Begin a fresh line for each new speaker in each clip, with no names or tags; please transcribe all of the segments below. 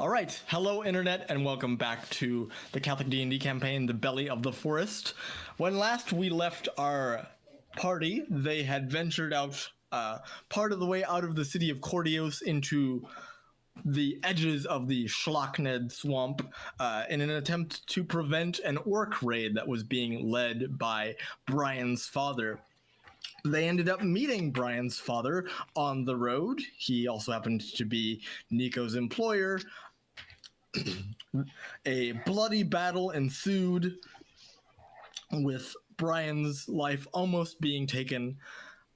All right, hello internet, and welcome back to the Catholic D&D campaign, The Belly of the Forest. When last we left our party, they had ventured out part of the way out of the city of Cordios into the edges of the Schlachned swamp in an attempt to prevent an orc raid that was being led by Brian's father. They ended up meeting Brian's father on the road. He also happened to be Niko's employer. A bloody battle ensued, with Brian's life almost being taken,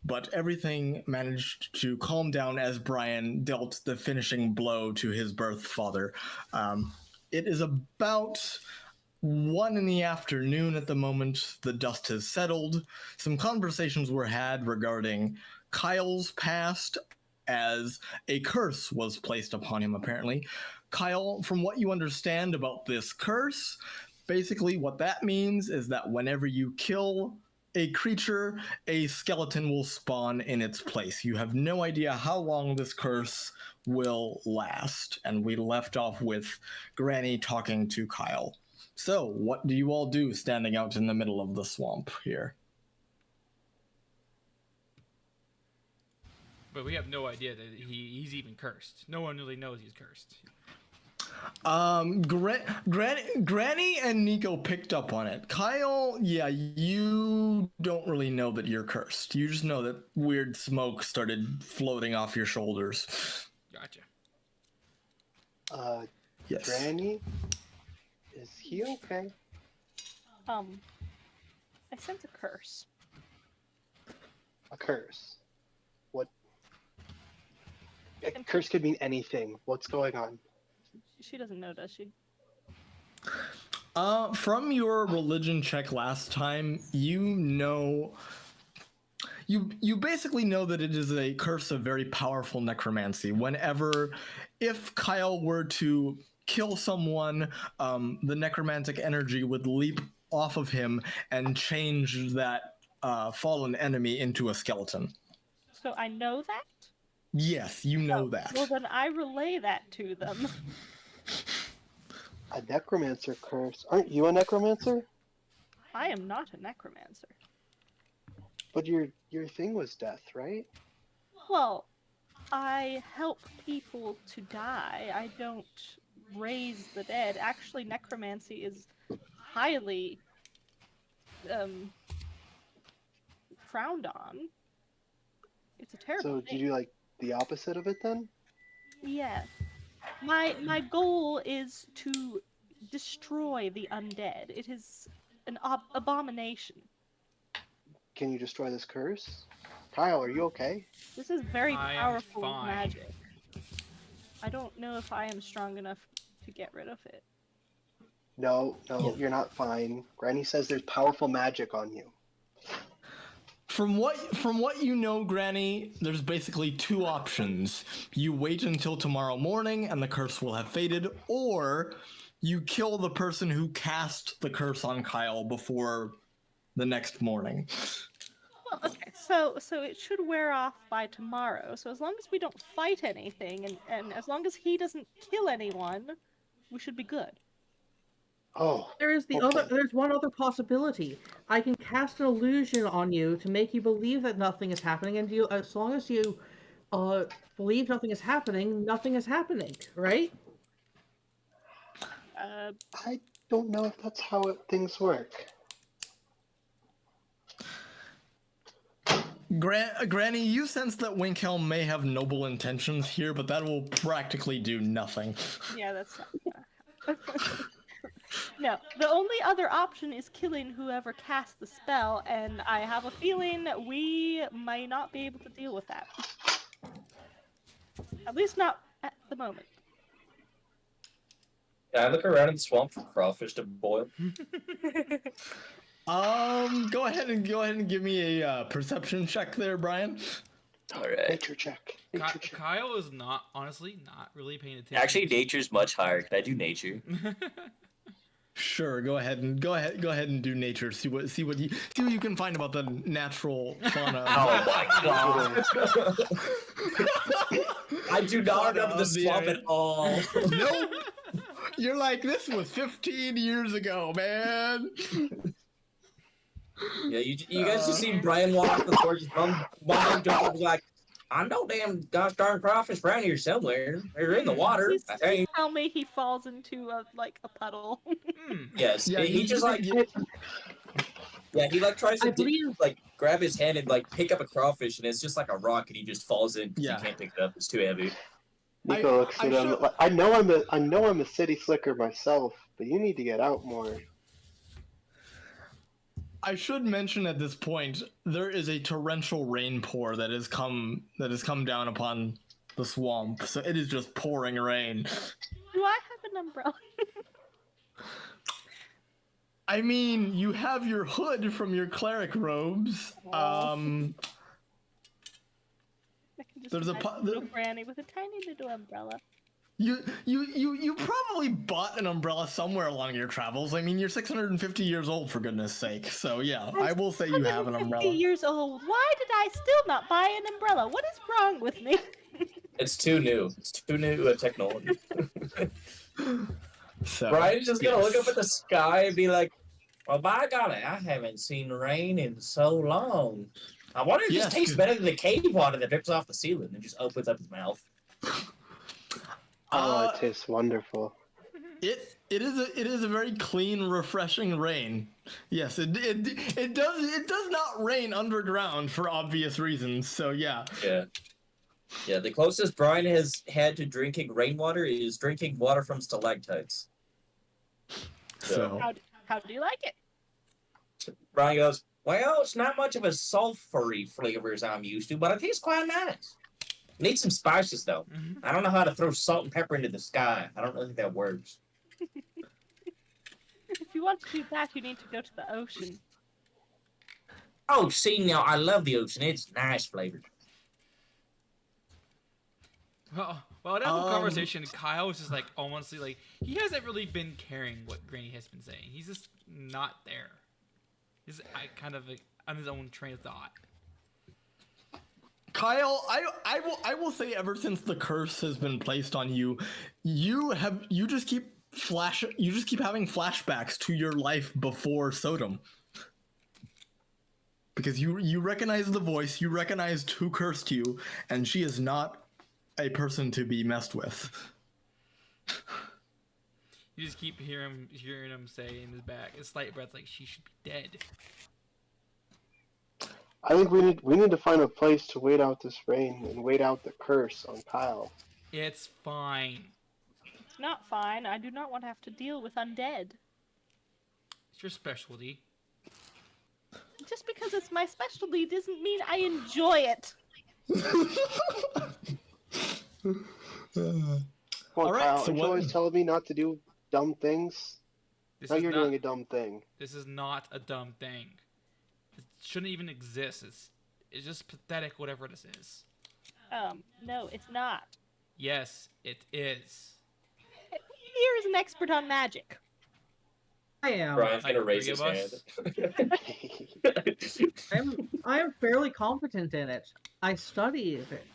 but everything managed to calm down as Brian dealt the finishing blow to his birth father. It is about 1 in the afternoon at the moment. The dust has settled. Some conversations were had regarding Kyle's past, as a curse was placed upon him, apparently. Kyle, from what you understand about this curse, basically what that means is that whenever you kill a creature, a skeleton will spawn in its place. You have no idea how long this curse will last. And we left off with Granny talking to Kyle. So, what do you all do standing out in the middle of the swamp here?
But we have no idea that he's even cursed. No one really knows he's cursed.
Granny and Niko picked up on it. Kyle, yeah, you don't really know that you're cursed. You just know that weird smoke started floating off your shoulders.
Gotcha.
Yes.
Granny? Is he okay?
I sense a curse.
A curse? What? A curse could mean anything. What's going on?
She doesn't know, does she?
From your religion check last time, you basically know that it is a curse of very powerful necromancy. If Kyle were to kill someone, the necromantic energy would leap off of him and change that fallen enemy into a skeleton.
So I know that?
Yes, you know that.
Well, then I relay that to them.
A necromancer curse? Aren't you a necromancer?
I am not a necromancer.
But your thing was death, right?
Well, I help people to die. I don't raise the dead. Actually, necromancy is highly frowned on. It's a terrible
So
thing.
do you do like the opposite of it then?
Yes. My goal is to destroy the undead. It is an abomination.
Can you destroy this curse? Kyle, are you okay?
This is very
I am
powerful
fine.
magic. I don't know if I am strong enough to get rid of it.
No, you're not fine. Granny says there's powerful magic on you.
From what you know, Granny, there's basically two options. You wait until tomorrow morning and the curse will have faded, or you kill the person who cast the curse on Kyle before the next morning.
Well, okay, so it should wear off by tomorrow. So as long as we don't fight anything, and as long as he doesn't kill anyone, we should be good.
Oh.
There's one other possibility. I can cast an illusion on you to make you believe that nothing is happening, and as long as you believe nothing is happening, right?
I don't know if that's how things work.
Granny, you sense that Winkhelm may have noble intentions here, but that will practically do nothing.
Yeah, that's not No, the only other option is killing whoever cast the spell, and I have a feeling that we might not be able to deal with that. At least not at the moment.
Can I look around in the swamp for crawfish to boil?
Go ahead and give me a perception check there, Brian.
All right.
Nature check.
Kyle is honestly not really paying attention.
Actually, nature's much higher. Can I do nature?
Sure, go ahead and do nature. See what you can find about the natural fauna.
Oh my god! I do not remember the
of the
swamp
area.
at all.
Nope. You're like, this was 15 years ago, man.
Yeah, you guys just see Brian walk off the porch, his mom was like, I know damn gosh darn crawfish around here somewhere. They're in the water,
Please,
I
please
think.
tell me he falls into a puddle.
Yes,
Yeah,
he just like, yeah, he like tries to
I believe
like grab his hand and like pick up a crawfish, and it's just like a rock, and he just falls in because
Yeah.
he can't pick it up. It's too heavy.
Niko looks at him. Like, I know I'm a city slicker myself, but you need to get out more.
I should mention at this point there is a torrential rain pour that has come down upon the swamp. So it is just pouring rain.
Do I have an umbrella?
I mean, you have your hood from your cleric robes.
I can just
There's a
imagine little granny with a tiny little umbrella.
You probably bought an umbrella somewhere along your travels. I mean, you're 650 years old, for goodness sake. So yeah, I will say you have an
150
umbrella.
years old. Why did I still not buy an umbrella? What is wrong with me?
It's too new. It's too new technology.
So,
Brian's just gonna
yes.
look up at the sky and be like, well, by golly, I haven't seen rain in so long. I wonder if
Yes,
this tastes better than the cave water that drips off the ceiling and just opens up his mouth.
Oh, it tastes wonderful.
It is a very clean, refreshing rain. Yes, it does not rain underground for obvious reasons. So yeah.
Yeah, the closest Brian has had to drinking rainwater is drinking water from stalactites.
So
How do you like it?
Brian goes, well, it's not much of a sulfury flavor as I'm used to, but it tastes quite nice. Need some spices, though. I don't know how to throw salt and pepper into the sky. I don't really think that works.
If you want to do that, you need to go to the ocean.
Oh, see, now, I love the ocean. It's nice flavored.
Well, in that whole conversation, Kyle was just like, honestly, like, he hasn't really been caring what Granny has been saying. He's just not there. He's kind of like, on his own train of thought.
Kyle, I will say, ever since the curse has been placed on you, you just keep having flashbacks to your life before Sodom. Because you recognize the voice, you recognized who cursed you, and she is not a person to be messed with.
You just keep hearing him say in his back, a slight breath, like, she should be dead.
I think we need to find a place to wait out this rain and wait out the curse on Kyle.
It's fine.
It's not fine. I do not want to have to deal with undead.
It's your specialty.
Just because it's my specialty doesn't mean I enjoy it.
Well,
All right,
Kyle,
so
aren't you
what-
always telling me not to do dumb things? Now you're
not,
doing a dumb thing.
This is not a dumb thing. It shouldn't even exist. It's just pathetic, whatever this is.
No, it's not.
Yes, it is.
Here is an expert on magic.
I am.
Brian's gonna
Like
raise
three
his
of
hand.
I am fairly competent in it. I studied it.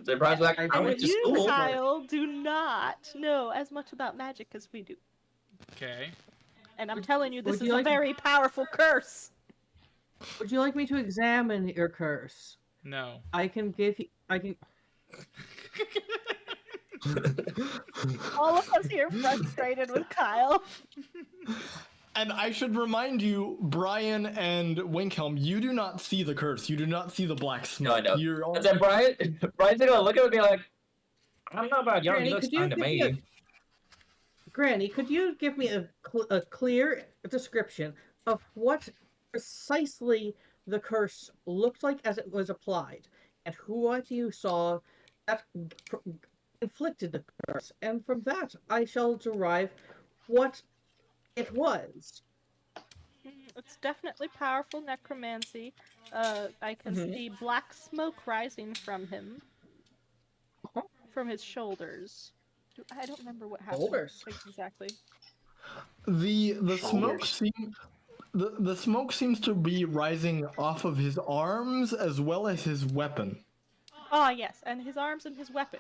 So Brian's like, I
And
went to
You,
school.
Kyle, do not know as much about magic as we do.
Okay.
And I'm telling you, this
would
is
you
a
like-
very powerful curse.
Would you like me to examine your curse?
No.
I can give you. I can.
All of us here frustrated with Kyle.
And I should remind you, Brian and Winkhelm, you do not see the curse. You do not see the black smoke.
No, I know.
You're all...
And then Brian's gonna look at him and be like, I don't know about y'all, he
Granny,
looks
could you
fine to
give
me.
me Granny, could you give me a clear description of what precisely the curse looked like as it was applied, and what you saw that inflicted the curse, and from that I shall derive what it was.
It's definitely powerful necromancy. I can see black smoke rising from him. From his shoulders. I don't remember what happened
Shoulders.
exactly.
The smoke seems to be rising off of his arms as well as his weapon.
Ah, yes, and his arms and his weapon.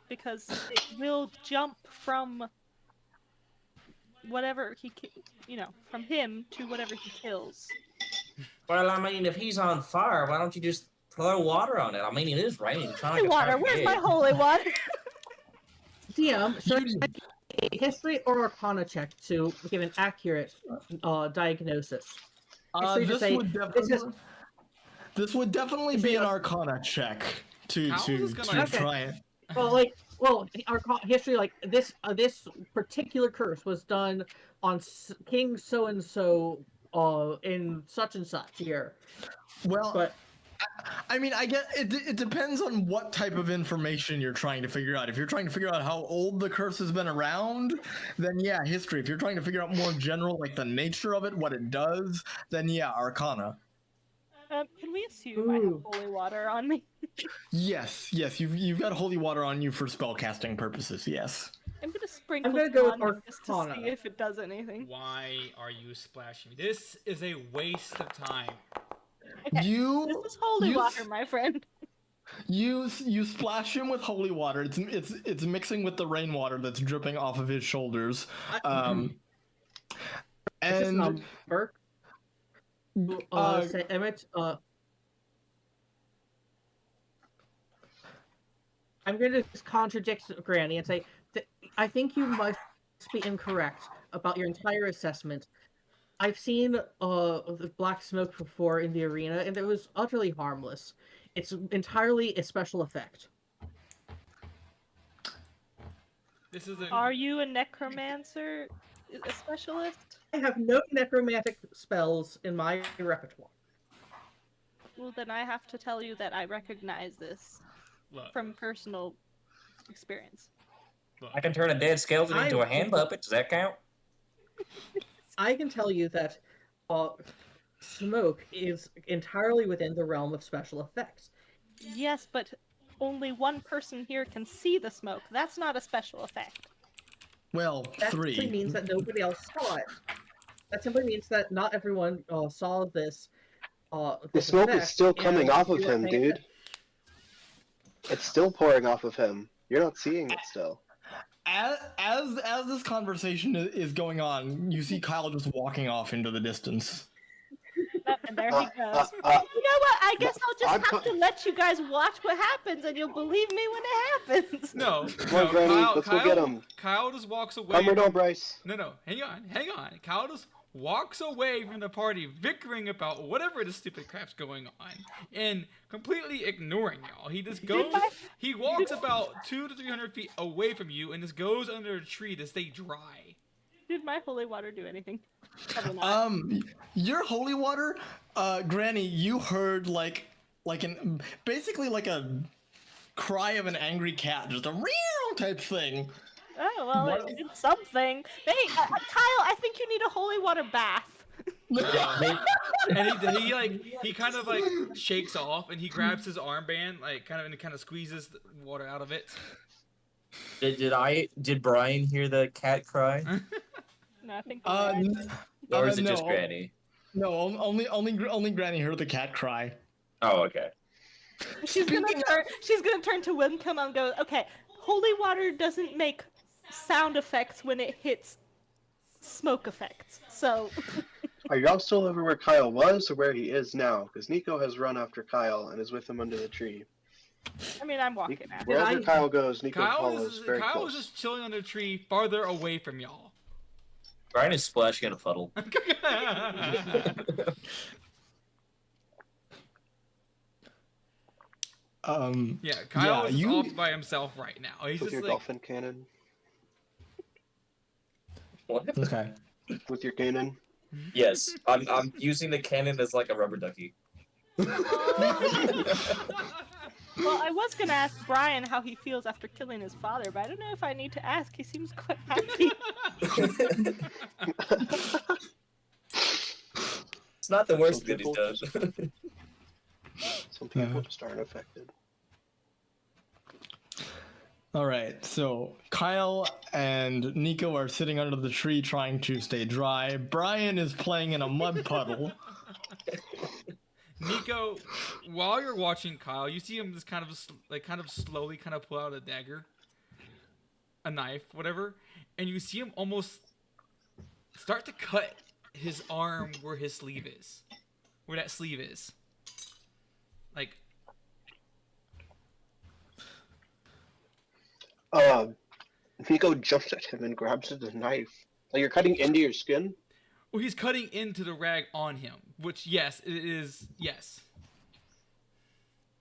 because it will jump from whatever from him to whatever he kills.
Well, I mean, if he's on fire, why don't you just throw water on it? I mean, it is raining. It's not like
Holy
a
water,
fire
where's my
brigade.
holy water?
DM, should I make a history or arcana check to give an accurate diagnosis? History to
This
say,
would
this is
this would definitely
Is
be
it
an
a-
Arcana check to
How is this
to
gonna-
Okay.
try it.
our history, like this particular curse was done on King so and so in such and such year.
Well,
But
I mean, I get it. It depends on what type of information you're trying to figure out. If you're trying to figure out how old the curse has been around, then yeah, history. If you're trying to figure out more general, like the nature of it, what it does, then yeah, Arcana.
Can we assume I have
Ooh.
holy water on me?
Yes, you've got holy water on you for spellcasting purposes. Yes.
I'm gonna sprinkle
gonna
some
go with
on him just to
Arcana.
see if it does anything.
Why are you splashing me? This is a waste of time.
Okay,
You
this is holy
you
water,
s-
my friend.
you splash him with holy water. It's mixing with the rainwater that's dripping off of his shoulders.
this
And
number. Say, Emmett, I'm going to contradict Granny and say that I think you must be incorrect about your entire assessment. I've seen the black smoke before in the arena, and it was utterly harmless. It's entirely a special effect.
This is a.
Are you a necromancer? A specialist?
I have no necromantic spells in my repertoire.
Well, then I have to tell you that I recognize this
Look,
from personal experience.
I can turn a dead skeleton into a hand puppet. Does that count?
I can tell you that smoke is entirely within the realm of special effects.
Yes, but only one person here can see the smoke. That's not a special effect.
well,
That simply
three.
means that nobody else saw it. That simply means that not everyone saw this.
The
This
smoke is
effect,
still coming
and
off of
you were
him,
paying
dude. It's still pouring off of him. You're not seeing it still.
As this conversation is going on, you see Kyle just walking off into the distance.
And there he goes. You know what? I guess I'll just have to let you guys watch what happens, and you'll believe me when it happens.
no.
Come on, Granny, let's go get him.
Kyle just walks away.
Come or don't, Bryce.
No, hang on. Kyle just walks away from the party, bickering about whatever the stupid crap's going on, and completely ignoring y'all. He just goes. He walks about 200 to 300 feet away from you, and just goes under a tree to stay dry.
Did my holy water do anything? Probably not.
Your holy water, Granny, you heard basically like a cry of an angry cat, just a real type thing.
Oh, well, it did something. Hey, Kyle, I think you need a holy water bath.
And he kind of like shakes off, and he grabs his armband, and kind of squeezes the water out of it.
Did Brian hear the cat cry?
No, I think.
Or is it
no,
just Granny?
No, only Granny heard the cat cry.
Oh, okay.
She's gonna turn to Winkhelm and go, okay, holy water doesn't make sound effects when it hits smoke effects. So
Are y'all still over where Kyle was or where he is now? Because Niko has run after Kyle and is with him under the tree.
I mean, I'm walking after.
Wherever Kyle goes, Niko follows very
Kyle
close.
is just chilling under a tree farther away from y'all.
Brian is splashing in a puddle.
Yeah, Kyle is off by himself right now. He's
With
just
your
like,
dolphin cannon.
What?
Okay.
With your cannon.
Yes, I'm using the cannon as like a rubber ducky.
Well, I was gonna ask Brian how he feels after killing his father, but I don't know if I need to ask. He seems quite happy.
It's not the worst that he does.
Some people just aren't affected.
All right, so Kyle and Niko are sitting under the tree trying to stay dry. Brian is playing in a mud puddle.
Niko, while you're watching Kyle, you see him just kind of slowly pull out a dagger, a knife, whatever, and you see him almost start to cut his arm where his sleeve is, where that sleeve is. Like,
Niko jumps at him and grabs the knife. Like you're cutting into your skin?
well, he's cutting into the rag on him, which, yes, it is, yes.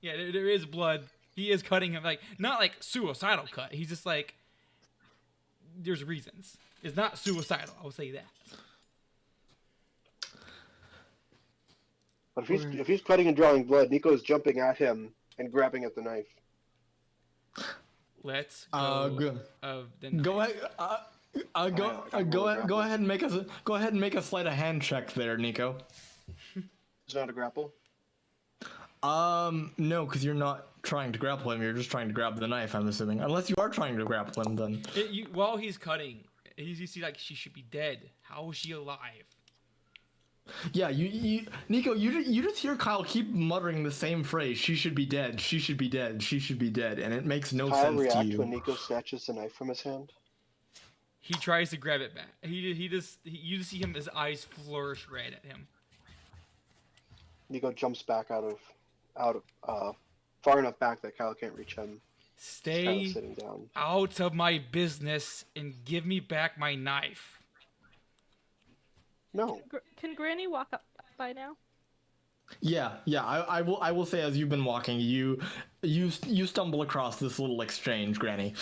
Yeah, there is blood. He is cutting him, like, not like suicidal cut. He's just like, there's reasons. It's not suicidal, I will say that.
But if he's cutting and drawing blood, Niko's jumping at him and grabbing at the knife.
Let's go of the knife.
Go ahead. Go ahead and make a sleight of hand check there, Niko.
It's not a grapple.
No, because you're not trying to grapple him. You're just trying to grab the knife. I'm assuming, unless you are trying to grapple him, then.
While he's cutting, you see like she should be dead. How is she alive?
Yeah, Niko, you just hear Kyle keep muttering the same phrase. She should be dead. She should be dead. She should be dead, and it makes no
Kyle
sense to
react
you.
when Niko snatches the knife from his hand.
He tries to grab it back. You just see him, his eyes flourish red at him.
Niko jumps back out of far enough back that Kyle can't reach him.
Stay
Sitting down.
out of my business and give me back my knife.
No.
Can Granny walk up by now?
Yeah. I will say, as you've been walking, you stumble across this little exchange, Granny.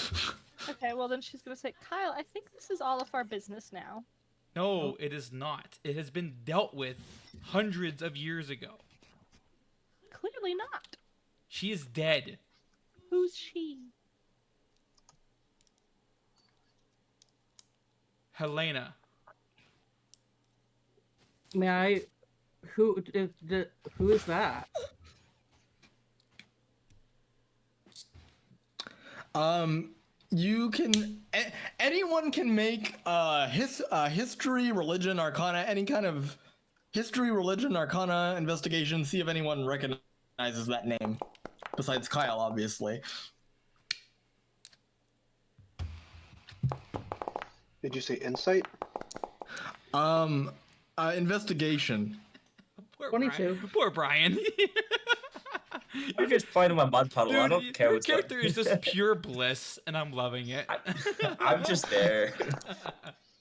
Okay, well then she's gonna say, Kyle, I think this is all of our business now.
No, it is not. It has been dealt with hundreds of years ago.
Clearly not.
She is dead.
Who's she?
Heliana.
May I? Who is that?
You can. Anyone can make history, religion, arcana, any kind of history, religion, arcana investigation. See if anyone recognizes that name, besides Kyle, obviously.
Did you say insight?
Investigation.
Poor
22.
Brian. Poor Brian.
I'm just playing in my mud puddle. I don't care
your
what's
character is just pure bliss, and I'm loving it.
I'm just there.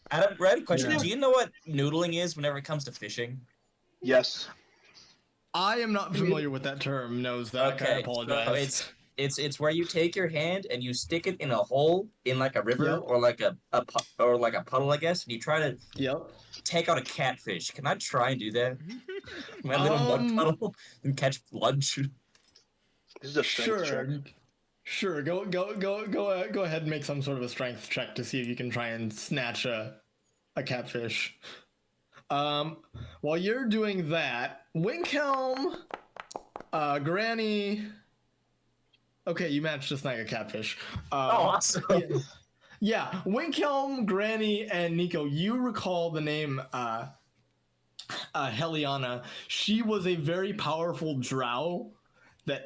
Adam, Brad, question.
Yeah.
Do you know what noodling is whenever it comes to fishing?
Yes.
I am not familiar with that term. Knows that. I apologize.
So it's where you take your hand and you stick it in a hole in like a river
Yep.
or like a puddle, I guess, and you try to
Yep.
take out a catfish. Can I try and do that? My little mud puddle and catch lunch.
This is a strength check.
Sure. Go ahead and make some sort of a strength check to see if you can try and snatch a catfish. While you're doing that, Winkhelm, Granny. Okay, you managed to snag a catfish.
Awesome.
Yeah, Winkhelm, Granny, and Niko. You recall the name Heliana. She was a very powerful drow that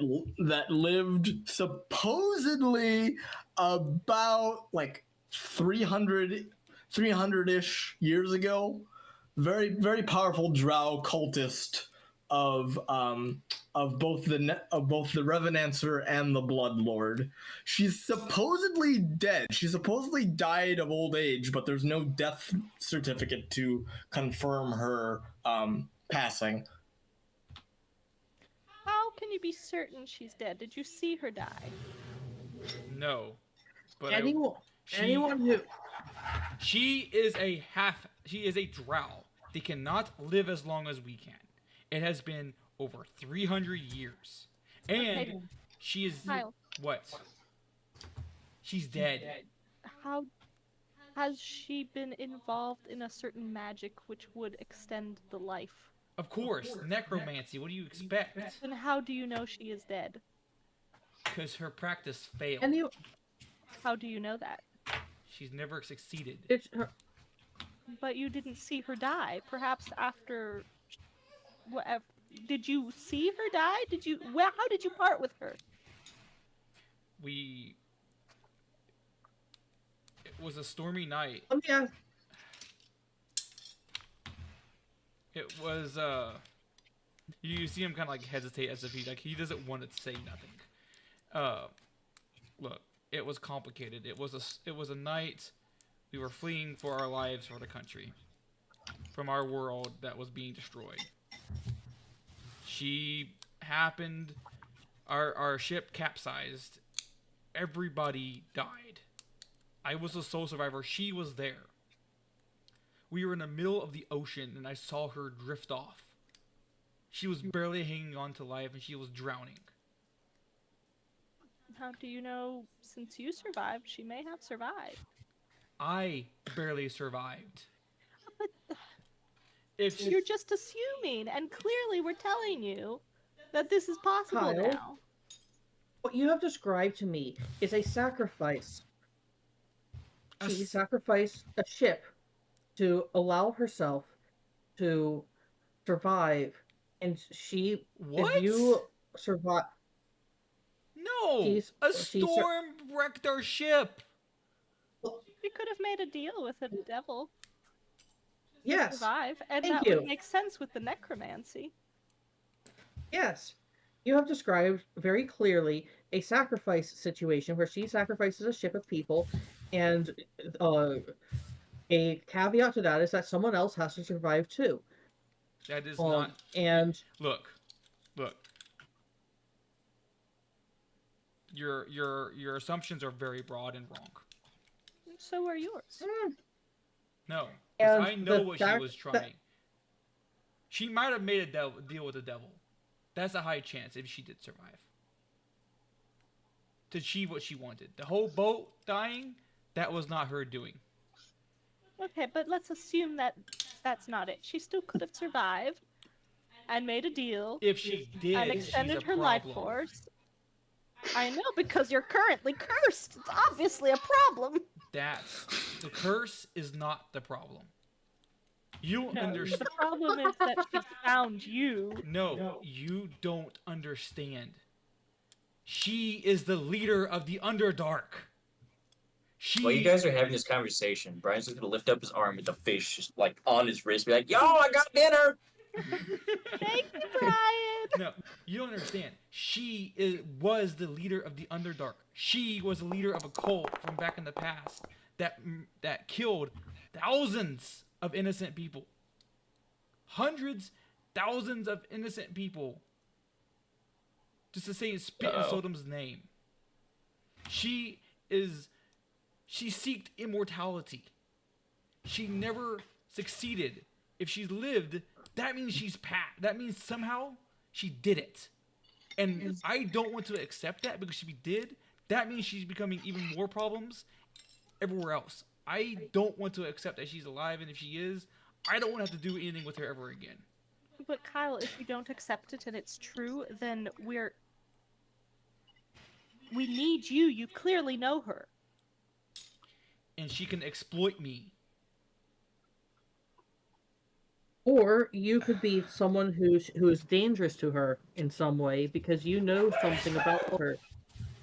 lived supposedly about like 300-ish years ago. Very, very powerful drow cultist of both the Revenancer and the Bloodlord. She's supposedly dead. She supposedly died of old age, but there's no death certificate to confirm her passing.
How can you be certain she's dead? Did you see her die?
No. But
Anyone who
She is a drow. They cannot live as long as we can. It has been over 300 years. And
Okay.
she is...
Kyle.
What? She's dead.
How has she been involved in a certain magic which would extend the life?
Of course, necromancy. What do you expect?
Then how do you know she is dead?
Because her practice failed.
How do you know that?
She's never succeeded.
it's her,
But you didn't see her die. Perhaps after whatever. Did you see her die? How did you part with her?
We was a stormy night.
Let me ask.
It was you see him kind of like hesitate as if he doesn't want to say nothing. Look, it was complicated. It was a night we were fleeing for our lives for the country, from our world that was being destroyed. She happened. Our ship capsized. Everybody died. I was the sole survivor. She was there. We were in the middle of the ocean, and I saw her drift off. She was barely hanging on to life, and she was drowning.
How do you know, since you survived, she may have survived?
I barely survived.
But
If
you're just assuming, and clearly we're telling you that this is possible
Kyle?
now.
What you have described to me is a sacrifice. She sacrificed a ship to allow herself to survive, and she.
What?
If you survive,
No! A storm wrecked our ship!
She could have made a deal with the devil to
yes,
survive, and
thank
that
you.
would make sense with the necromancy.
Yes, you have described very clearly a sacrifice situation where she sacrifices a ship of people, and a caveat to that is that someone else has to survive too.
That is not.
And
look. Your assumptions are very broad and wrong.
So are yours.
No, 'cause
And
I know
the
what she
fact
was trying. She might have made a deal with the devil. That's a high chance if she did survive. To achieve what she wanted. The whole boat dying, that was not her doing.
Okay, but let's assume that that's not it. She still could have survived and made a deal
If she did,
and
she's
extended
a
her life
problem.
force. I know, because you're currently cursed. It's obviously a problem.
The curse is not the problem. You
No,
understand.
the problem is that she found you.
No, you don't understand. She is the leader of the Underdark.
While you guys are having this conversation, Brian's just gonna lift up his arm with the fish just like on his wrist, be like, "Yo, I got dinner."
Thank you, Brian.
No, you don't understand. She was the leader of the Underdark. She was the leader of a cult from back in the past that killed thousands of innocent people. Hundreds, thousands of innocent people. Just to say spit in Sodom's name. She seeked immortality. She never succeeded. If she lived, that means that means somehow she did it. And I don't want to accept that, because if she did, that means she's becoming even more problems everywhere else. I don't want to accept that she's alive, and if she is, I don't want to have to do anything with her ever again.
But Kyle, if you don't accept it and it's true, then we need you. You clearly know her.
And she can exploit me.
or you could be someone who is dangerous to her in some way because you know something about her,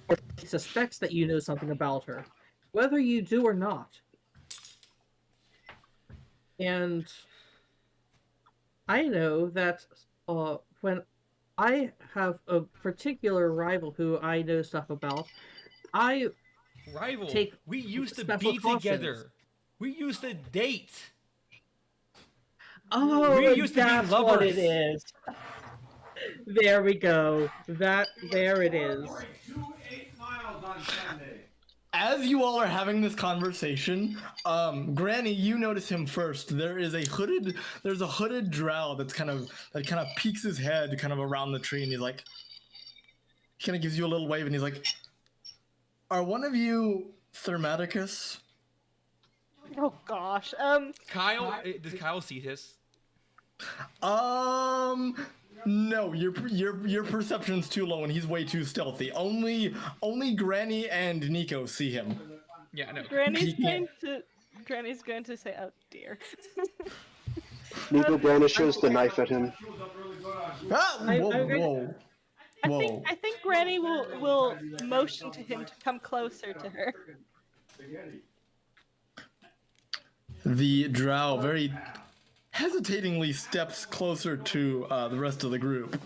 or she suspects that you know something about her, whether you do or not. And I know that when I have a particular rival who I know stuff about, I take
we used to
special
be
cautions.
together. We used to date.
Oh,
We used to be
that's what it
lovers.
is. There we go. There it is.
8 miles on Sunday.
As you all are having this conversation, Granny, you notice him first. There's a hooded drow that kind of peeks his head kind of around the tree, and he's like, kind of gives you a little wave, and he's like, "Are one of you Thermaticus?"
Oh gosh.
Kyle, does Kyle see this?
No, your perception's too low, and he's way too stealthy. Only Granny and Niko see him.
Yeah, no.
Granny's going to say, "Oh dear."
Niko brandishes the knife at him.
Ah, whoa.
I think Granny will motion to him to come closer to her.
The drow very hesitatingly steps closer to the rest of the group.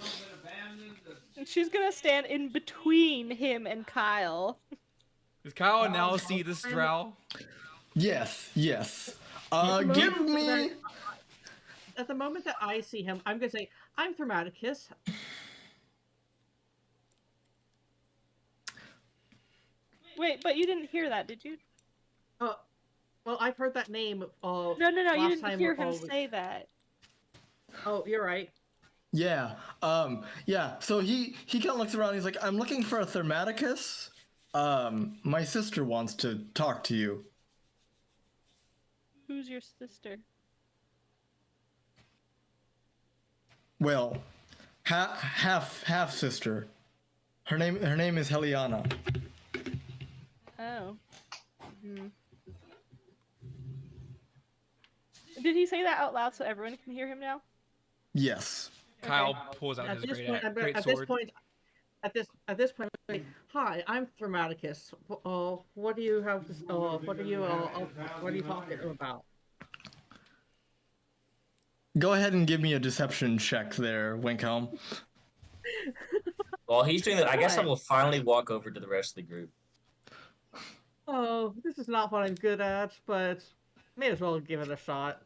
And she's gonna stand in between him and Kyle.
Does Kyle now see this drow?
Yes, yes.
At the
Give
moment
me.
that- At the moment that I see him, I'm gonna say, "I'm Thaumaticus."
Wait, but you didn't hear that, did you?
Well, I've heard that name.
No, you
last
didn't
time
hear him
we-
say that.
Oh, you're right.
Yeah. Yeah. So he kind of looks around. He's like, "I'm looking for a Thaumaticus. My sister wants to talk to you."
Who's your sister?
Well, half sister. Her name is Heliana.
Oh. Hmm. Did he say that out loud so everyone can hear him now?
Yes.
Kyle pulls out
At
his
this
great,
point, I'm gonna-
great
at
sword.
this point, I'm gonna say, "Hi, I'm Thaumaticus. What do you have? What are you talking about?"
Go ahead and give me a deception check there, Winkhelm.
While he's doing that, I guess I
Right.
will finally walk over to the rest of the group.
Oh, this is not what I'm good at, but may as well give it a shot.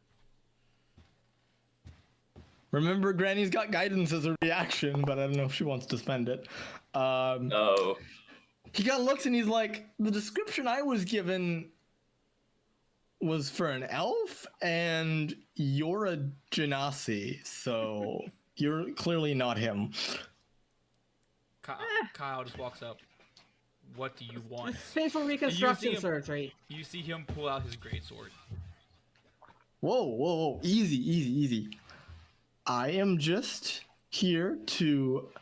Remember, Granny's got guidance as a reaction, but I don't know if she wants to spend it.
No.
He kind of looks and he's like, "The description I was given was for an elf, and you're a genasi, so you're clearly not him."
Kyle just walks up. What do you want?
Facial reconstruction
him-
surgery.
You see him pull out his great sword.
Whoa. Easy. I am just here to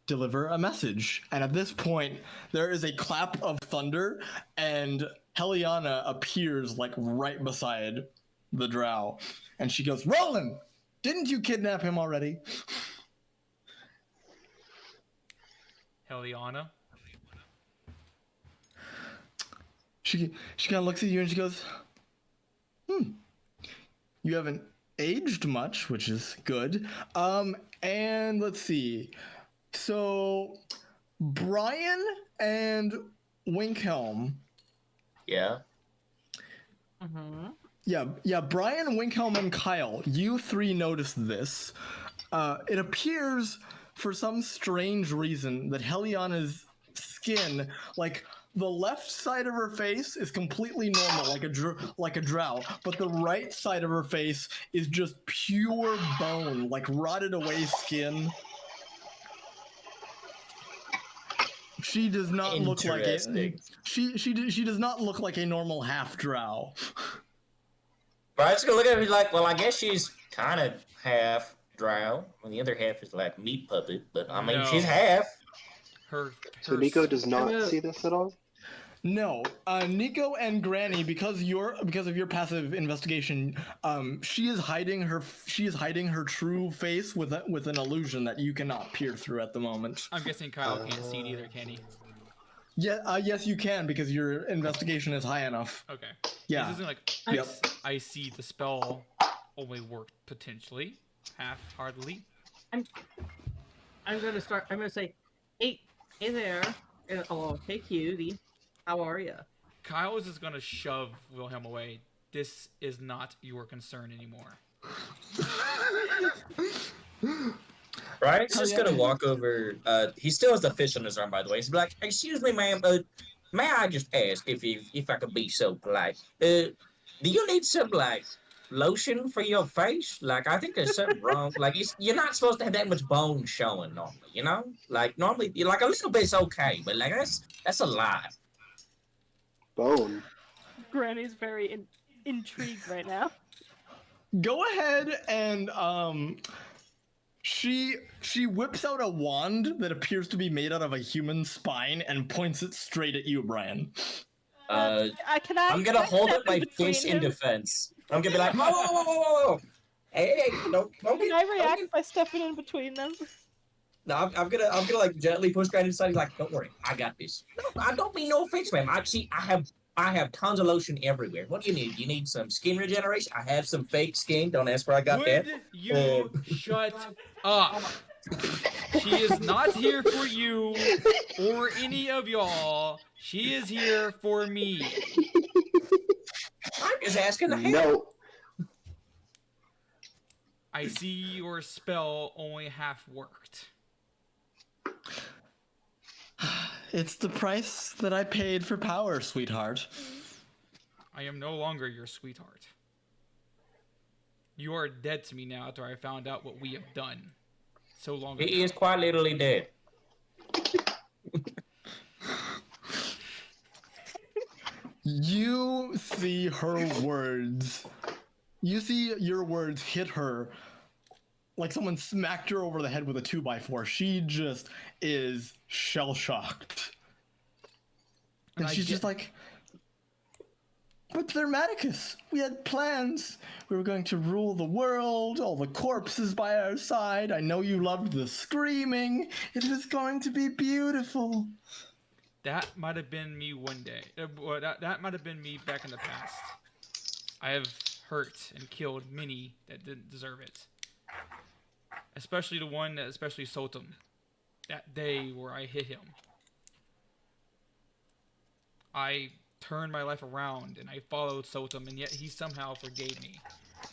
deliver a message. And at this point, there is a clap of thunder, and Heliana appears like right beside the drow. And she goes, "Roland, didn't you kidnap him already?"
Heliana.
She kind of looks at you and she goes, "You haven't aged much, which is good. And let's see. So, Brian and Winkhelm."
Yeah.
Mm-hmm.
Yeah, Brian, Winkhelm, and Kyle, you three noticed this. It appears, for some strange reason, that Heliana's skin, like, the left side of her face is completely normal, like a drow, but the right side of her face is just pure bone, like rotted away skin. She does not look like a
Interesting.
she does not look like a normal half drow.
Brian's gonna look at her and be like, "Well, I guess she's kind of half drow. Well, the other half is like meat puppet, but I mean,
No.
she's half."
So Niko does not see this at all?
No, Niko and Granny, because of your passive investigation, she is hiding her true face with an illusion that you cannot peer through at the moment.
I'm guessing Kyle can't see it either, can he?
Yeah, yes, you can because your investigation is high enough.
Okay.
Yeah.
This isn't like
Yep.
I see the spell only worked potentially, half-heartedly.
I'm gonna say, hey there, hey cutie, how are you?
Kyle is just gonna shove Wilhelm away. This is not your concern anymore.
Brian's just gonna walk over. He still has the fish on his arm, by the way. He's like, "Excuse me, ma'am. May I just ask if I could be so polite? Do you need some like lotion for your face? Like, I think there's something wrong. Like, you're not supposed to have that much bone showing normally. You know, like normally, like a little bit's okay, but like that's a lot."
Bone.
Granny's very intrigued right now.
Go ahead and she whips out a wand that appears to be made out of a human spine and points it straight at you, Brian.
I'm gonna hold up my fish in defense. I'm gonna be like, whoa. Hey, don't
Can I react by stepping in between them?
No, I'm gonna like gently push Granny aside. He's like, "Don't worry, I got this." No, I don't mean no offense, ma'am. I have I have tons of lotion everywhere. What do you need? You need some skin regeneration? I have some fake skin. Don't ask where I got that.
Would you shut up? She is not here for you or any of y'all. She is here for me.
I'm just asking to help.
No.
I see your spell only half worked.
It's the price that I paid for power, sweetheart.
I am no longer your sweetheart. You are dead to me now after I found out what we have done. So long ago.
He is quite literally dead.
You see her words. You see your words hit her like someone smacked her over the head with a 2x4. She just is shell-shocked. And she's just like, but Thermaticus, we had plans. We were going to rule the world, all the corpses by our side. I know you loved the screaming. It was going to be beautiful.
That might have been me one day. That might have been me back in the past. I have hurt and killed many that didn't deserve it. Especially the one that especially Sotum. That day where I hit him. I turned my life around and I followed Sotum, and yet he somehow forgave me.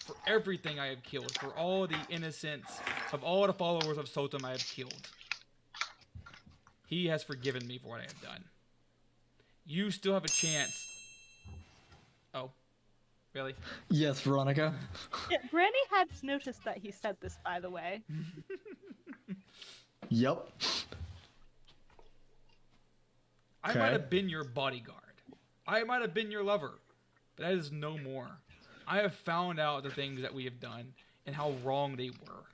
For everything I have killed. For all the innocents of all the followers of Sotum I have killed. He has forgiven me for what I have done. You still have a chance. Oh. Really?
Yes, Veronica.
Yeah, Granny had noticed that he said this, by the way.
Yep.
I might have been your bodyguard. I might have been your lover. But that is no more. I have found out the things that we have done and how wrong they were.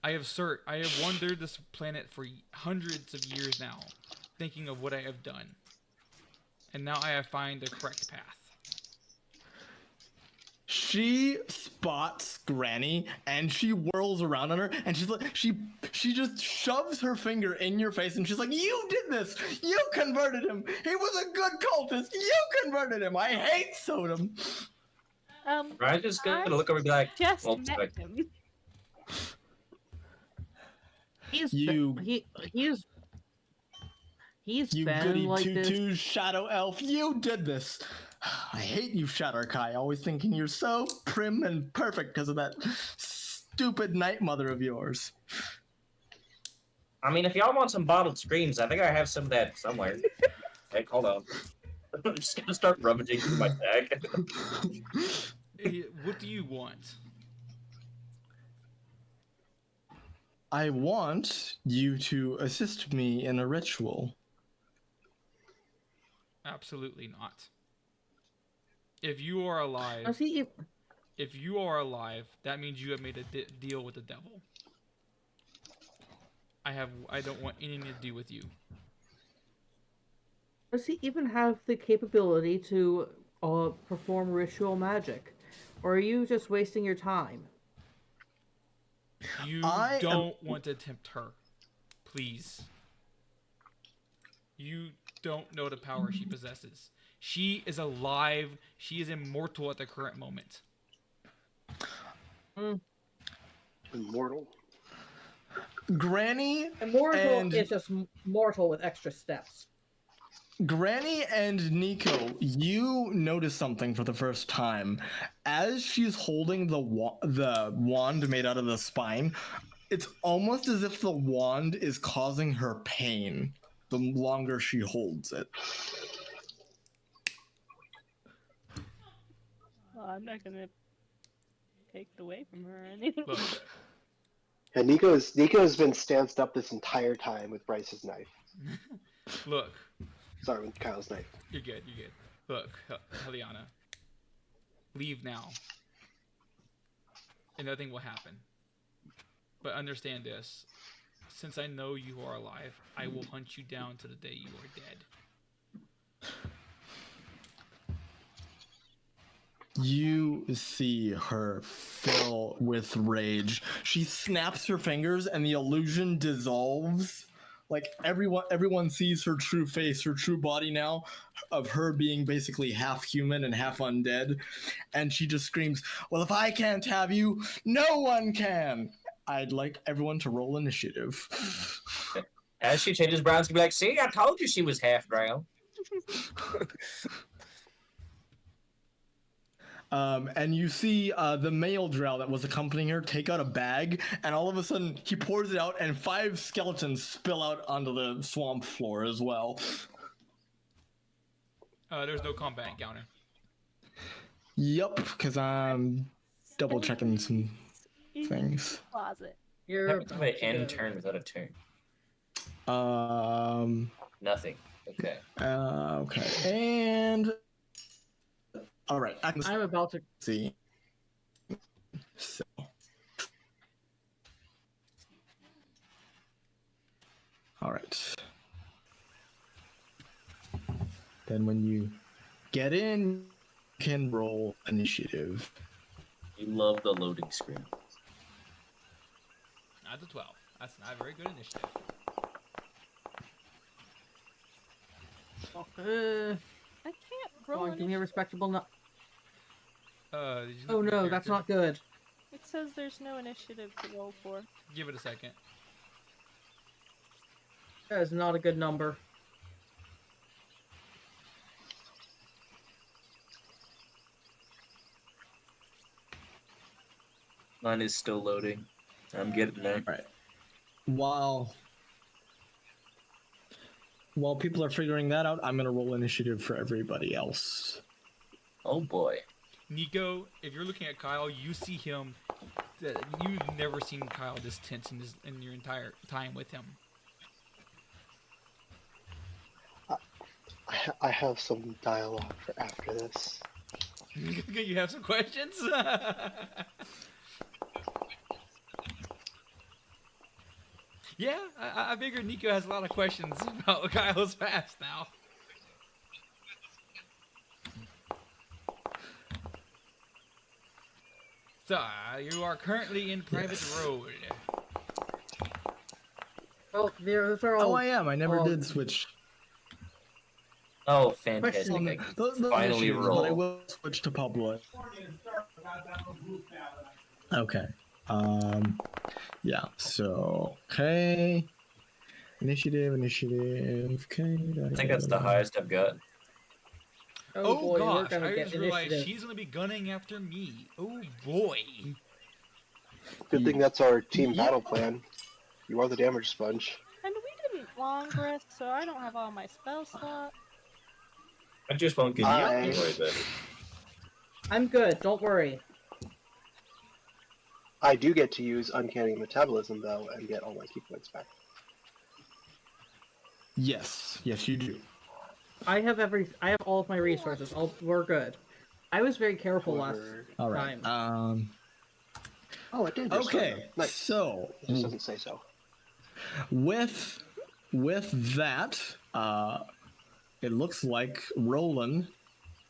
I have wandered this planet for hundreds of years now, thinking of what I have done. And now I have found the correct path.
She spots Granny and she whirls around on her and she's like, she just shoves her finger in your face and she's like, you did this! You converted him! He was a good cultist! You converted him! I hate Sodom!
Right, just gonna look over and be like,
Just
well,
met him.
He's
You
been
goody
like this.
two shadow elf, you did this! I hate you, Shatterkai, always thinking you're so prim and perfect because of that stupid night mother of yours.
I mean, if y'all want some bottled screams, I think I have some of that somewhere. Hey, hold on. I'm just gonna start rummaging through my bag.
Hey, what do you want?
I want you to assist me in a ritual.
Absolutely not. If you are alive, if you are alive, that means you have made a deal with the devil. I don't want anything to do with you.
Does he even have the capability to perform ritual magic? Or are you just wasting your time?
You don't want to tempt her. Please. You don't know the power she possesses. She is alive. She is immortal at the current moment.
Immortal.
Granny
Immortal is just mortal with extra steps.
Granny and Niko, you notice something for the first time. As she's holding the wand made out of the spine, it's almost as if the wand is causing her pain the longer she holds it.
Well, I'm not gonna take it away from her or anything.
Look,
And Niko's been stanced up this entire time with Bryce's knife.
look.
Sorry, with Kyle's knife.
You're good. You're good. Look, Heliana. Leave now. And nothing will happen. But understand this. Since I know you are alive, I will hunt you down to the day you are dead.
You see her fill with rage. She snaps her fingers and the illusion dissolves like everyone sees her true face, her true body now, of her being basically half human and half undead, and she just screams, "Well, if I can't have you, no one can." I'd like everyone to roll initiative.
As she changes Brown's gonna be like, "See, I told you she was half drow."
And you see the male drow that was accompanying her take out a bag, and all of a sudden he pours it out, and 5 skeletons spill out onto the swamp floor as well.
There's no combat encounter.
Yep, because I'm double checking some things.
Closet.
You're
Happens
about
if I
to
end
go.
turn without a turn.
Um.
Nothing. Okay.
Okay. And all right. I can
I'm about to.
see. So. All right. Then when you get in, you can roll initiative.
You love the loading screen.
Not the 12. That's not a very good initiative.
I can't
Come
roll
on, give me a
initiative.
respectable.
Did you
Oh
look at your
no, that's
character?
not good.
It says there's no initiative to roll for.
Give it a second.
That is not a good number.
Mine is still loading. I'm getting there.
All right. While people are figuring that out, I'm gonna roll initiative for everybody else.
Oh boy.
Niko, if you're looking at Kyle, you see him. You've never seen Kyle this tense in your entire time with him.
I have some dialogue for after this.
You have some questions? Yeah, I figured Niko has a lot of questions about Kyle's past now. So, you are currently in private road.
Oh, those are all.
Oh, I am. I never
Oh.
did switch.
Oh, fantastic.
Question.
I can
Those
finally
initiatives, but I
roll.
will switch to public. Okay. Yeah. So, okay. Initiative. Okay.
I think that's the highest I've got.
Oh, boy, we're
gosh,
gonna
I
get
just realized
initiative.
she's gonna be gunning after me. Oh boy.
Good thing that's our team
Yeah.
battle plan. You are the damage sponge.
And we didn't long rest, so I don't have all my spell slots.
I just won't give you
I-
anyway, but
I'm good. Don't worry.
I do get to use Uncanny Metabolism, though, and get all my key points back.
Yes, you do.
I have all of my resources. We're good. I was very careful last
Word.
All right.
time.
Oh, it did. Just
Okay.
Nice.
So,
It just doesn't say so.
with that, it looks like Roland,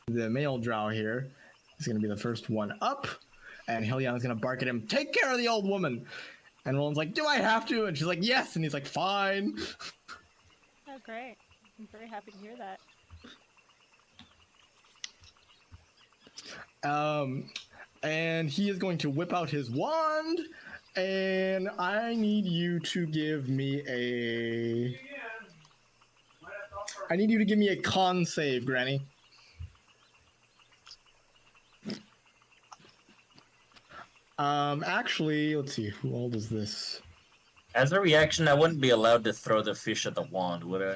the male drow here, is going to be the first one up, and Heliana's going to bark at him, "Take care of the old woman!" And Roland's like, "Do I have to?" And she's like, "Yes!" And he's like, "Fine."
Oh, great. I'm very happy to hear that.
And he is going to whip out his wand, and I need you to give me a con save, Granny. Actually, let's see, who all does this?
as a reaction, I wouldn't be allowed to throw the fish at the wand, would I?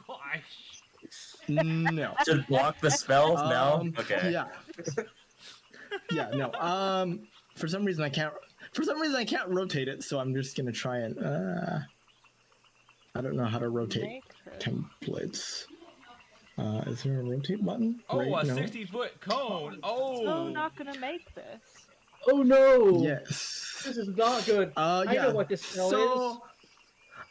Gosh.
No.
Just block the spell? No? Okay.
Yeah. Yeah, no. For some reason I can't rotate it, so I'm just gonna try and I don't know how to rotate
Make her.
templates. Is there a rotate button?
Oh, a
no.
60-foot cone. Oh.
So not gonna make this.
Oh no!
Yes.
This is not good. I
Yeah.
know what this spell is.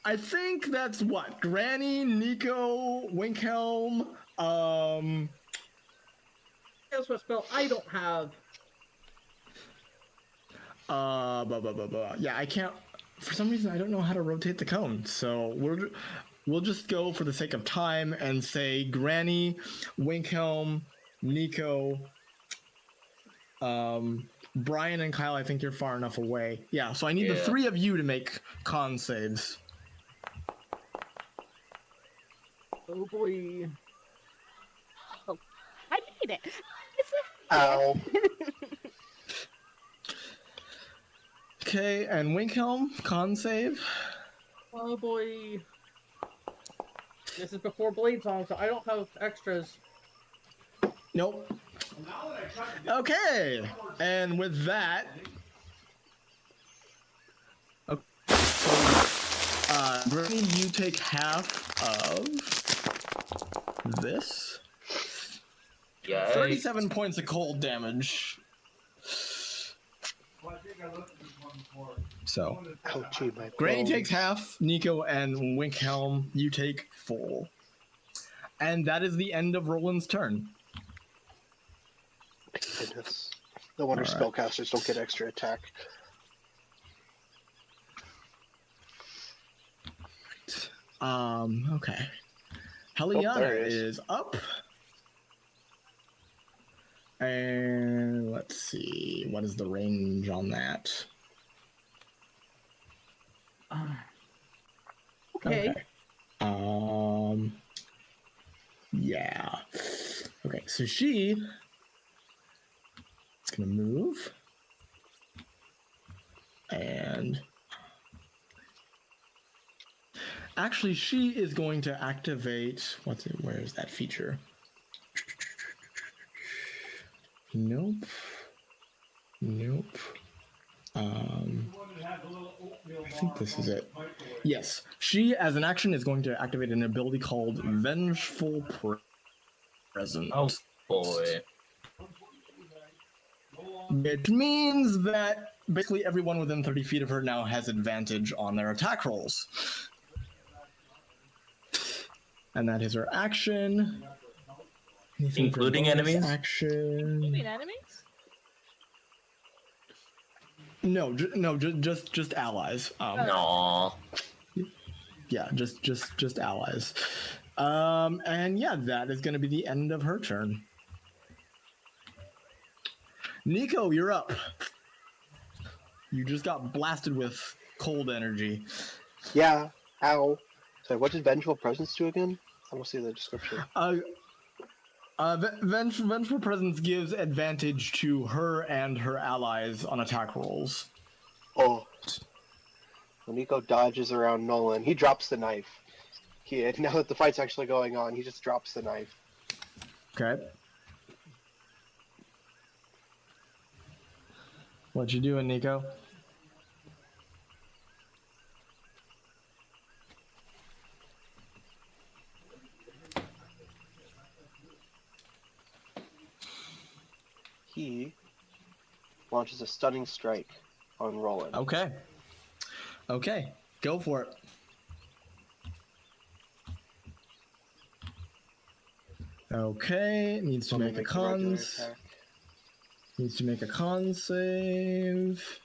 I think that's what Granny, Niko, Winkhelm.
Guess what spell I don't have?
Yeah, I can't. For some reason, I don't know how to rotate the cone, so we'll just go for the sake of time and say Granny, Winkhelm, Niko, Brian, and Kyle. I think you're far enough away. Yeah, so I need the three of you to make con saves.
Oh boy.
Oh, I made it.
Ow.
Okay, and Winkhelm, con save.
Oh boy. This is before Blade Song, so I don't have extras.
Nope. Okay, and with that, okay, so, Granny, you take half of this.
Yeah.
37 points of cold damage. So,
Ouchie, my
Granny
bones.
takes half, Niko and Winkhelm, you take full. And that is the end of Roland's turn.
Goodness. No wonder
All right.
spellcasters don't get extra attack.
Okay. Heliana
there it is.
is up. And let's see, what is the range on that?
Okay.
Yeah. Okay, so she is gonna move. And actually she is going to activate where is that feature? Nope. I think this is it. Yes, she, as an action, is going to activate an ability called Vengeful Presence.
Oh boy.
Which means that basically everyone within 30 feet of her now has advantage on their attack rolls. And that is her action. Anything for
Including
bonus
enemies?
Action.
You mean enemies?
No, just allies.
No.
Yeah, just allies. And yeah, that is going to be the end of her turn. Niko, you're up. You just got blasted with cold energy.
Yeah. Ow. So what did Vengeful Presence do again? I want to see the description.
Vengeful Presence gives advantage to her and her allies on attack rolls.
Oh. When Niko dodges around Nolan, he drops the knife. Now that the fight's actually going on, he just drops the knife.
Okay. What you doing, Niko?
He launches a stunning strike on Roland.
Okay. Okay, go for it. Okay, needs to make a cons. Needs to make a con save.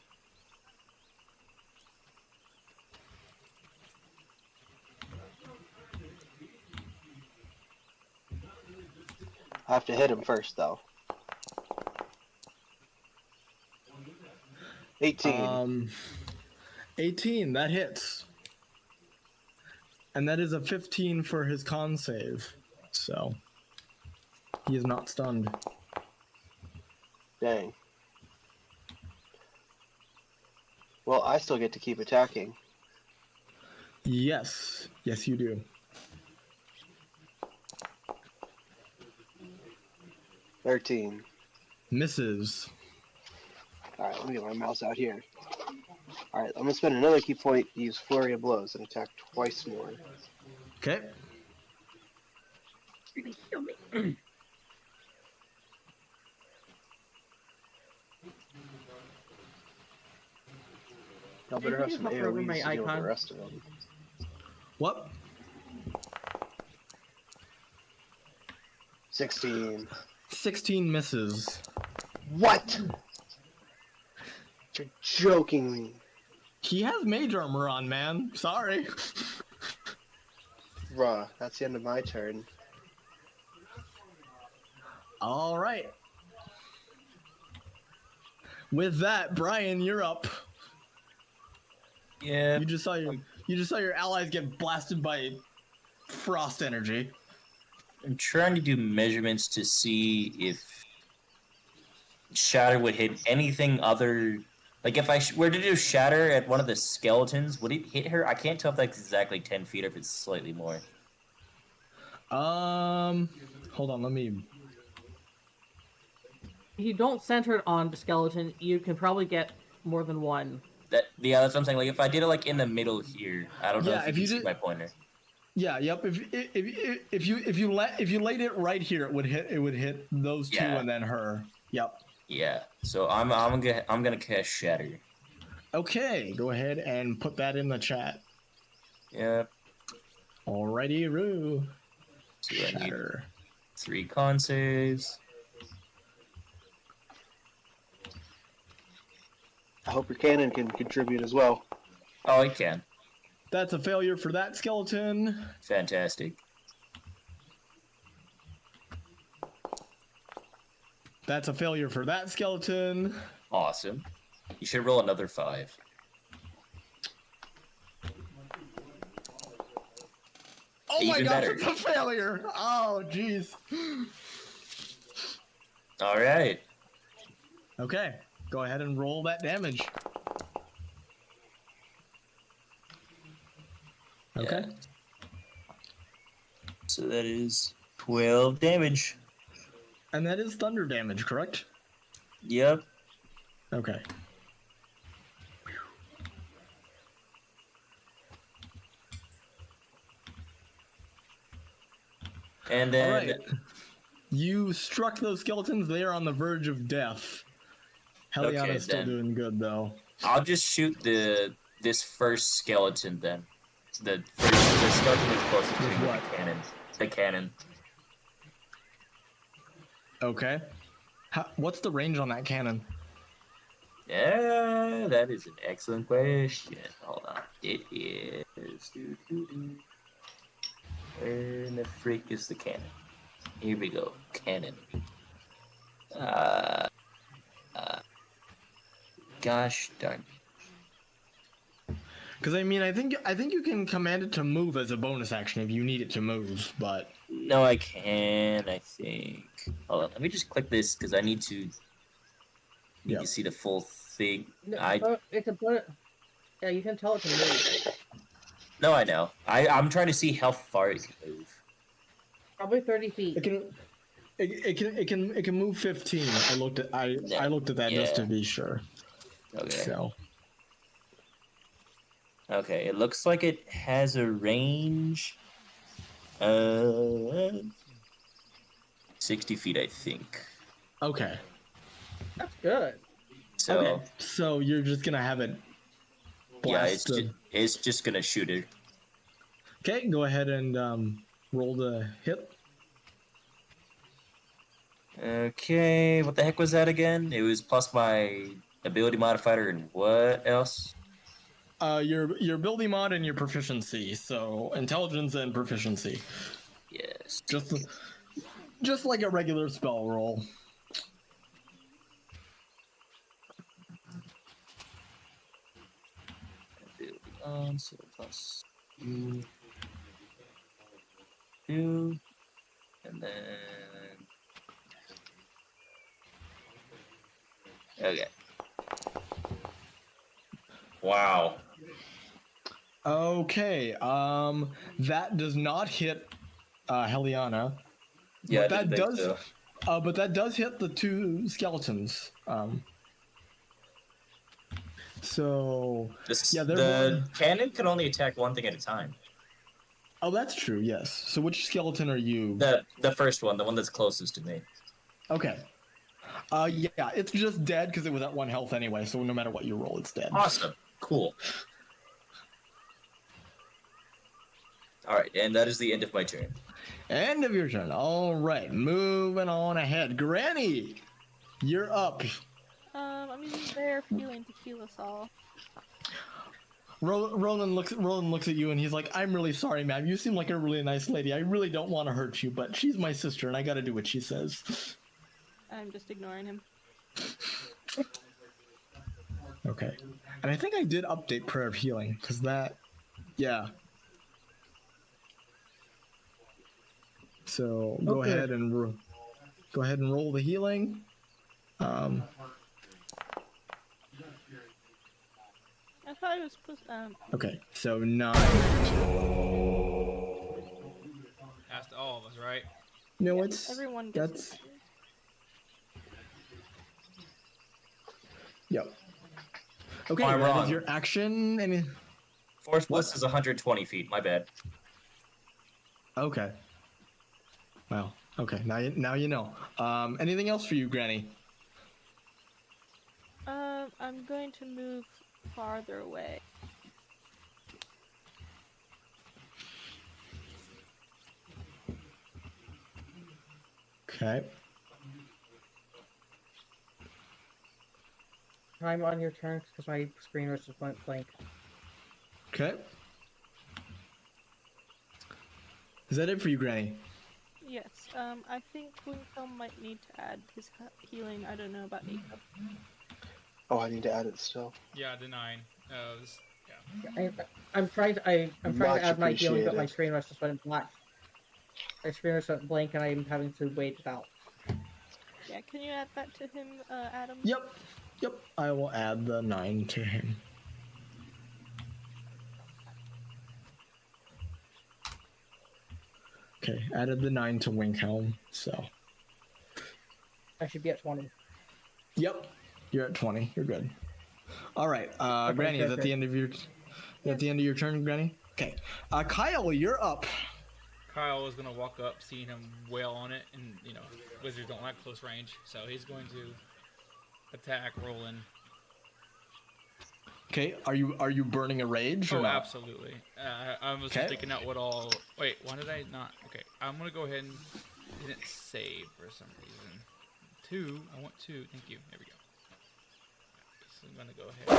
I have to hit him first, though. 18.
18, that hits. And that is a 15 for his con save. So, he is not stunned.
Dang. Well, I still get to keep attacking.
Yes. Yes, you do.
13.
Misses.
Alright, let me get my mouse out here. Alright, I'm gonna spend another key point to use Flurry of Blows and attack twice more.
Okay.
Y'all better have
Can you
some
hover over
AoEs
my
to deal with the
icon?
rest of them.
What?
16.
16 misses.
What? You're joking me.
He has mage armor on, man. Sorry.
Bruh, that's the end of my turn.
All right. With that, Brian, you're up.
Yeah.
You just saw your allies get blasted by frost energy.
I'm trying to do measurements to see if shatter would hit anything other. Like if I were to do shatter at one of the skeletons, would it hit her? I can't tell if that's exactly 10 feet or if it's slightly more.
Hold on, let me.
If you don't center it on the skeleton, you can probably get more than one.
That's what I'm saying. Like if I did it like in the middle here, I don't know
Yeah,
if you can see my pointer.
Yeah, yep. If you laid it right here, it would hit those two
Yeah.
and then her. Yep.
Yeah. So I'm gonna cast shatter.
Okay, go ahead and put that in the chat.
Yep.
Alrighty, Roo.
So I need
Shatter.
3 con saves.
I hope your cannon can contribute as well.
Oh, it can.
That's a failure for that skeleton.
Fantastic.
That's a failure for that skeleton.
Awesome. You should roll another 5.
Oh my
Even
gosh,
better.
it's a failure! Oh, jeez.
All right.
Okay, go ahead and roll that damage. Okay.
Yeah. So that is 12 damage.
And that is thunder damage, correct?
Yep.
Okay.
And then
All right. You struck those skeletons. They are on the verge of death. Heliana's
Okay,
still
then.
doing good, though.
I'll just shoot this first skeleton then. The skeleton that's closest to
With
me,
what?
the cannon. The cannon.
Okay. What's the range on that cannon?
Yeah, that is an excellent question. Hold on. It is. Where in the freak is the cannon? Here we go. Cannon. Gosh darn.
Because I mean, I think you can command it to move as a bonus action if you need it to move, but
No, I can. I think. Hold on. Let me just click this because I need to.
Yep.
To see the full thing.
It's a yeah, you can tell it to move.
No, I know. I'm trying to see how far it can move.
Probably 30 feet.
it can move 15. I looked at that just to be sure.
Okay.
So
Okay, it looks like it has a range. 60 feet, I think.
okay.
That's good.
So
Okay. So you're just gonna have it blast.
yeah, it's just gonna shoot it.
Okay, go ahead and roll the hit.
Okay, what the heck was that again? It was plus my ability modifier and what else?
Your ability mod and your proficiency. So intelligence and proficiency.
Yes.
Just like a regular spell roll.
Ability on, so plus 2, and then okay. Wow.
Okay. That does not hit Heliana.
Yeah,
But
I
that
didn't think
does.
so.
But that does hit the two skeletons. So yeah,
The cannon can only attack one thing at a time.
Oh, that's true. Yes. So which skeleton are you?
The first one, the one that's closest to me.
Okay. Yeah, it's just dead because it was at 1 health anyway. So no matter what you roll, it's dead.
Awesome. Cool. All right, and that is the end of my turn.
End of your turn. All right, moving on ahead. Granny, you're up.
I mean, they're feeling to heal us all.
Roland looks at you and he's like, "I'm really sorry, ma'am. You seem like a really nice lady. I really don't want to hurt you, but she's my sister and I got to do what she says."
I'm just ignoring him.
Okay. And I think I did update Prayer of Healing because that, yeah. So go
Okay.
ahead and roll the healing.
I thought it was supposed.
Okay, so 9.
That's to all of us, right?
No,
Yeah,
it's
everyone gets.
that's yep. Okay,
I'm
that
wrong.
is your action. Any?
Force Bliss is 120 feet. My bad.
Okay. Wow. Okay. Now you know. Anything else for you, Granny?
I'm going to move farther away.
Okay.
Time on your turn because my screen was just went blank.
Okay. Is that it for you, Granny?
Yes. I think Winkhelm might need to add his healing. I don't know about Niko.
Oh, I need to add it still.
Yeah, the 9. Yeah.
I'm trying to
Much
add my healing, but my
appreciated.
screen was just went black. My screen was went blank, and I'm having to wait it out.
Yeah, can you add that to him, Adam?
Yep. I will add the 9 to him. Okay, added the 9 to Winkhelm. So.
I should be at 20.
Yep. You're at 20. You're good. All right,
Okay,
Granny. Is
good,
that the
good.
end of your? At the end of your turn, Granny? Okay. Kyle, you're up.
Kyle is gonna walk up, seeing him wail on it, and wizards don't like close range, so he's going to attack Roland.
Okay. Are you burning a rage or
Oh,
not?
absolutely. I was
Okay.
just thinking out what all. Wait, why did I not? Okay, I'm gonna go ahead and didn't save for some reason. 2. I want 2. Thank you. There we go. So I'm gonna go ahead and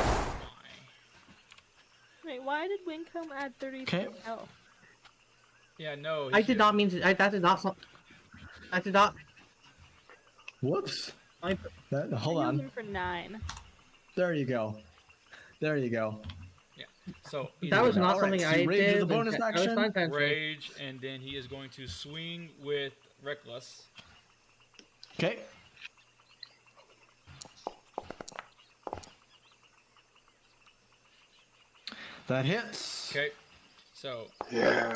Wait, why did Winkhelm add 30
Okay.
health?
Yeah, no.
I did not mean to. That did not. I did not.
Whoops.
I,
Hold
I
on.
healed him for 9.
There you go. There you go.
Yeah. So
that was not
All right,
something
so
I
rage is
did.
a bonus
That was
action?
not intentional.
rage, and then he is going to swing with reckless.
Okay. That hits.
Okay. So
Yeah.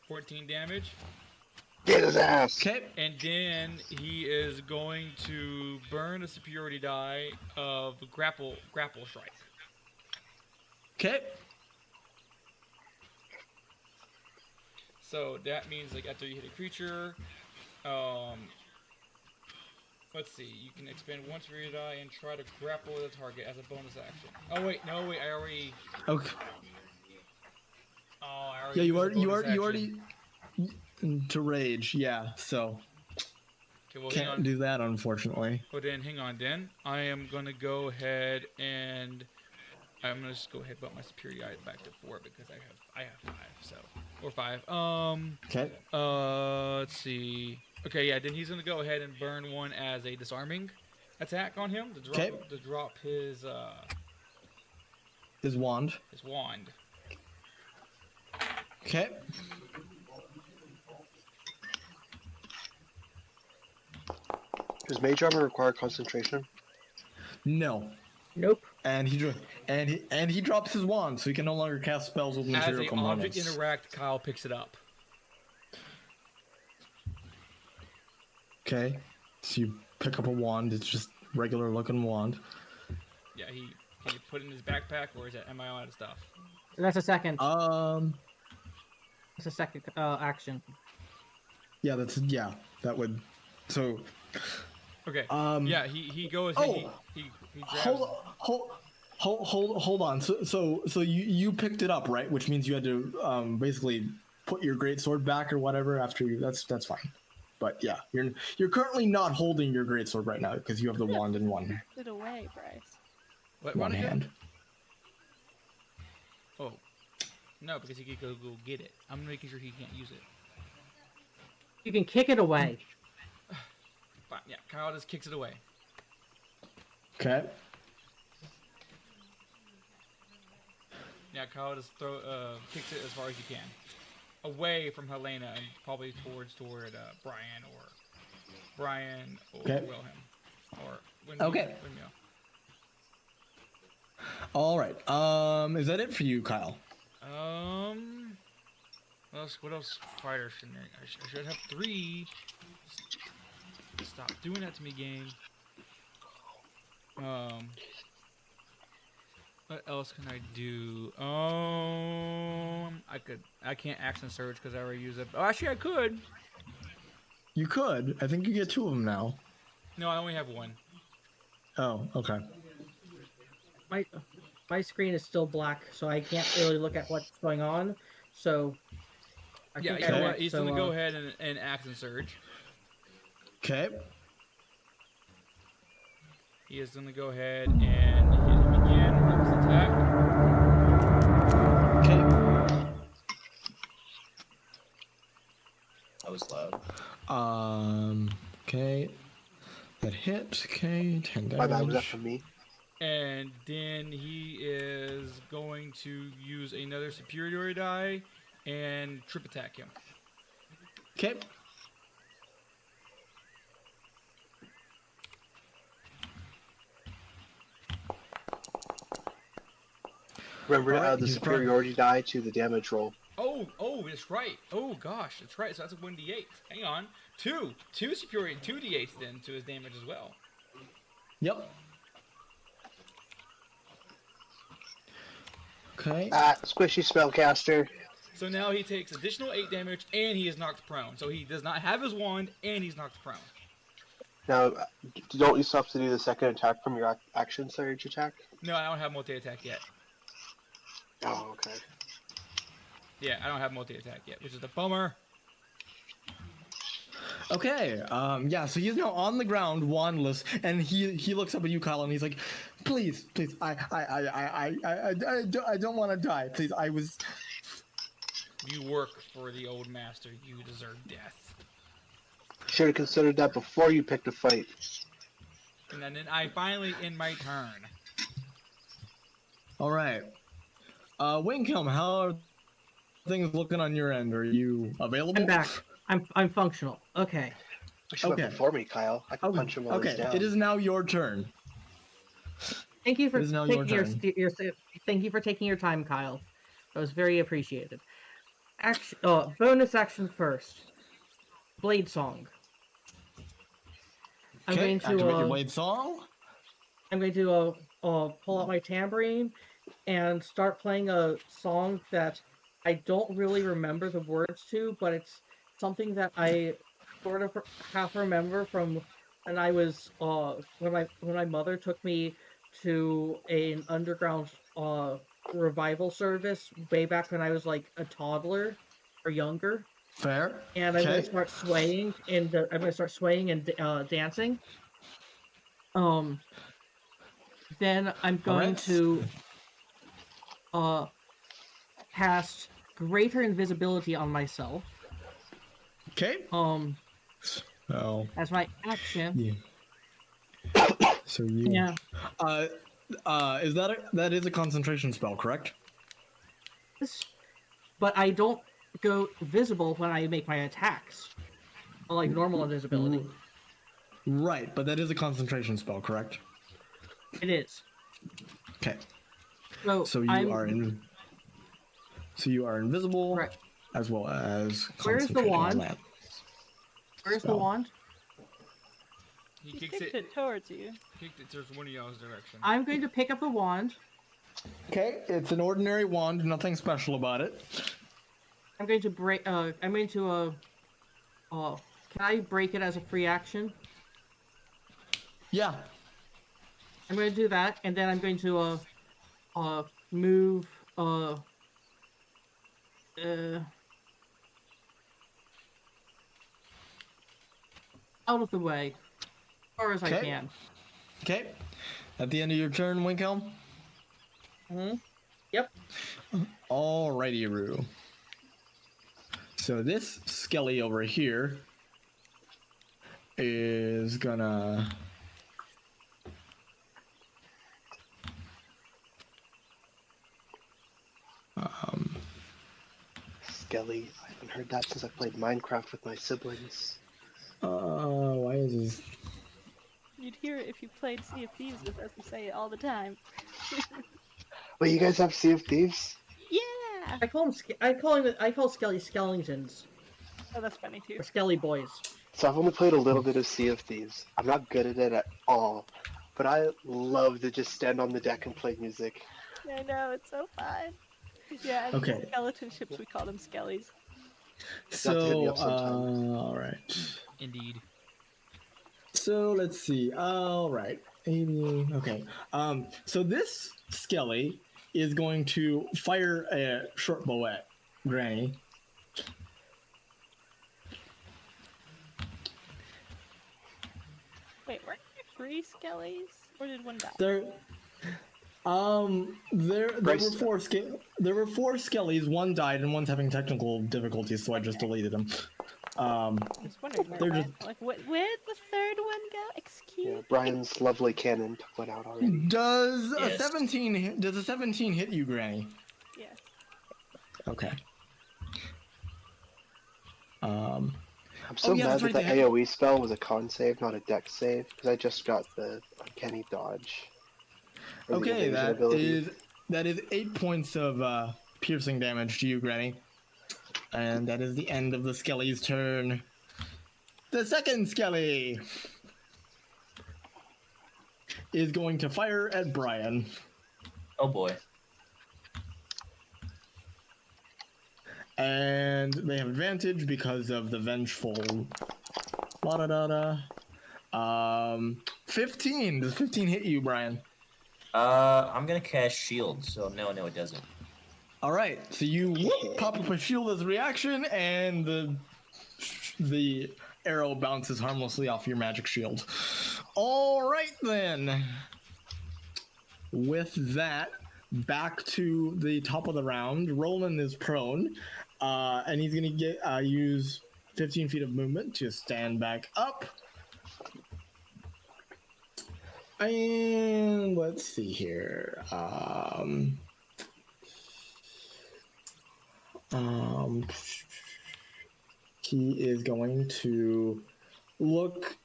14 damage.
Get his ass.
Okay.
And then he is going to burn a superiority die of grapple strike.
Okay.
So that means like after you hit a creature, let's see, you can expend one superiority die and try to grapple with a target as a bonus action. Oh wait, no wait, I already.
Okay.
Oh, I already.
Yeah,
used
you
a bonus
already to rage. Yeah. So
Okay, well, hang
can't
on.
do that unfortunately.
But then, hang on, then. I am going to go ahead and I'm going to just go ahead and bump my superiority die back to 4 because I have 5, so. Or 5.
Okay.
Let's see. Okay, yeah, then he's going to go ahead and burn one as a disarming attack on him to drop his
His wand.
wand.
Okay.
Does mage armor require concentration?
No.
Nope.
And he drops his wand, so he can no longer cast spells with
As
material
the
components.
object interact, Kyle picks it up.
Okay. So you pick up a wand. It's just regular looking wand.
Yeah, he put it in his backpack, or is that am I out of stuff?
That's a second.
Um.
That's a second action.
Yeah. That would. So.
Okay. Yeah, he goes.
Oh!
He grabs.
Hold on. So you picked it up, right? Which means you had to basically put your greatsword back or whatever after you. That's fine. But yeah, you're currently not holding your greatsword right now because you have the wand in one
Put it away, Bryce.
What
one
again?
hand.
No, because he could go get it. I'm making sure he can't use it.
You can kick it away.
Fine, yeah, Kyle just kicks it away.
Okay.
Yeah, Kyle just kicks it as far as you can. Away from Helena and probably toward Brian or
Okay.
Wilhelm. Or Windmill.
Okay. All right. Is that it for you, Kyle?
What else fighters should I should have 3. Stop doing that to me, game. What else can I do? I can't action surge because I already used it. Oh, actually, I could.
You could. I think you get 2 of them now.
No, I only have 1.
Oh, okay.
My screen is still black, so I can't really look at what's going on. So,
Yeah, you know what? He's gonna go ahead and action surge.
Okay.
He is gonna go ahead and hit him again with his attack.
Okay.
That was loud.
Okay. That hit. Okay. 10 damage.
My bad, was that from me?
And then he is going to use another superiority die and trip attack him.
Okay.
Remember to
Alright,
add the
he's
superiority die to the damage roll.
Oh, that's right. Oh gosh, that's right. So that's a 1d8. Hang on, two superiority, 2d8s then to his damage as well.
Yep. Okay.
Squishy spellcaster.
So now he takes additional 8 damage and he is knocked prone. So he does not have his wand and he's knocked prone.
Now, don't you still have to do the second attack from your action surge attack?
No, I don't have multi-attack yet.
Oh, okay.
Yeah, I don't have multi-attack yet, which is a bummer.
Okay. Yeah. So he's now on the ground, wandless, and he looks up at you, Kyle, and he's like, "Please, I don't want to die. Please, I was."
You work for the old master. You deserve death.
Should have considered that before you picked a fight.
And then I finally end my turn.
All right. Winkhelm, how are things looking on your end? Are you available?
I'm back. I'm functional. Okay.
You should have before me, Kyle. I can punch him while he's down.
It is now your turn.
Thank you for
It is now
taking
your
your thank you for taking your time, Kyle. That was very appreciated. Action. Bonus action first. Blade song. I'm going to
activate your blade song.
I'm going to pull out my tambourine and start playing a song that I don't really remember the words to, but it's something that I sort of half remember from when I was when my mother took me to an underground revival service way back when I was like a toddler or younger.
Fair.
And I'm going to start swaying and dancing. Then I'm going to cast greater invisibility on myself.
Okay.
Oh. As my action.
Yeah. So you.
Yeah.
Is that is a concentration spell, correct?
But I don't go visible when I make my attacks, like normal invisibility.
Right, but that is a concentration spell, correct?
It is.
Okay.
So
you are invisible,
right,
as well as.
Where's the wand? Where's the wand?
He
kicks it towards you.
Kicked it towards one of y'all's direction.
I'm going to pick up the wand.
Okay, it's an ordinary wand, nothing special about it.
I'm going to break. I'm going to. Can I break it as a free action?
Yeah.
I'm going to do that, and then I'm going to move out of the way, as far as I can.
Okay. At the end of your turn, Winkhelm.
Yep.
Alrighty, Roo. So this skelly over here is gonna
Skelly. I haven't heard that since I played Minecraft with my siblings.
why is this?
You'd hear it if you played Sea of Thieves with us. We say it all the time.
Wait, you guys have Sea of Thieves?
Yeah.
I call Skelly Skellingtons
Oh, that's funny too.
or Skelly boys.
So I've only played a little bit of Sea of Thieves. I'm not good at it at all, but I love to just stand on the deck and play music.
I know, it's so fun. Yeah, and
Okay.
skeleton ships, we call them skellies.
have to hit me
So,
up sometime.
alright.
Indeed.
So let's see. Alright. 80. Okay. So this skelly is going to fire a short bow at Granny.
Wait, weren't there 3 skellies? Or did one die?
There were
Bryce-
four there were 4 skellies. One died, and one's having technical difficulties, so I just deleted them.
I was wondering where
they're
it
just-
went. Like, where'd the 3rd one go? Excuse
Yeah, Brian's lovely cannon took one out already.
Does a
Yes.
17 hit you, Granny?
Yes.
Okay.
I'm so
yeah,
mad
that's
that
right,
the
they have-
AoE spell was a con save, not a dex save, because I just got the uncanny dodge. Or the
Okay,
evasion
that
ability.
is 8 points of piercing damage to you, Granny. And that is the end of the Skelly's turn. The second Skelly is going to fire at Brian.
Oh boy.
And they have advantage because of the vengeful. La da da da. 15. Does 15 hit you, Brian?
I'm gonna cast shield, so no, it doesn't.
All right. So you pop up a shield as a reaction, and the arrow bounces harmlessly off your magic shield. All right then. With that, back to the top of the round. Roland is prone, and he's gonna use 15 feet of movement to stand back up. And let's see here. He is going to look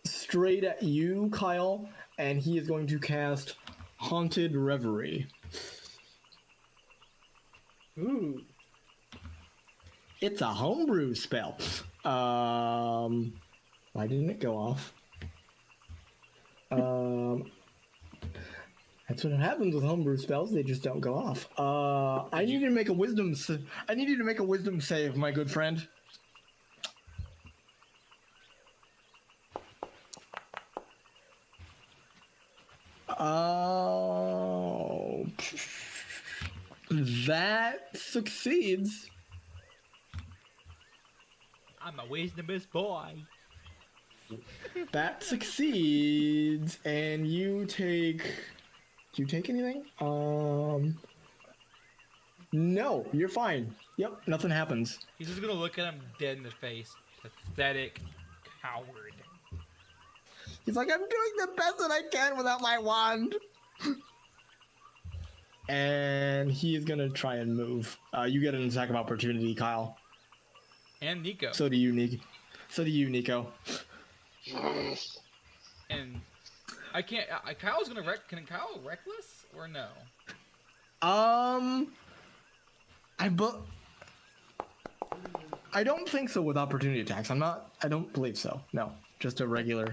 straight at you, Kyle, and he is going to cast Haunted Reverie.
Ooh.
It's a homebrew spell. Why didn't it go off? That's what happens with homebrew spells. They just don't go off. I need you to make a wisdom. I need you to make a wisdom save, my good friend. Oh, that succeeds.
I'm a wisdomous boy.
That succeeds, and you take. Do you take anything? No, you're fine. Yep, nothing happens.
He's just gonna look at him dead in the face. Pathetic coward.
He's like, I'm doing the best that I can without my wand. And he is gonna try and move. You get an attack of opportunity, Kyle.
And Niko.
So do you, Nico. Nico.
And I can't. Kyle's gonna wreck. Can Kyle reckless or no?
I don't think so with opportunity attacks. I don't believe so. No, just a regular.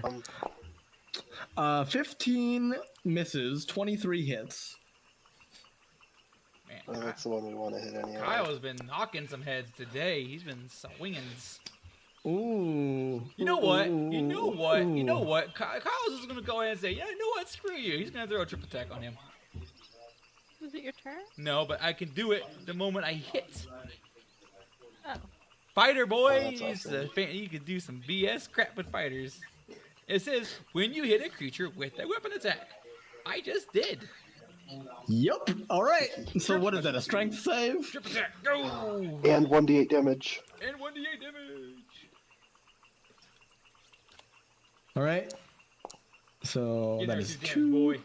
15 misses, 23 hits.
Man,
That's the one we want to hit anyway.
Kyle's been knocking some heads today. He's been swinging.
Ooh.
You know what?
Ooh.
You know what? You know what? Kyle's just gonna go ahead and say, yeah, you know what? Screw you. He's gonna throw a triple attack on him.
Was it your turn?
No, but I can do it the moment I hit.
Oh.
Fighter boys!
that's awesome.
You can do some BS crap with fighters. It says, when you hit a creature with a weapon attack. I just did.
Yup. All right. So what is that? A strength save?
Trip attack, go!
And 1d8 damage.
And 1d8 damage.
All right. So
Get
that
there,
is
Suzanne,
2.
boy.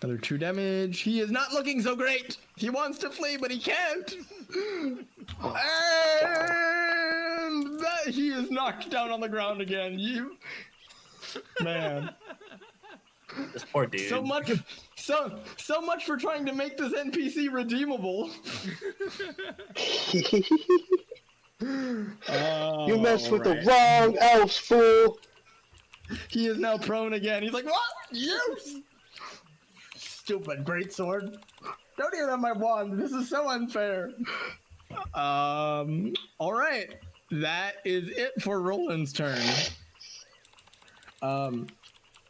Another 2 damage. He is not looking so great. He wants to flee, but he can't. And that he is knocked down on the ground again. You, man.
This poor dude.
So much for trying to make this NPC redeemable.
You messed with
Alright.
the wrong elves, fool!
He is now prone again. He's like, what? You stupid greatsword. Don't even have my wand. This is so unfair. All right. That is it for Roland's turn.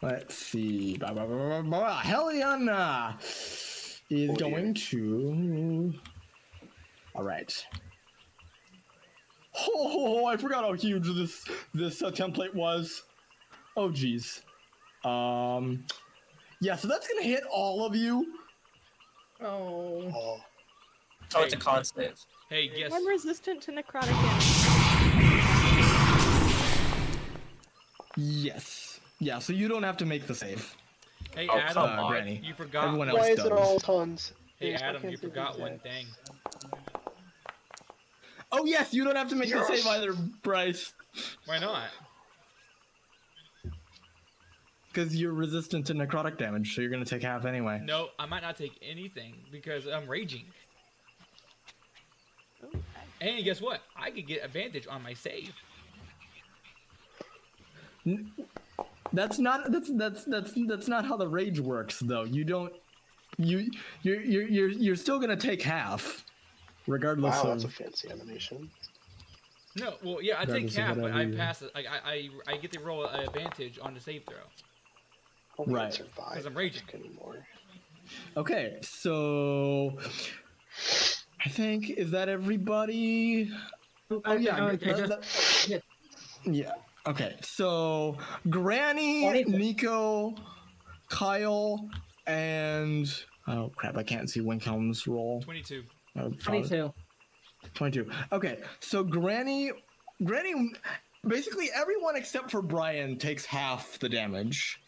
Let's see. Heliana is going to. All right. Oh, I forgot how huge this template was. Oh, geez. Yeah, so that's gonna hit all of you.
Oh.
Oh,
Oh, it's a con save.
Hey, guess.
I'm resistant to necrotic damage.
Yes. Yeah, so you don't have to make the save.
Hey,
Oh,
Adam,
come on.
Granny.
you forgot.
Everyone else
why is
does.
it all tons?
Hey,
Yes, why
Adam,
can't
you
they do
forgot
that?
one thing.
Oh, yes, you don't have to make the
Yes.
save either, Bryce.
Why not?
Because you're resistant to necrotic damage, so you're gonna take half anyway.
No, I might not take anything because I'm raging.
Ooh,
And guess what? I could get advantage on my save.
That's not how the rage works, though. You don't. You're still gonna take half, regardless
Wow,
of.
that's a fancy animation.
No, well, yeah, I take
Regardless of
half, but I
whatever you-
pass it. I get to roll an advantage on the save throw.
Only
Right.
survive.
Because I'm raging.
Anymore.
Okay, so I think is that everybody? Oh yeah, yeah. Okay, so Granny,
24.
Niko, Kyle, and oh crap, I can't see Winkhelm's roll.
22.
Oh,
22.
22. Okay, so Granny, basically everyone except for Brian takes half the damage.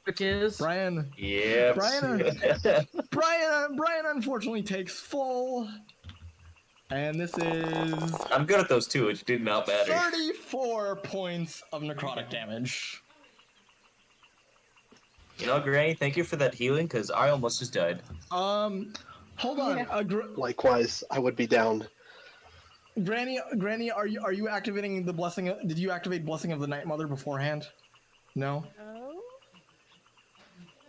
Which is.
Brian,
Yep.
Brian unfortunately takes full, and this is
I'm good at those two, which did not matter.
34 points of necrotic damage.
You know, Granny, thank you for that healing, because I almost just died.
Hold on,
Likewise, I would be down.
Granny, are you activating the blessing? Did you activate Blessing of the Night Mother beforehand? No.
No?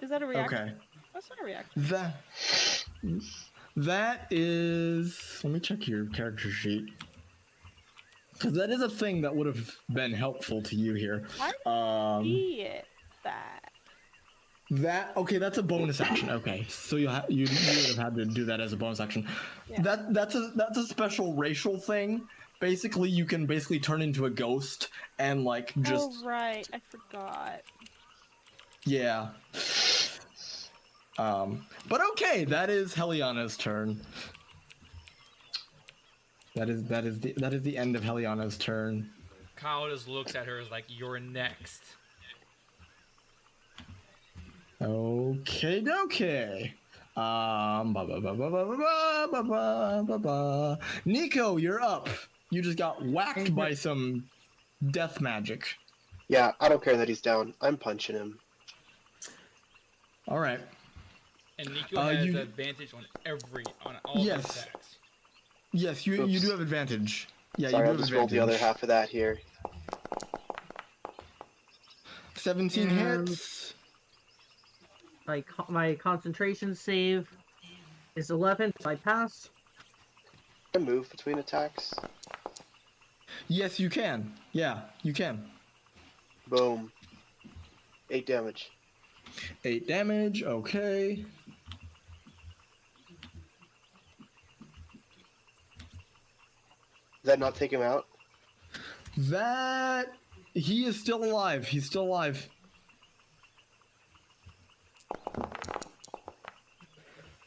Is that a reaction?
Okay.
That's not a reaction.
That is. Let me check your character sheet. Because that is a thing that would have been helpful to you here.
I see it.
Okay, that's a bonus action. Okay, so you would have had to do that as a bonus action.
Yeah.
That's a special racial thing. Basically, you can turn into a ghost and just
Oh, right. I forgot.
yeah. But okay, that is Heliana's turn. That is the end of Heliana's turn.
Kyle just looks at her as like, you're next.
Okay, okay. Niko, you're up. You just got whacked by some death magic.
Yeah, I don't care that he's down. I'm punching him.
All right.
And Niko has
you-
advantage on all
Yes.
his attacks.
Yes, you
Oops.
do have advantage. Yeah,
Sorry,
you
I'll
do have
just roll
advantage.
the other half of that here.
17
And-
hits.
My concentration save is 11. So I pass.
Can I move between attacks?
Yes, you can. Yeah, you can.
Boom. 8 damage.
8 damage. Okay.
Does that not take him out?
That he is still alive. He's still alive.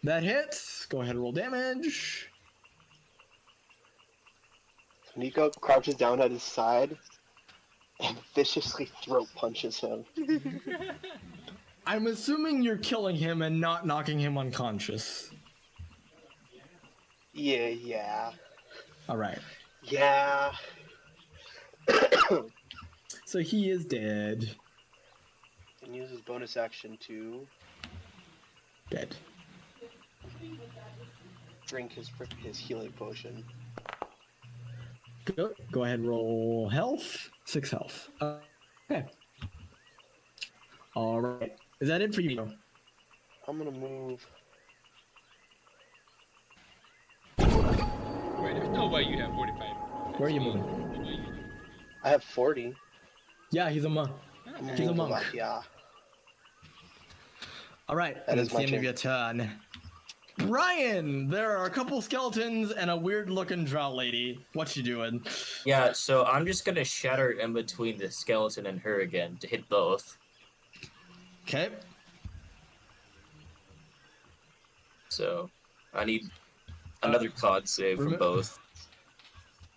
That hits. Go ahead and roll damage.
Niko crouches down at his side and viciously throat punches him.
I'm assuming you're killing him and not knocking him unconscious.
Yeah.
Alright.
Yeah.
So he is dead.
And uses bonus action to
Dead.
drink his healing potion.
Go ahead and roll health. 6 health. Okay. Alright. Is that it for you?
I'm gonna move.
Wait, there's no way you have 45.
Where are you moving?
I have 40.
Yeah, he's a monk. He's a monk.
Yeah.
Alright,
That
and
is
it's
my
the end of
turn.
your turn. Brian! There are a couple skeletons and a weird looking drow lady. What you doing?
Yeah, so I'm just gonna shatter in between the skeleton and her again to hit both.
Okay.
So I need another COD save from both.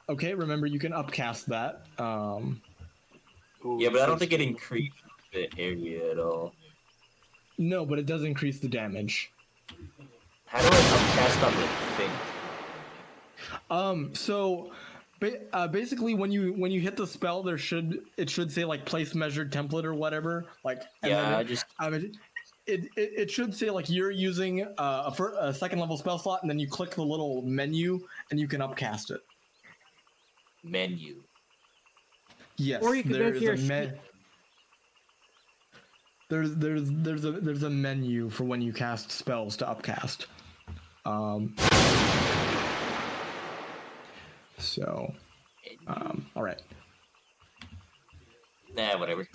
Okay, remember you can upcast that.
Ooh,
Yeah, but I don't think it increased the area at all.
No, but it does increase the damage.
How do I upcast on the thing?
So basically when you hit the spell, it should say like place measured template or whatever. Like
Yeah,
it should say like you're using a second level spell slot, and then you click the little menu and you can upcast it.
Menu.
Yes,
Or you can go to your
there's a menu for when you cast spells to upcast. All right.
Nah, whatever.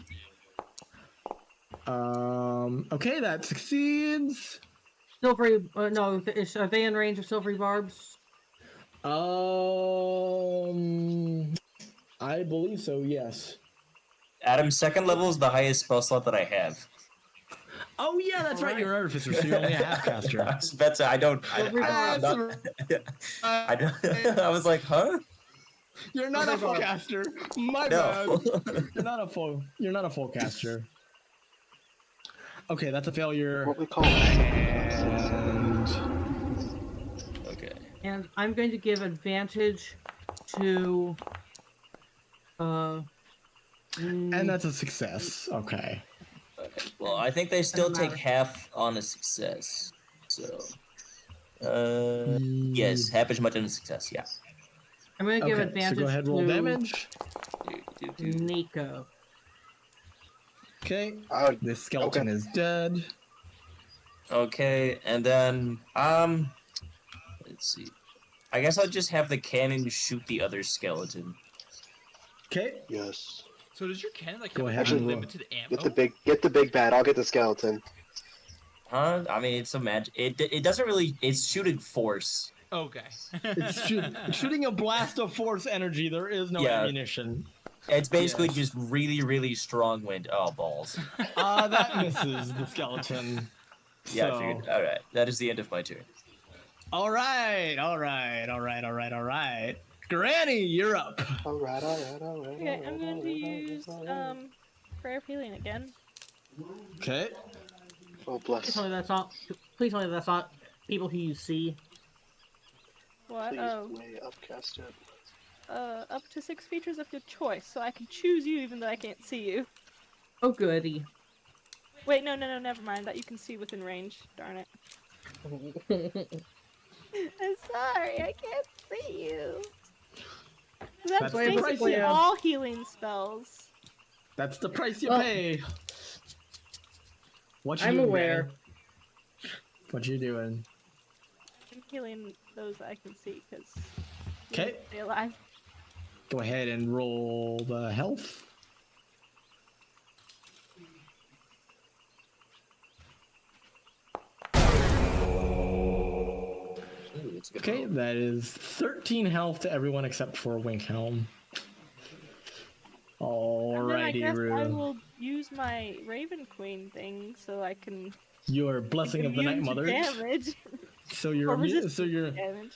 Okay, that succeeds.
Silvery, no, are they in range of silvery barbs?
I believe so, yes.
Adam's second level is the highest spell slot that I have.
Oh yeah, that's right. You're an artificer, so you're only a half caster.
I was about to, I don't. I was like, huh?
You're not a full caster. My
No.
bad. You're not a full caster. Okay, that's a failure.
What we call it?
And
Okay.
And I'm going to give advantage to.
And that's a success. Okay.
Okay. Well, I think they still take half on a success. So. Yes, half as much on a success. Yeah.
I'm going to give
Okay,
advantage
so go ahead, roll
to
damage.
Niko.
Okay.
Oh,
This skeleton is dead.
Okay, and then let's see. I guess I'll just have the cannon shoot the other skeleton.
Okay.
yes.
So does your cannon like
Go
have
ahead and roll.
unlimited ammo?
Get the big bad. I'll get the skeleton.
Huh? I mean, it's a magic. It doesn't really. It's shooting force.
Okay.
It's shooting a blast of force energy. There is no ammunition.
It's basically
Yes.
just really, really strong wind. Oh balls.
That misses the skeleton.
Yeah,
So-
I figured. All right, that is the end of my turn.
All right. Granny, you're up.
Alright.
Okay, I'm going to use Prayer of Healing again.
Okay.
Oh
Please
bless.
tell me that's not. Please tell me that's not people who you see.
What?
Please
Oh,
may upcast it.
up to 6 features of your choice, so I can choose you even though I can't see you.
Oh goody.
Wait, no, never mind. That you can see within range. Darn it. I'm sorry, I can't see you. That's
That's the
basically
price,
all healing spells.
That's the price you
Well-
pay. What you
I'm
doing,
aware.
Granny? What you doing?
I'm healing those that I can see because
Okay.
stay alive.
Go ahead and roll the health.
Ooh, it's a good
Okay,
roll.
that is 13 health to everyone except for Winkhelm.
And then I
Alrighty,
guess I
Rue.
will use my Raven Queen thing so I can
Your blessing of the Night
immune to
Mother.
damage.
So you're
Or
immune.
resist
So you're
damage.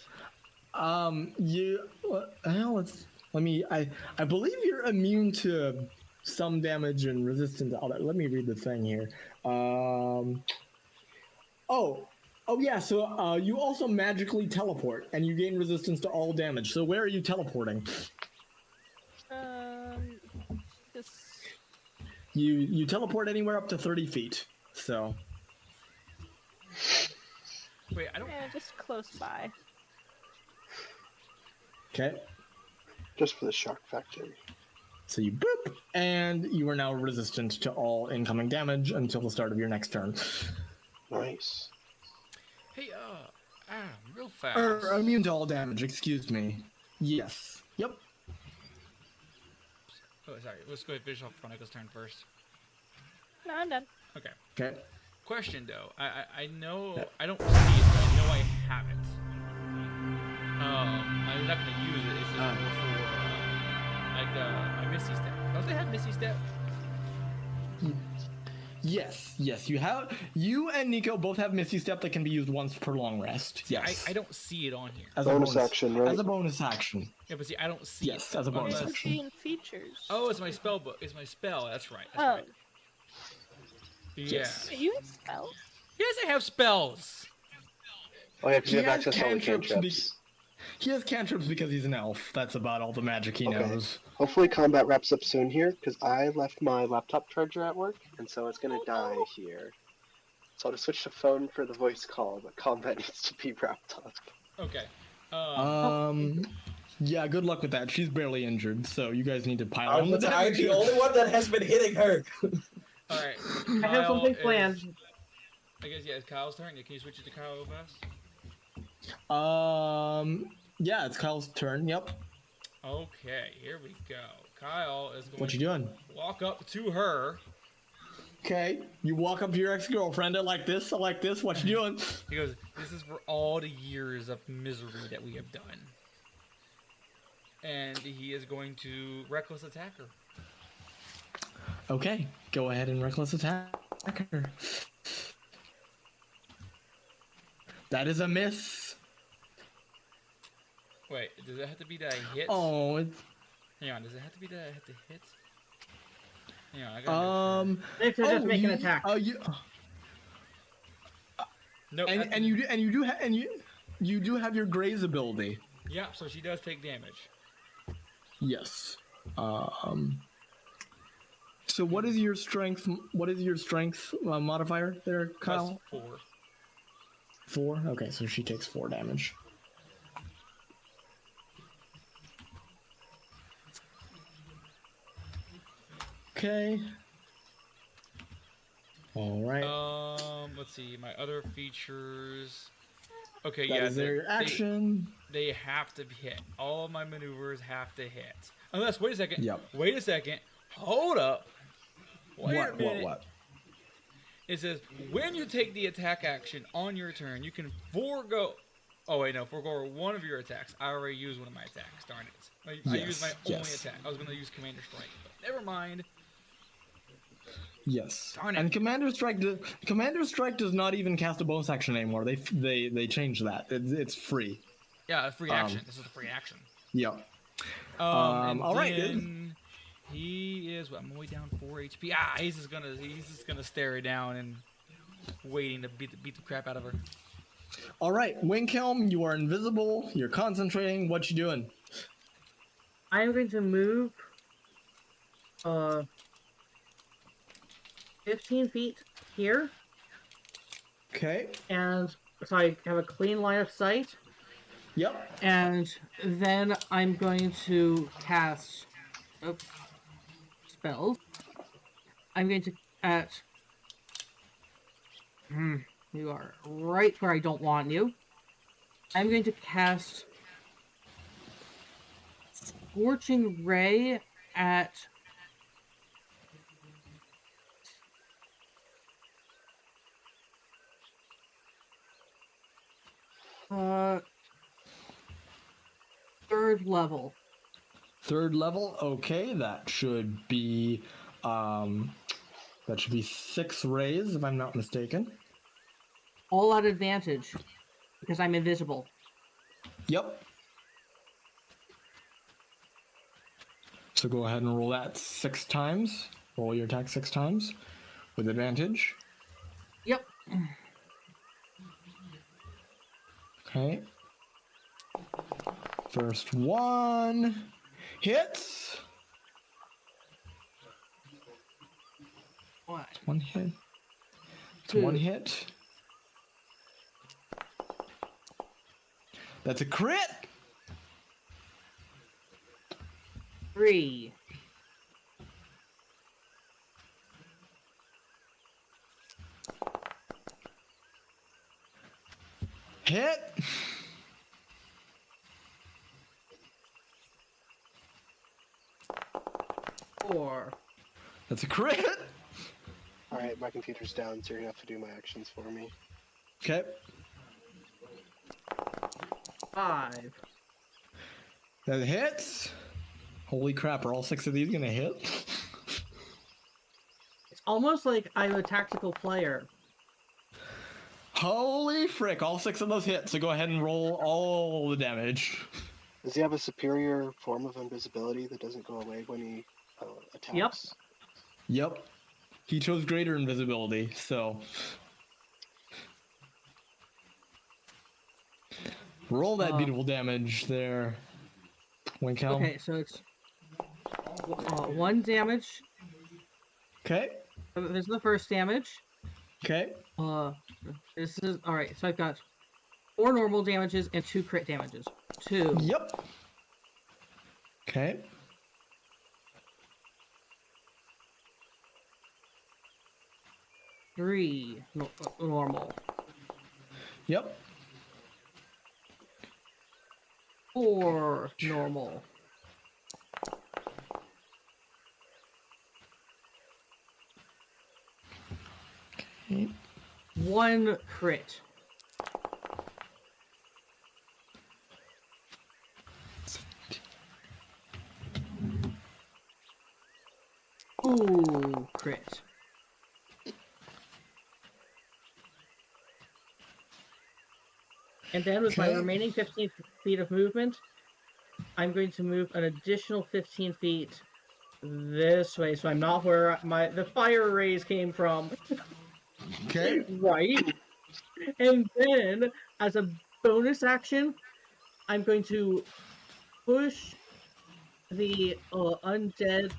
let me. I believe you're immune to some damage and resistant to all that. Let me read the thing here. Oh, yeah. So you also magically teleport, and you gain resistance to all damage. So where are you teleporting?
This.
You teleport anywhere up to 30 feet. So
Wait, I don't.
Yeah, just close by.
okay.
Just for the shock factor.
So you boop, and you are now resistant to all incoming damage until the start of your next turn.
Nice.
Hey, real fast.
Or immune to all damage. Excuse me. Yes. Yep.
Oh, sorry. Let's go ahead and finish off Chronicle's turn first.
No, I'm done.
Okay.
Okay.
Question though, I know I don't see it, but I know I have it. I'm not gonna use it. It's just more for my Misty Step. Don't they have Misty Step?
Yes. You have. You and Niko both have Misty Step that can be used once per long rest. Yes.
I don't see it on here.
As
Bonus action, right?
As a bonus action.
Yeah, but see, I don't see
Yes,
it.
as a bonus
It
unless-
should
action.
be in features.
Oh, it's my spell book. It's my spell. That's right. That's
Oh.
right. Yeah.
Yes.
Wait, you have spells?
Yes, I have spells.
Oh yeah, because you
He
have
has
access to all the
cantrips
cantrips.
He has cantrips because he's an elf. That's about all the magic he
Okay.
knows.
Hopefully combat wraps up soon here, because I left my laptop charger at work, and so it's gonna die here. So I'll just switch to phone for the voice call, but combat needs to be wrapped up.
Okay.
Yeah, good luck with that. She's barely injured, so you guys need to pile on the
I'm
damage.
the only one that has been hitting her.
All right.
I have something
Kyle
planned.
is- I guess yeah, it's Kyle's turn. Can you switch it to Kyle real fast?
Yeah, it's Kyle's turn. Yep.
Okay, here we go. Kyle is going
What you
to
doing?
walk up to her.
Okay. You walk up to your ex-girlfriend like this. What you doing?
He goes, "This is for all the years of misery that we have done." And he is going to reckless attack her.
Okay. Go ahead and reckless attack her. That is a miss.
Wait, does it have to be that I hit?
Oh, it's
Hang on, does it have to be that I have to hit? Hang on, I gotta make sure.
They have to just make an
you-
attack.
Nope.
and you do have your graze ability.
Yeah, so she does take damage.
Yes. So what is your strength? What is your strength modifier there, Kyle?
Plus 4.
4. Okay, so she takes 4 damage. Okay. All right.
Let's see, my other features. Okay,
That
yeah,
is their action.
They have to hit. All of my maneuvers have to hit. Unless, wait a second.
Yep.
Wait a second. Hold up. Wait a minute.
What?
It says, when you take the attack action on your turn, you can forego... Oh, wait, no. Forego one of your attacks. I already used one of my attacks. Darn it. I used my only
yes.
attack. I was going to use Commander Strike, but never mind.
Yes.
Darn it.
And Commander Strike does not even cast a bonus action anymore. They changed that. It's free.
Yeah, a free action. This is a free action.
Yep.
And
all right,
then he is. I'm way down 4 HP. He's just gonna stare her down and waiting to beat the crap out of her.
All right, Winkhelm, you are invisible. You're concentrating. What you doing?
I'm going to move 15 feet here,
Okay.
and so I have a clean line of sight,
Yep.
and then I'm going to cast spells. I'm going to you are right where I don't want you. I'm going to cast Scorching Ray at third level.
3rd level. Okay, that should be 6 rays if I'm not mistaken.
All at advantage. because I'm invisible.
Yep. So go ahead and roll that 6 times. Roll your attack 6 times with advantage.
Yep.
Okay. First one hits.
One.
One hit. It's
Two.
one hit. That's a crit.
3.
Hit.
4.
That's a crit.
Alright, my computer's down, so you're gonna have to do my actions for me.
Okay.
5.
That hits. Holy crap, are all 6 of these gonna hit?
It's almost like I'm a tactical player.
Holy frick, all 6 of those hit, so go ahead and roll all the damage.
Does he have a superior form of invisibility that doesn't go away when he attacks?
Yep. He chose greater invisibility, so... Roll that beautiful damage there, Winkhelm.
Okay, so it's 1 damage.
Okay.
This is the first damage.
Okay.
This is alright. So I've got 4 normal damages and 2 crit damages. 2.
Yep. Okay.
Three normal.
Yep.
4 normal.
Okay.
1 crit. Ooh, crit. And then with my remaining 15 feet of movement, I'm going to move an additional 15 feet this way, so I'm not where the fire rays came from.
Okay.
Right. And then, as a bonus action, I'm going to push the undead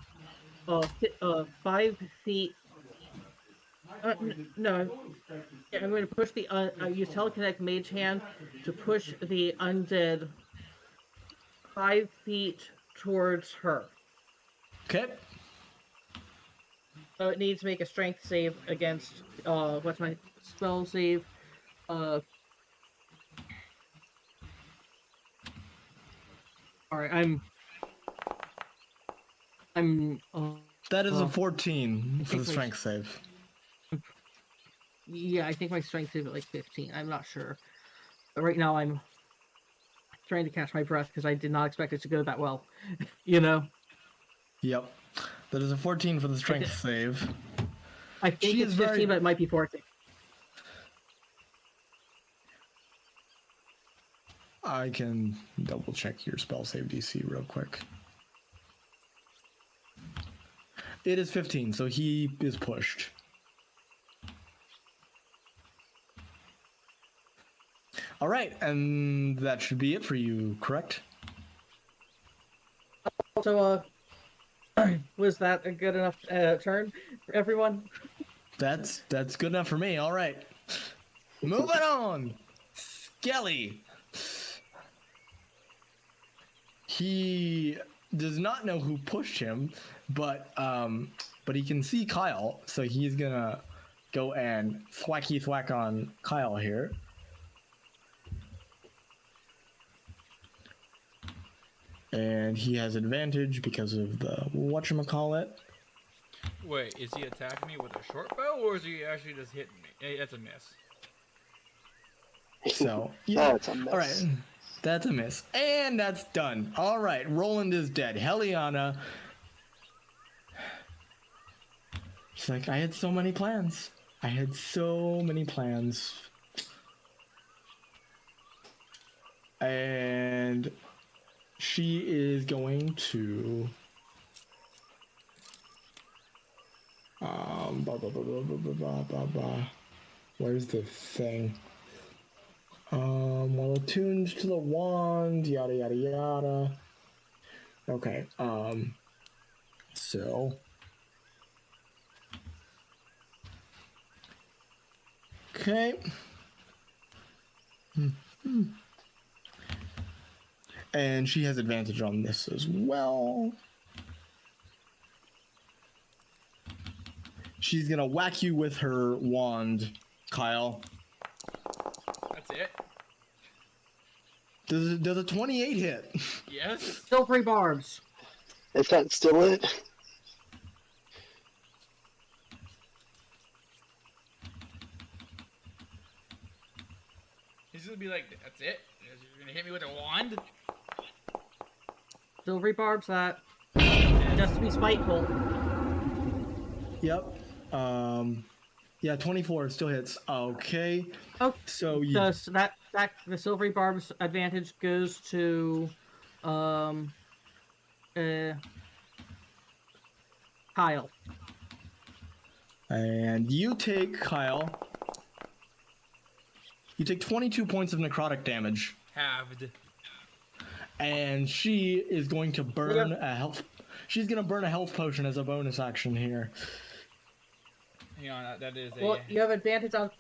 5 feet. No, I'm going to push the use telekinetic mage hand to push the undead 5 feet towards her.
Okay.
So it needs to make a strength save against what's my spell save? Alright, I'm
That is a 14 for the
my-
strength save.
yeah, I think my strength save is like 15. I'm not sure. But right now I'm trying to catch my breath because I did not expect it to go that well. You know?
Yep. That is a 14 for the strength save.
I think it's 15, but it might be 14.
I can double check your spell save DC real quick. It is 15, so he is pushed. All right, and that should be it for you, correct?
So, was that a good enough turn for everyone?
That's good enough for me. All right. Moving on. Skelly. He does not know who pushed him, but he can see Kyle, so he's gonna go and thwack on Kyle here. And he has advantage because of the whatchamacallit.
Wait, is he attacking me with a short bow, or is he actually just hitting me? Hey, that's a miss.
So, yeah.
That's a miss.
All right. That's a miss. And that's done. All right. Roland is dead. Heliana. She's like, I had so many plans. And she is going to where's the thing? Well, attuned to the wand, yada yada yada. Okay, so okay. And she has advantage on this as well. She's gonna whack you with her wand, Kyle.
That's it.
Does a 28 hit?
Yes.
Silvery barbs.
Is that still it?
He's gonna be like, that's it? You're gonna hit me with a wand?
Silvery barbs that. Just to be spiteful.
Yep. Yeah, 24 still hits. Okay.
Oh,
So you
that the silvery barbs advantage goes to Kyle.
and you take Kyle. You take 22 points of necrotic damage,
Halved.
and she is going to burn a health. She's gonna burn a health potion as a bonus action here.
Hang on, that is a...
Well, you have advantage on.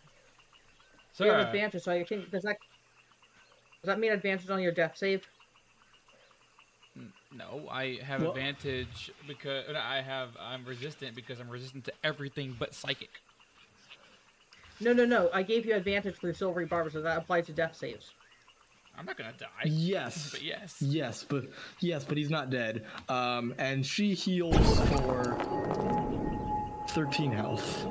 So,
You have advantage, so I think does that mean advantage on your death save?
no, I have
Well-
advantage because... I'm resistant because I'm resistant to everything but psychic.
No. I gave you advantage for silvery barbs, so that applies to death saves.
I'm not gonna die.
Yes.
But yes.
Yes, but he's not dead. And she heals for 13 health.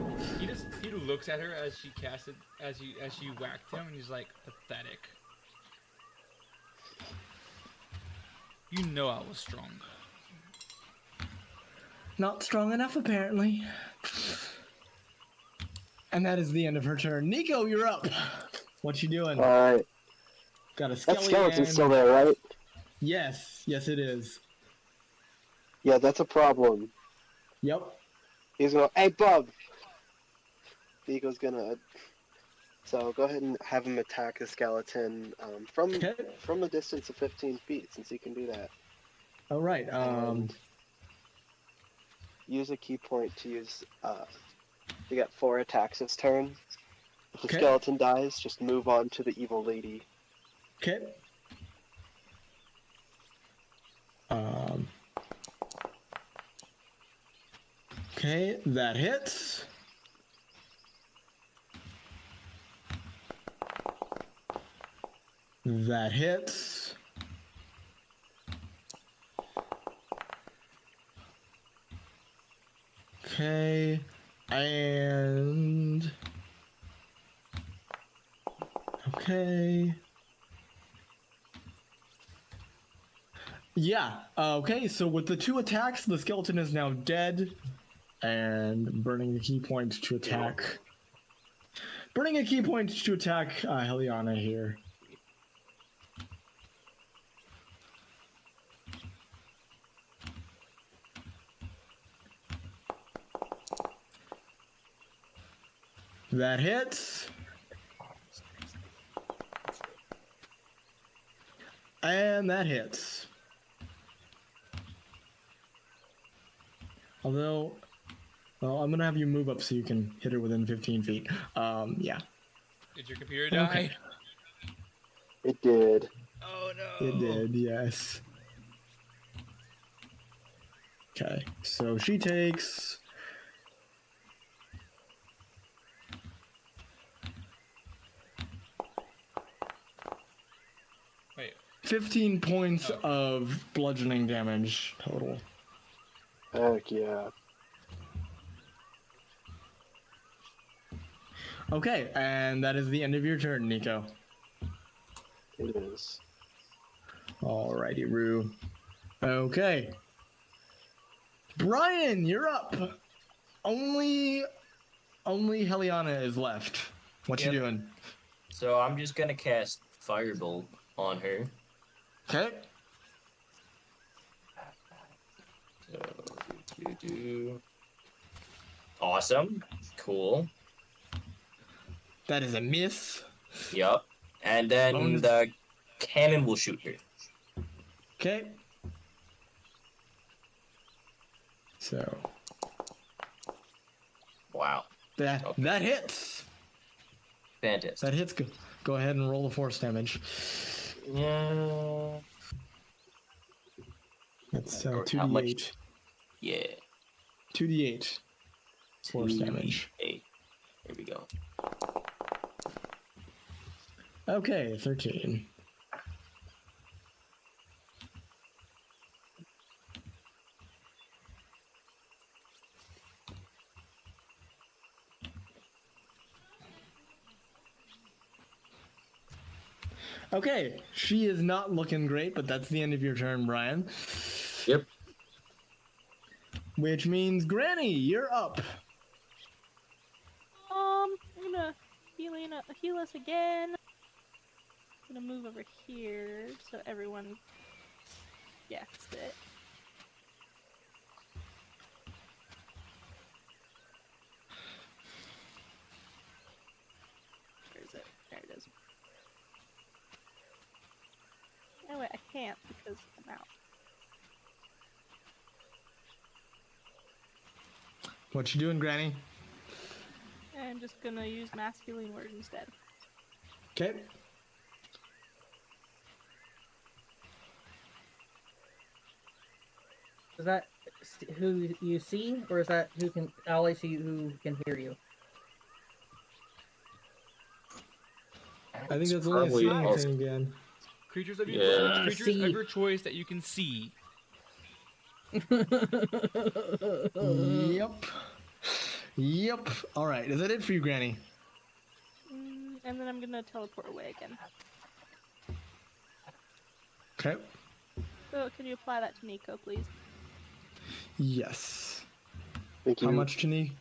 He looks at her as she casted, as she whacked him, and he's like, pathetic. You know I was strong.
Not strong enough, apparently. And that is the end of her turn. Niko, you're up. What you doing?
Alright.
Got a
That
skeleton.
skeleton's still there, right?
Yes, it is.
Yeah, that's a problem.
Yep.
He's gonna, hey, bub! Eagle's gonna... So go ahead and have him attack the skeleton from a distance of 15 feet, since he can do that.
All right.
And use a key point to use... you got 4 attacks this turn. If the skeleton dies, just move on to the evil lady.
Okay. Okay, that hits. That hits. Okay, and... Okay. Yeah, okay, so with the 2 attacks, the skeleton is now dead. And burning the key point to attack. Burning a key point to attack Heliana here. That hits. And that hits. Although, well, I'm gonna have you move up so you can hit her within 15 feet. Yeah.
Did your computer die?
Okay.
It did.
Oh no.
It did, yes. Okay, so she takes...
Wait.
15 points of bludgeoning damage total.
Heck yeah.
Okay, and that is the end of your turn, Niko.
It is.
Alrighty, Rue. Okay. Brian, you're up. Only Heliana is left. What you doing?
So I'm just gonna cast Firebolt on her.
Okay.
So, awesome. Cool.
That is a miss.
Yep. And then
Bonus.
the cannon will shoot her.
Okay. So
Wow.
that hits.
Fantastic.
That hits. Go ahead and roll the force damage.
Yeah.
That's
How much?
2d8.
Yeah.
2d8 force damage.
8. Here we go.
Okay, 13. Okay, she is not looking great, but that's the end of your turn, Brian.
Yep.
Which means Granny, you're up.
I'm gonna heal us again. I'm gonna move over here so everyone gets it. Where is it? There it is. Oh wait, I can't because I'm out.
What you doing, Granny?
I'm just gonna use masculine word instead.
Okay.
Is that who you see, or is that who can allies see who can hear you?
I think that's only a seeing thing again.
Creatures of your
Yeah.
creatures of your choice that you can see.
Yep. Yep. All right. Is that it for you, Granny?
And then I'm gonna teleport away again.
Okay.
So can you apply that to Niko, please?
Yes.
Thank you.
How much to Niko?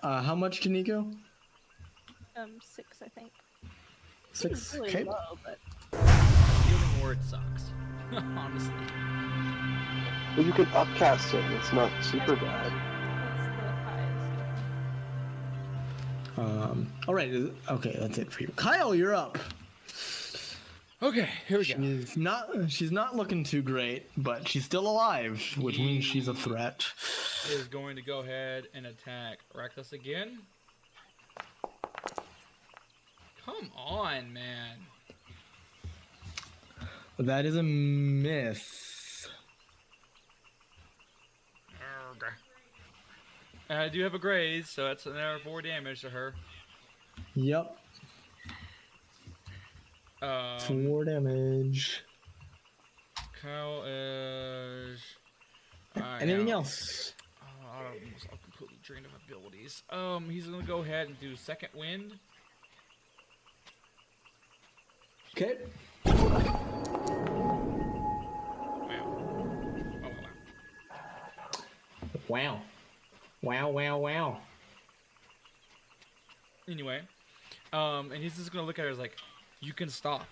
How much to Niko?
6, I think.
6.
Really
Okay.
low, but
Healing word sucks. Honestly.
Well, you can upcast it. It's not super bad.
that's the highest.
All right. Okay, that's it for you. Kyle, you're up.
Okay, here we go.
She's not looking too great, but she's still alive, which means she's a threat.
Is going to go ahead and attack Reckless again. Come on, man.
That is a miss.
Okay. And I do have a graze, so that's another 4 damage to her.
Yep. 4 damage.
Kyle is.
Anything else?
I'm completely drained of abilities. He's gonna go ahead and do second wind.
Okay.
Wow.
Wow.
Anyway, and he's just gonna look at her as like, you can stop.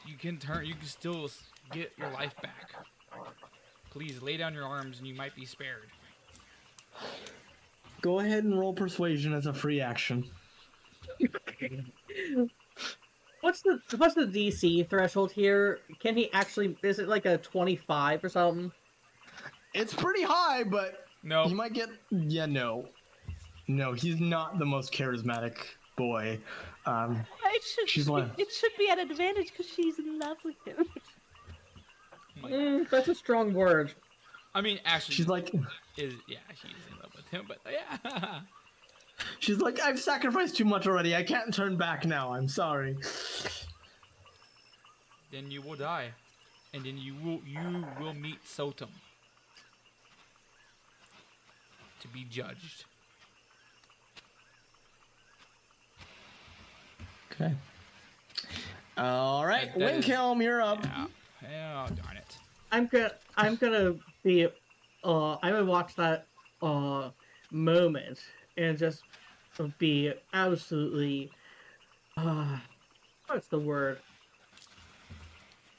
You can turn. You can still get your life back. Please lay down your arms, and you might be spared.
Go ahead and roll persuasion as a free action.
What's the DC threshold here? Can he actually? Is it like a 25 or something?
It's pretty high, but
No.
he might get. Yeah, no, he's not the most charismatic boy. She's like,
It should be at an advantage because she's in love with him.
That's a strong word.
I mean, actually,
she's like,
she's in love with him, but yeah.
she's like, I've sacrificed too much already. I can't turn back now. I'm sorry.
Then you will die, and then you will meet Sotum to be judged.
Okay. All right,
That is-
Winkhelm, you're up.
Yeah. Oh, darn it.
I'm gonna be I'm gonna watch that moment and just be absolutely what's the word?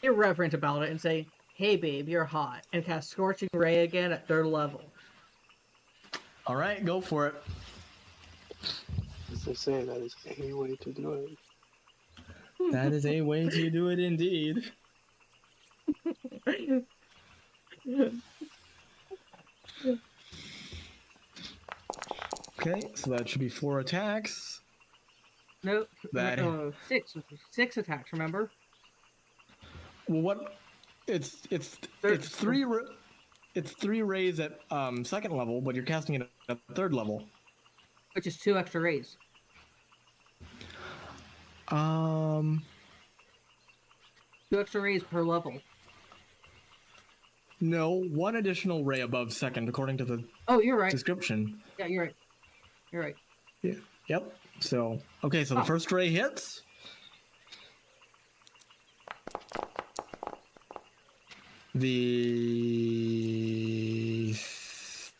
irreverent about it and say, "Hey, babe, you're hot," and cast Scorching Ray again at 3rd level.
All right, go for it.
As they say, that is a way to do it.
That is a way to do it indeed. Okay, so that should be 4 attacks.
No,
That-
6 attacks. Remember?
Well, what? It's
Third-
3. It's 3 rays at 2nd level, but you're casting it at 3rd level.
Which is 2 extra rays. 2 extra rays per level.
No, 1 additional ray above 2nd, according to the
Oh, you're right.
description.
Yeah, you're right. You're right.
Yeah. Yep. So, okay, so the first ray hits. The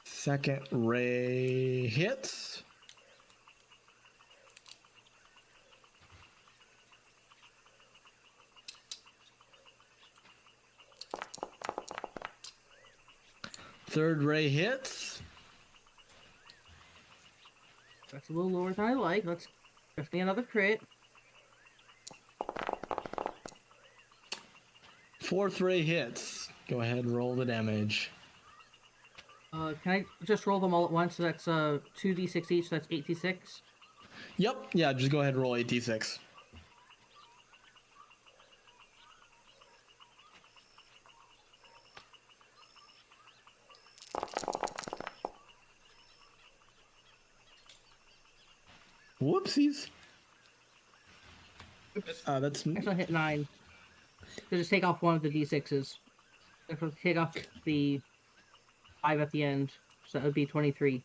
second ray hits. Third ray hits.
That's a little lower than I like. Let's give me another crit.
Fourth ray hits. Go ahead and roll the damage.
Can I just roll them all at once? So that's 2d6 each, so that's 8d6.
Yep. Yeah, just go ahead and roll 8d6. Whoopsies. That's
Actually, I hit 9. So just take off one of the d6s. Actually, take off the 5 at the end. So that would be 23.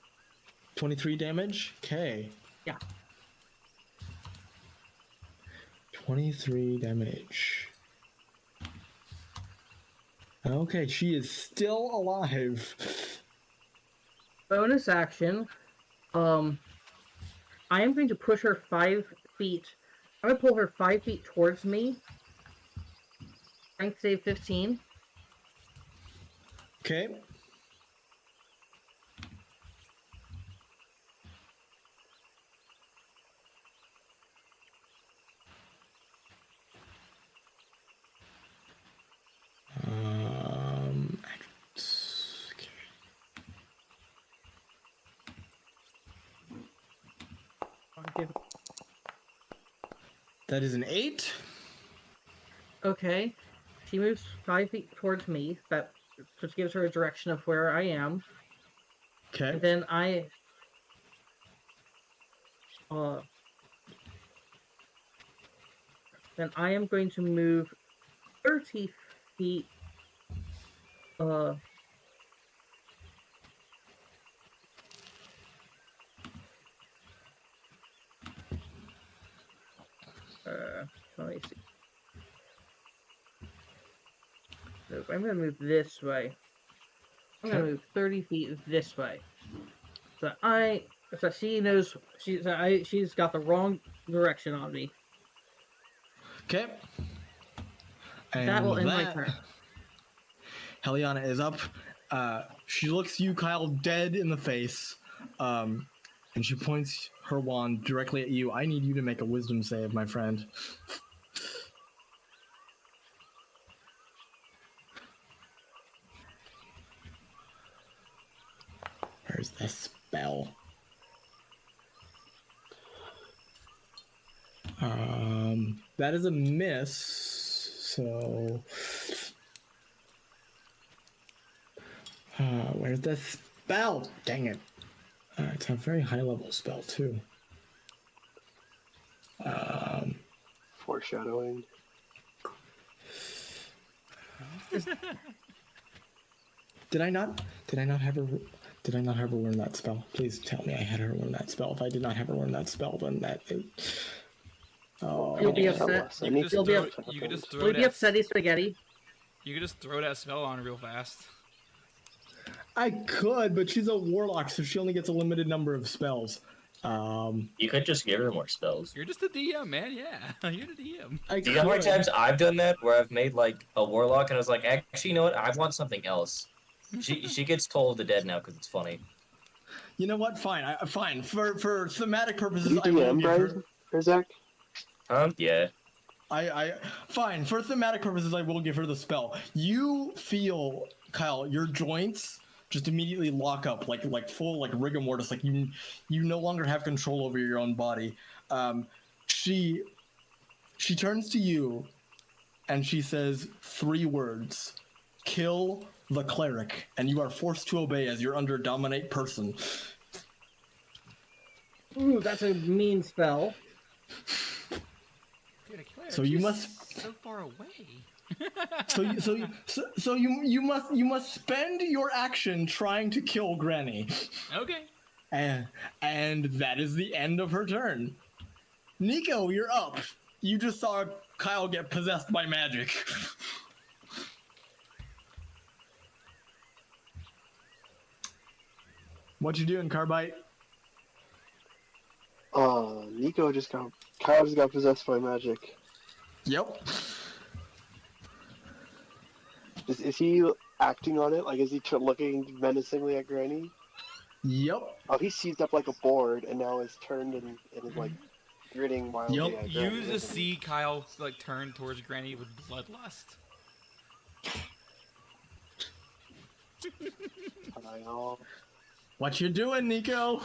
23 damage? Okay.
Yeah.
23 damage. Okay, she is still alive.
Bonus action. I am going to push her 5 feet. I'm going to pull her 5 feet towards me. Strength save 15.
Okay. That is an 8.
Okay. She moves 5 feet towards me. That just gives her a direction of where I am.
Okay.
And then I am going to move 30 feet let me see. Nope, I'm gonna move this way. I'm gonna move 30 feet this way. So she knows she's got the wrong direction on me.
Okay. And
That will
with
end my turn.
Heliana is up. She looks you, Kyle, dead in the face. And she points her wand directly at you. I need you to make a wisdom save, my friend. Where's the spell? That is a miss. So, where's the spell? Dang it! It's a very high level spell too.
Foreshadowing.
Did I not have her? Did I not have her learn that spell? Please tell me I had her learn that spell. If I did not have her learn that spell, then that. Oh.
You'll be upset.
You could just throw
Will you be upsetty spaghetti?
You could just throw that spell on real fast.
I could, but she's a warlock, so she only gets a limited number of spells.
You could just give her more spells.
You're just a DM, man. Yeah, you're the DM.
Do you know how many times I've done that where I've made like a warlock and I was like, actually, you know what? I want something else. She gets Toll of the Dead now because it's funny.
You know what? Fine. Fine. For thematic purposes,
You
I will
DM,
give her.
Brian? Zach?
Yeah.
Fine. For thematic purposes, I will give her the spell. You feel, Kyle, your joints just immediately lock up, like full like rigor mortis. Like you no longer have control over your own body. She turns to you, and she says 3 words: "Kill the cleric," and you are forced to obey as you're under dominate person.
Ooh, that's a mean spell.
Dude,
So you must
so far away.
So you must spend your action trying to kill Granny.
Okay.
And that is the end of her turn. Niko, you're up. You just saw Kyle get possessed by magic. What you doing, Carbite?
Kyle just got possessed by magic.
Yep.
Is he acting on it? Like, is he looking menacingly at Granny?
Yep.
Oh, he seized up like a board and now is turned and is like grinning wildly
Yep.
at Granny.
You just see Kyle like turn towards Granny with bloodlust.
Kyle.
What you doing, Niko?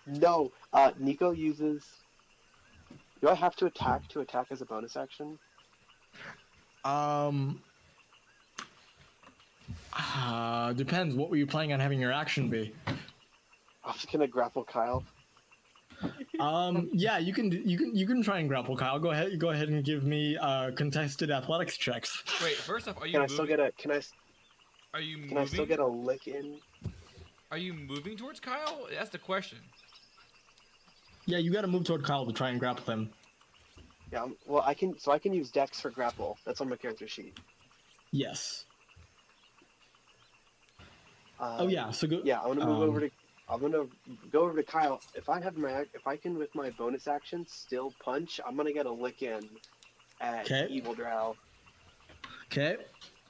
No, Niko uses... Do I have to attack as a bonus action?
Depends. What were you planning on having your action be?
I'm just gonna grapple Kyle.
Yeah, you can try and grapple Kyle. Go ahead and give me contested athletics checks.
Wait, first off, are you
Can I
moving?
still get a
Are you moving?
Can I still get a lick in?
Are you moving towards Kyle? That's the question.
Yeah, you got to move toward Kyle to try and grapple him.
Yeah, well, I can use Dex for grapple. That's on my character sheet.
Yes. Oh yeah, so go.
Yeah, I'm gonna go over to Kyle. If I can with my bonus action still punch, I'm gonna get a lick in at Evil Drow.
Okay.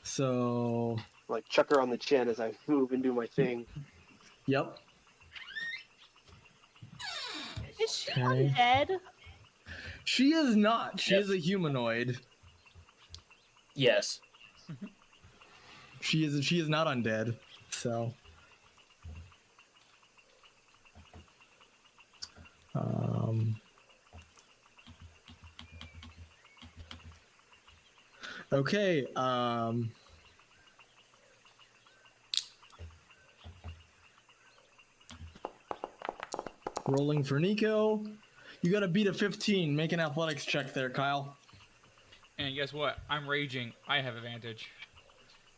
So.
Like chuck her on the chin as I move and do my thing.
Yep.
Is she undead?
She is not. She is a humanoid.
Yes.
She is not undead. So. Okay. Rolling for Niko. You gotta beat a 15. Make an athletics check there, Kyle.
And guess what? I'm raging. I have advantage.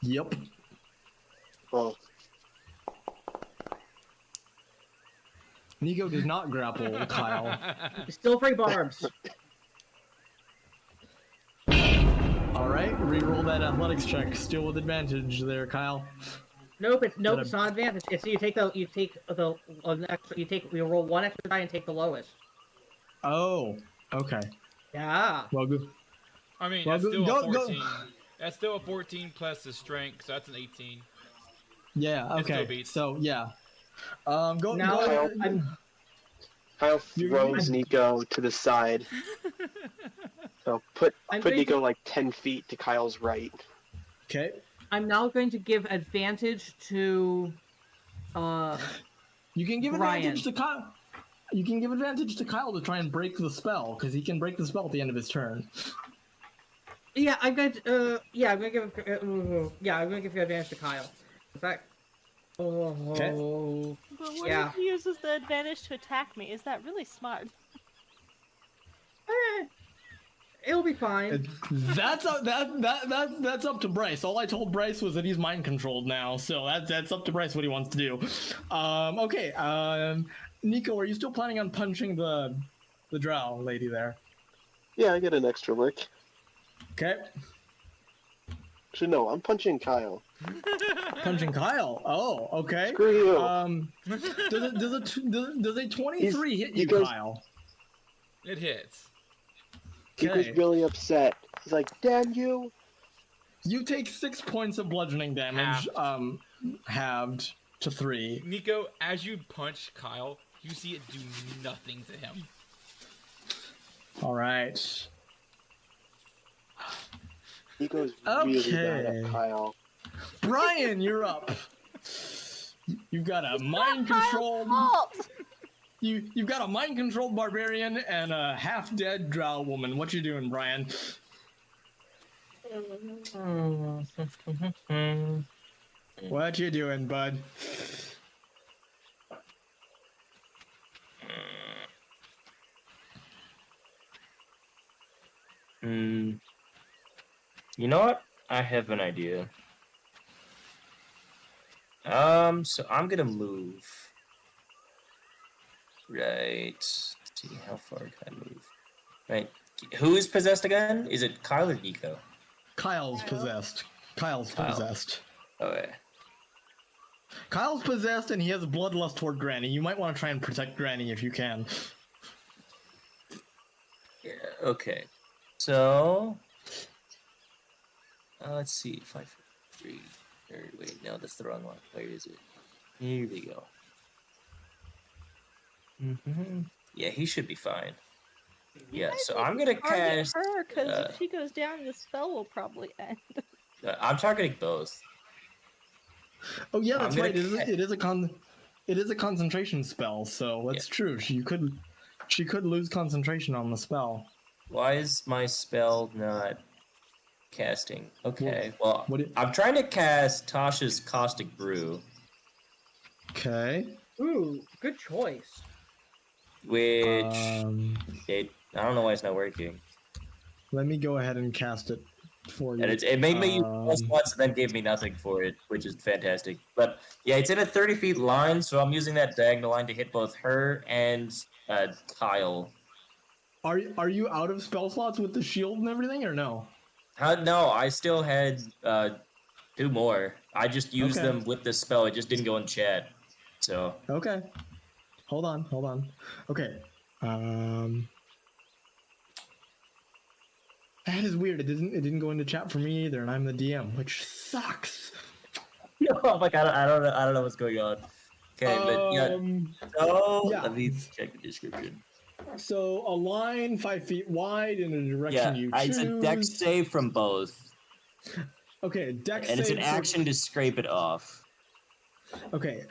Yep.
Oh.
Niko does not grapple Kyle.
Still 3 barbs.
Alright, re-roll that athletics check. Still with advantage there, Kyle.
Nope, it's not advantage. It's you roll 1 extra die and take the lowest.
Oh, okay.
Yeah.
Well, good.
I mean,
Well,
that's still
go-
a
go-
14. That's still a 14 plus the strength, so that's an 18.
Yeah,
It still
okay.
beats.
So, yeah.
Now,
Kyle throws Niko to the side. So put Niko like 10 feet to Kyle's right.
Okay.
I'm now going to give advantage to
You can give
Brian.
advantage to Kyle. You can give advantage to Kyle to try and break the spell, because he can break the spell at the end of his turn.
Yeah, I'm going to give you advantage to Kyle. In fact,
But what if he uses the advantage to attack me? Is that really smart?
It'll be fine.
That's up to Bryce. All I told Bryce was that he's mind controlled now, so that's up to Bryce what he wants to do. Okay. Niko, are you still planning on punching the drow lady there?
Yeah, I get an extra lick.
Okay.
Actually, no, I'm punching Kyle.
Punching Kyle. Oh, okay.
Screw you.
Does a 23 hit
he
you,
goes-
Kyle?
It hits.
Niko's
Okay.
really upset. He's like, damn you.
You take 6 points of bludgeoning damage, halved to 3.
Niko, as you punch Kyle, you see it do nothing to him.
All right.
Niko's really bad
Okay.
at Kyle.
Brian, you're up. You've got a mind controlled. You've got a mind controlled barbarian and a half dead drow woman. What you doing, Brian? What you doing, bud?
You know what? I have an idea. So I'm gonna move. Right. Let's see, how far can I move? Right. Who is possessed again? Is it Kyle or Niko?
Kyle's possessed. Kyle's
Kyle.
possessed.
Okay.
Kyle's possessed and he has bloodlust toward Granny. You might want to try and protect Granny if you can.
Yeah, okay. So let's see. 5, 3. Wait, no, that's the wrong one. Where is it? Here we go. Yeah, he should be fine. Yeah, so I'm gonna cast.
her, because if she goes down, the spell will probably end.
I'm targeting both.
Oh yeah, that's
I'm
right.
gonna
It is a concentration spell, so that's true. She could lose concentration on the spell.
Why is my spell not casting? Okay, well,
what
I'm trying to cast Tasha's Caustic Brew,
Okay.
Ooh, good choice.
which I don't know why it's not working.
Let me go ahead and cast it for you.
And it made me use plus once and then gave me nothing for it, which is fantastic. But yeah, it's in a 30 feet line, so I'm using that diagonal line to hit both her and Kyle.
Are you out of spell slots with the shield and everything, or no?
No, I still had 2 more. I just used
Okay.
them with this spell. It just didn't go in chat. So
Okay. Hold on. Okay. That is weird. It didn't go into chat for me either, and I'm the DM, which sucks.
I'm like, I don't know what's going on. Okay, but yeah. So
yeah.
let me check the description.
So a line 5 feet wide in a direction you choose.
It's a dex save from both.
Okay, dex
and
save.
it's an action to scrape it off.
Okay,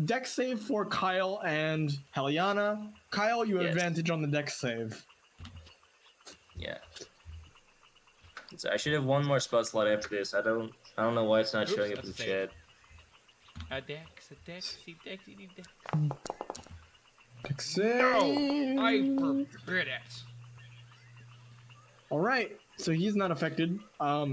dex save for Kyle and Heliana. Kyle, you have advantage on the dex save.
Yeah. So I should have one more spell slot after this. I don't know why it's not showing up in chat.
A dex. Dex
save.
No, I forbid it.
All right, so he's not affected. What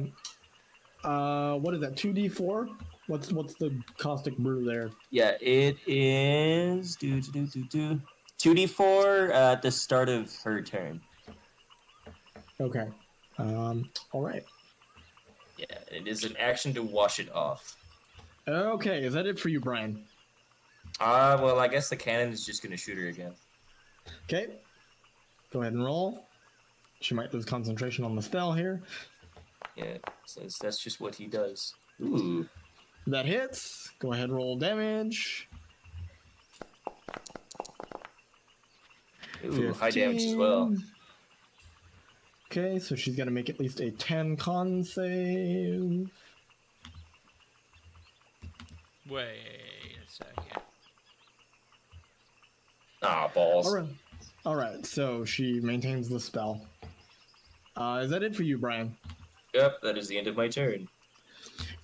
is that? 2d4. What's the caustic brew there?
Yeah, it is 2d4 at the start of her turn.
Okay. All right.
Yeah, it is an action to wash it off.
Okay, is that it for you, Brian?
Well, I guess the cannon is just gonna shoot her again.
Okay. Go ahead and roll. She might lose concentration on the spell here.
Yeah, since that's just what he does. Ooh.
That hits. Go ahead and roll damage.
Ooh, high damage as well.
Okay, so she's got to make at least a 10 con save.
Wait a second.
Ah, balls.
All right, so she maintains the spell. Is that it for you, Brian?
Yep, that is the end of my turn.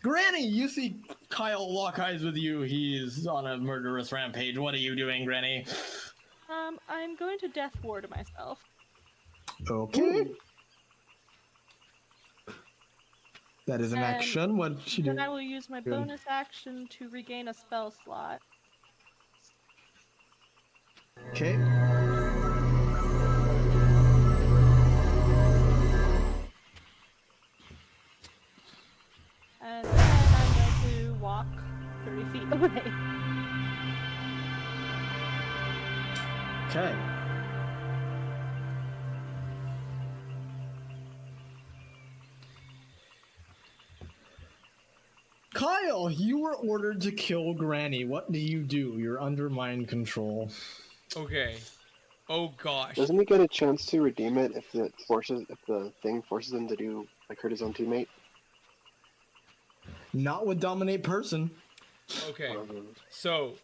Granny, you see Kyle lock eyes with you. He's on a murderous rampage. What are you doing, Granny?
I'm going to death ward myself.
Okay.
Ooh.
That is an action. What she do?
Then I will use my bonus action to regain a spell slot.
Okay. Okay. Kyle, you were ordered to kill Granny. What do you do? You're under mind control.
Okay. Oh gosh.
Doesn't he get a chance to redeem it if the thing forces him to do like hurt his own teammate?
Not with dominate person.
Okay. So,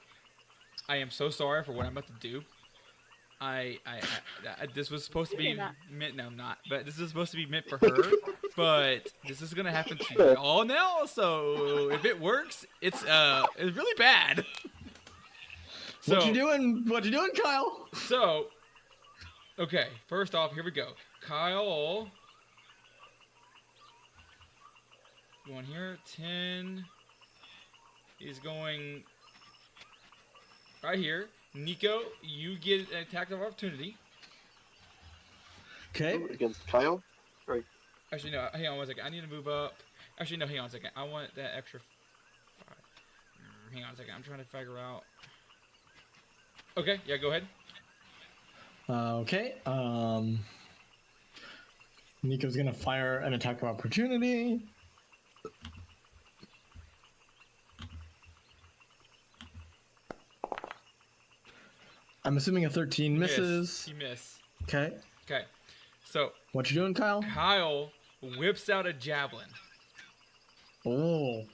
I am so sorry for what I'm about to do. This was supposed to be meant. No, I'm not. But this is supposed to be meant for her. But this is gonna happen to you all now. So if it works, it's really bad. So,
what you doing? What you doing, Kyle?
So, okay. First off, here we go. Kyle, going here. 10. He's going right here. Niko, you get an attack of opportunity.
Okay.
Against Kyle? Right.
Actually, no. Hang on one second. I need to move up. Actually, no. Hang on a second. I want that extra. Hang on a second. I'm trying to figure out. Okay. Yeah. Go ahead.
Okay. Niko's gonna fire an attack of opportunity. I'm assuming a 13 misses.
You miss.
Okay.
Okay. So.
What you doing, Kyle?
Kyle whips out a javelin.
Oh.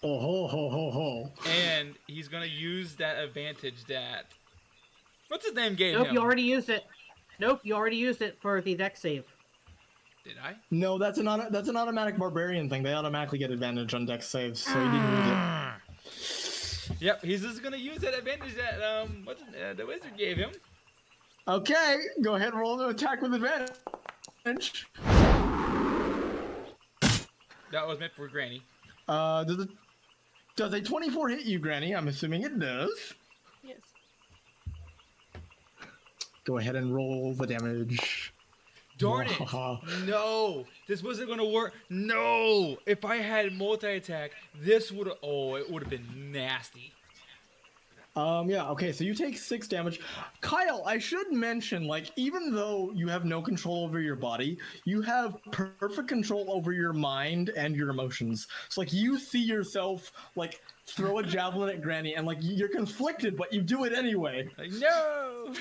Oh ho ho ho ho.
And he's gonna use that advantage that. What's his name gave him?
Nope, you already used it. Nope, you already used it for the deck save.
Did I?
No, that's an automatic barbarian thing. They automatically get advantage on deck saves, so you didn't use it.
Yep, he's just gonna use that advantage that the wizard gave him.
Okay, go ahead and roll the attack with advantage.
That was meant for Granny.
Does a 24 hit you, Granny? I'm assuming it does.
Yes.
Go ahead and roll the damage.
Darn it! No, this wasn't gonna work. No, if I had multi-attack, this would have. Oh, it would have been nasty.
Yeah, okay, so you take 6 damage. Kyle, I should mention, like, even though you have no control over your body, you have perfect control over your mind and your emotions. So, like, you see yourself, like, throw a javelin at Granny, and, like, you're conflicted, but you do it anyway.
Like, no!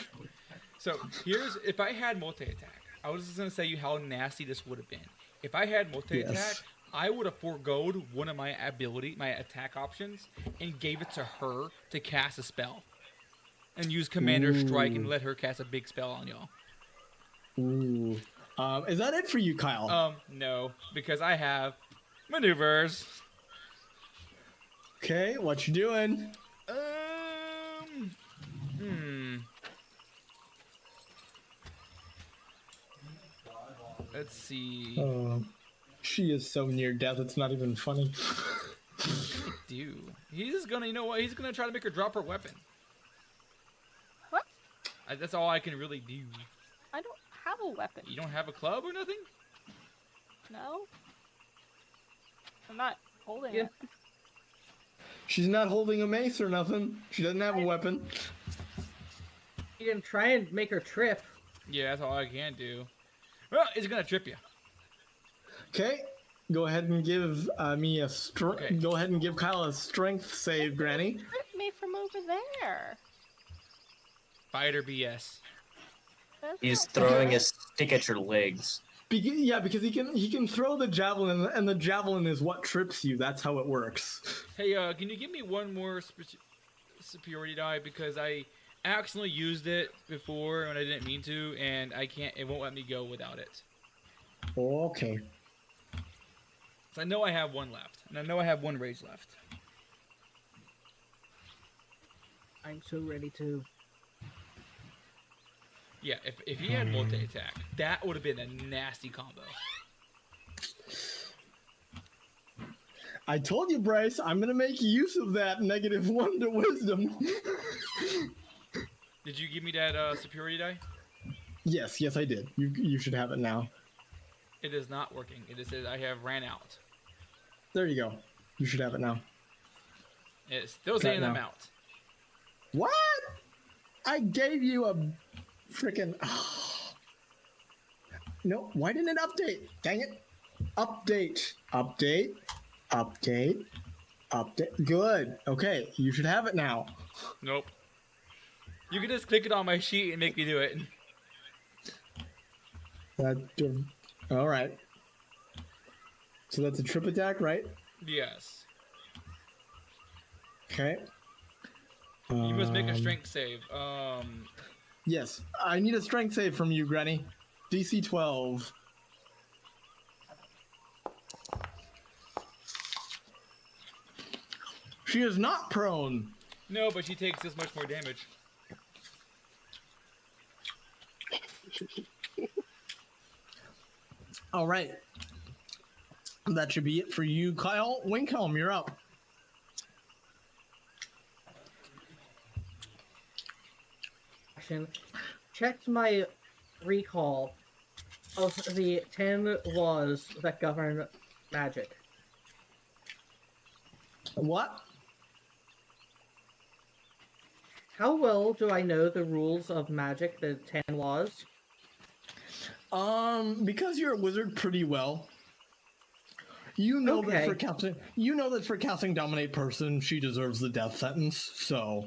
So, if I had multi-attack, I was just gonna say you how nasty this would have been. If I had multi-attack,
Yes.
I would have foregoed one of my attack options, and gave it to her to cast a spell. And use Commander Strike and let her cast a big spell on y'all.
Ooh. Is that it for you, Kyle?
No, because I have maneuvers.
Okay, what you doing?
Let's see.
Oh, she is so near death, it's not even funny.
Dude, he's gonna, you know what? He's gonna try to make her drop her weapon.
What?
That's all I can really do.
I don't have a weapon.
You don't have a club or nothing?
No. I'm not holding
Yeah.
it.
She's not holding a mace or nothing. She doesn't have a weapon.
You can try and make her trip.
Yeah, that's all I can do. Well, he's gonna trip you.
Okay, go ahead and give me a
Okay.
Go ahead and give Kyle a strength save, Granny.
Rip me from over there.
Fighter BS.
That's
He's
not
throwing
fair.
a stick at your legs.
Because he can throw the javelin, and the javelin is what trips you. That's how it works.
Hey, can you give me one more superiority die, because I accidentally used it before and I didn't mean to, and I can't. It won't let me go without it.
Okay.
So I know I have one left, and I know I have one rage left.
I'm so ready to.
Yeah, if he had multi-attack, that would have been a nasty combo.
I told you, Bryce, I'm gonna make use of that -1 to wisdom.
Did you give me that superiority die?
Yes, I did. You should have it now.
It is not working. It just says I have ran out.
There you go. You should have it now.
It's still
Got it
saying I'm
now.
out.
What? I gave you a freaking. No, why didn't it update? Dang it! Update. Good. Okay, you should have it now.
Nope. You can just click it on my sheet and make me do it.
All right. So that's a trip attack, right?
Yes.
Okay.
You must make a strength save.
Yes, I need a strength save from you, Granny. DC 12. She is not prone.
No, but she takes this much more damage.
All right. That should be it for you, Kyle. Winkhelm, you're up.
Checked my recall of the 10 laws that govern magic.
What?
How well do I know the rules of magic, the 10 laws?
Because you're a wizard pretty well. You know that for casting Dominate Person, she deserves the death sentence, so...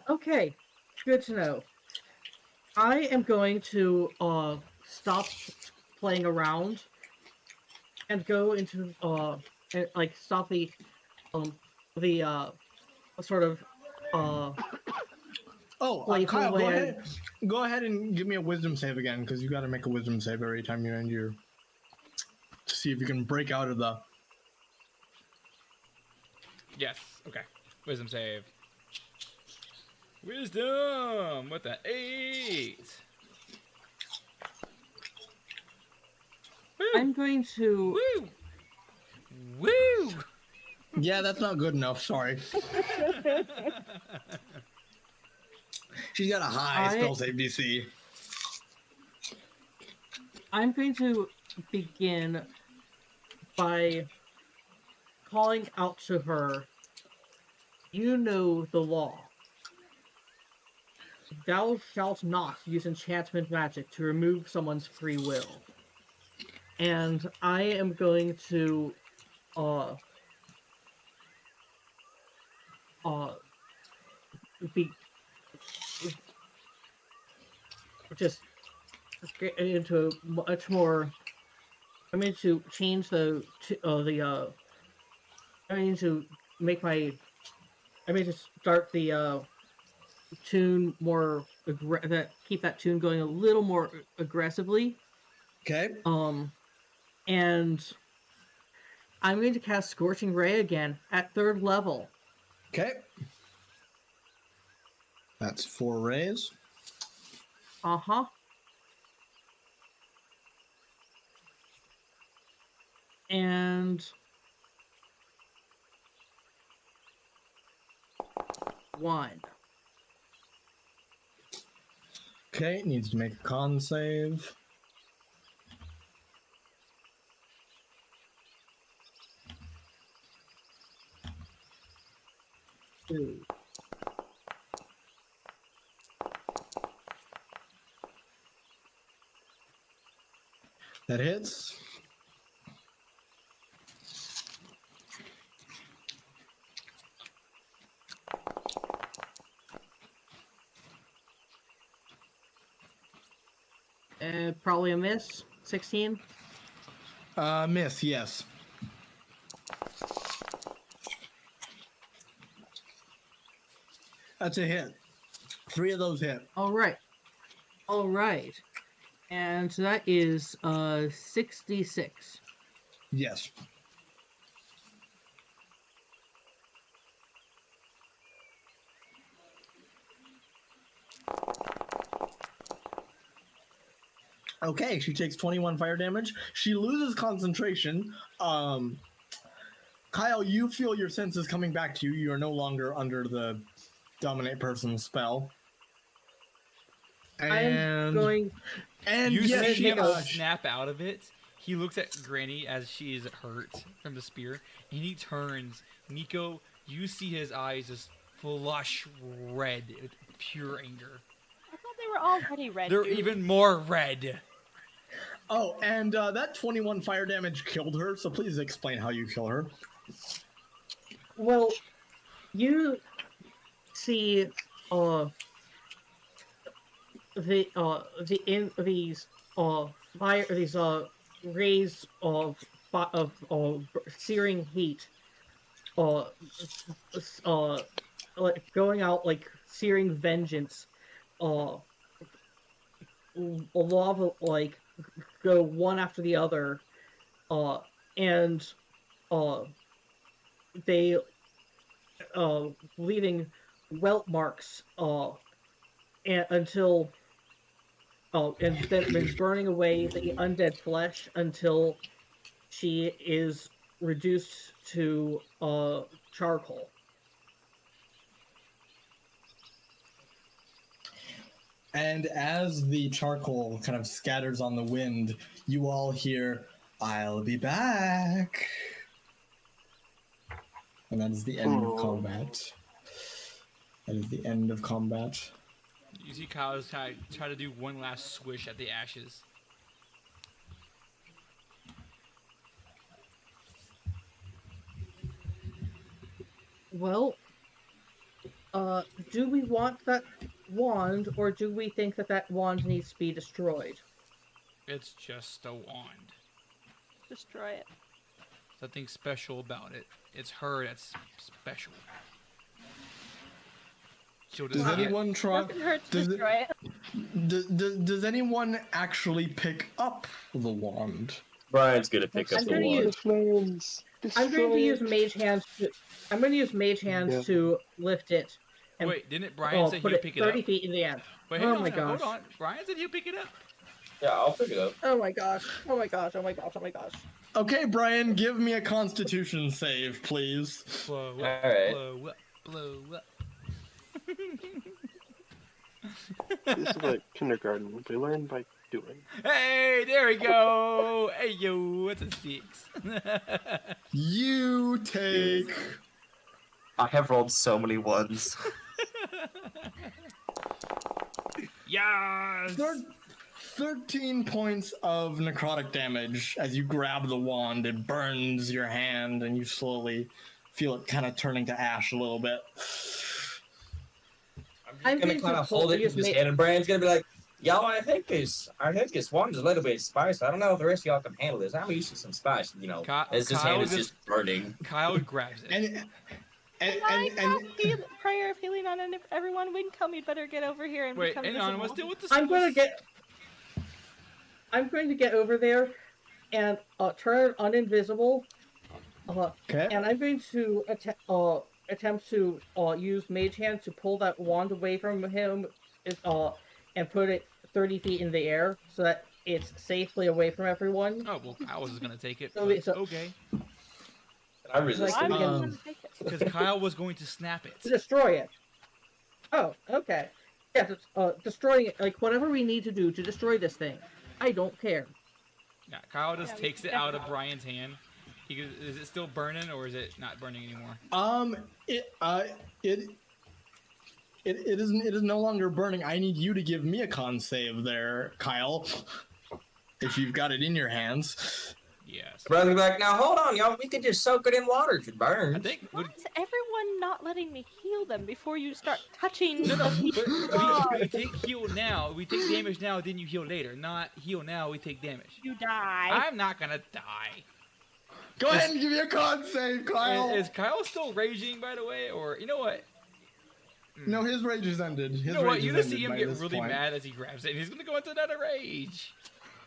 Okay, good to know. I am going to stop playing around and go into and, like, stop the sort of
Kyle, go ahead and give me a wisdom save again, because you got to make a wisdom save every time you end your... to see if you can break out of the...
Yes. Okay. Wisdom save. Wisdom! What the? 8! Woo!
I'm going to...
Woo! Woo!
Yeah, that's not good enough, sorry. She's got a high spell save DC.
I'm going to begin by calling out to her, "You know the law. Thou shalt not use enchantment magic to remove someone's free will." And I am going to be just get into much more. I'm going to change I mean to make my. I mean to start the tune more keep that tune going a little more aggressively.
Okay.
And I'm going to cast Scorching Ray again at 3rd level.
Okay. That's 4 rays.
Uh-huh. And 1.
Okay, needs to make a con save.
Two.
That hits.
Probably a miss. 16.
Miss, yes. That's a hit. 3 of those hit.
All right. And so that is 66.
Yes. Okay, she takes 21 fire damage. She loses concentration. Kyle, you feel your senses coming back to you. You are no longer under the Dominate Person spell. And
You
yes,
see him snap out of it. He looks at Granny as she is hurt from the spear, and he turns. Niko, you see his eyes just flush red, with pure anger.
I thought they were already red.
They're
dude.
even more red.
Oh, and that 21 fire damage killed her, so please explain how you kill her.
Well, you see, these rays of searing heat, like going out like searing vengeance, lava like go one after the other, and they leaving welt marks until and then burning away the undead flesh until she is reduced to charcoal.
And as the charcoal kind of scatters on the wind, you all hear, "I'll be back." And that is the end of combat. That is the end of combat.
You see Kyle's try to do one last swish at the ashes.
Well, do we want that wand, or do we think that that wand needs to be destroyed?
It's just a wand.
Destroy it.
Nothing special about it. It's her that's special. She'll
Does
just
anyone try?
Nothing hurts to
Does,
destroy it.
does anyone actually pick up the wand?
Brian's gonna pick up
I'm
the
gonna
wand.
use-
Flames.
I'm going to use
Destroy
mage hands. I'm going to use mage hands
Yeah.
to lift it and
Wait, didn't Brian say
put
he'd
it
pick it
30
up?
feet in the air.
Wait,
Oh
hang
my
on,
gosh.
hold on. Brian said he'll pick it up.
Yeah, I'll pick it up.
Oh my gosh. Oh my gosh. Oh my gosh. Oh my gosh.
Okay, Brian, give me a Constitution save, please.
Blow up,
Alright.
blow up, blow up.
This is like kindergarten. We learn by doing.
Hey, there we go. Hey, yo, what's a 6?
You take
I have rolled so many ones.
Yes.
13 points of necrotic damage as you grab the wand. It burns your hand, and you slowly feel it kind of turning to ash a little bit.
I'm gonna kind of hold it in his hand, and Brian's gonna be like, "Y'all, I think this wand is a little bit spicy. I don't know if the rest of y'all can handle this. I'm used to some spice, you know. As his hand is just burning."
Kyle grabs it.
And
Prayer of healing on everyone. Winkhelm, you'd better get over here and
Wait,
become
hang on.
visible.
What's the
I'm going to get over there and turn uninvisible.
okay.
And I'm going to attempt to use mage hand to pull that wand away from him and put it 30 feet in the air so that it's safely away from everyone.
Oh, well, Kyle was just gonna take it.
So-
but
so-
okay.
I resist.
I'm
Like,
going to take it.
Because Kyle was going to snap
To
it.
destroy it. Oh, okay. Yeah, destroying it, like whatever we need to do to destroy this thing. I don't care.
Yeah, Kyle just
Yeah,
takes it
yeah.
out of Brian's hand. He goes, is it still burning or is it not burning anymore?
It is no longer burning. I need you to give me a con save there, Kyle. If you've got it in your hands.
Yes.
Brian's gonna be like, "Now hold on, y'all. We could just soak it in water if it burns."
I think.
Why is everyone not letting me heal them before you start touching the
But
wall?
we take heal now. We take damage now, then you heal later. Not heal now, we take damage.
You die.
I'm not gonna die.
Go ahead and give me a con save, Kyle.
Is Kyle still raging, by the way? Or, you know what?
No, his rage is ended. His
You know what?
rage
You
is
just see
ended
him
by
get
this
really
point.
mad as he grabs it, and he's gonna go into another rage.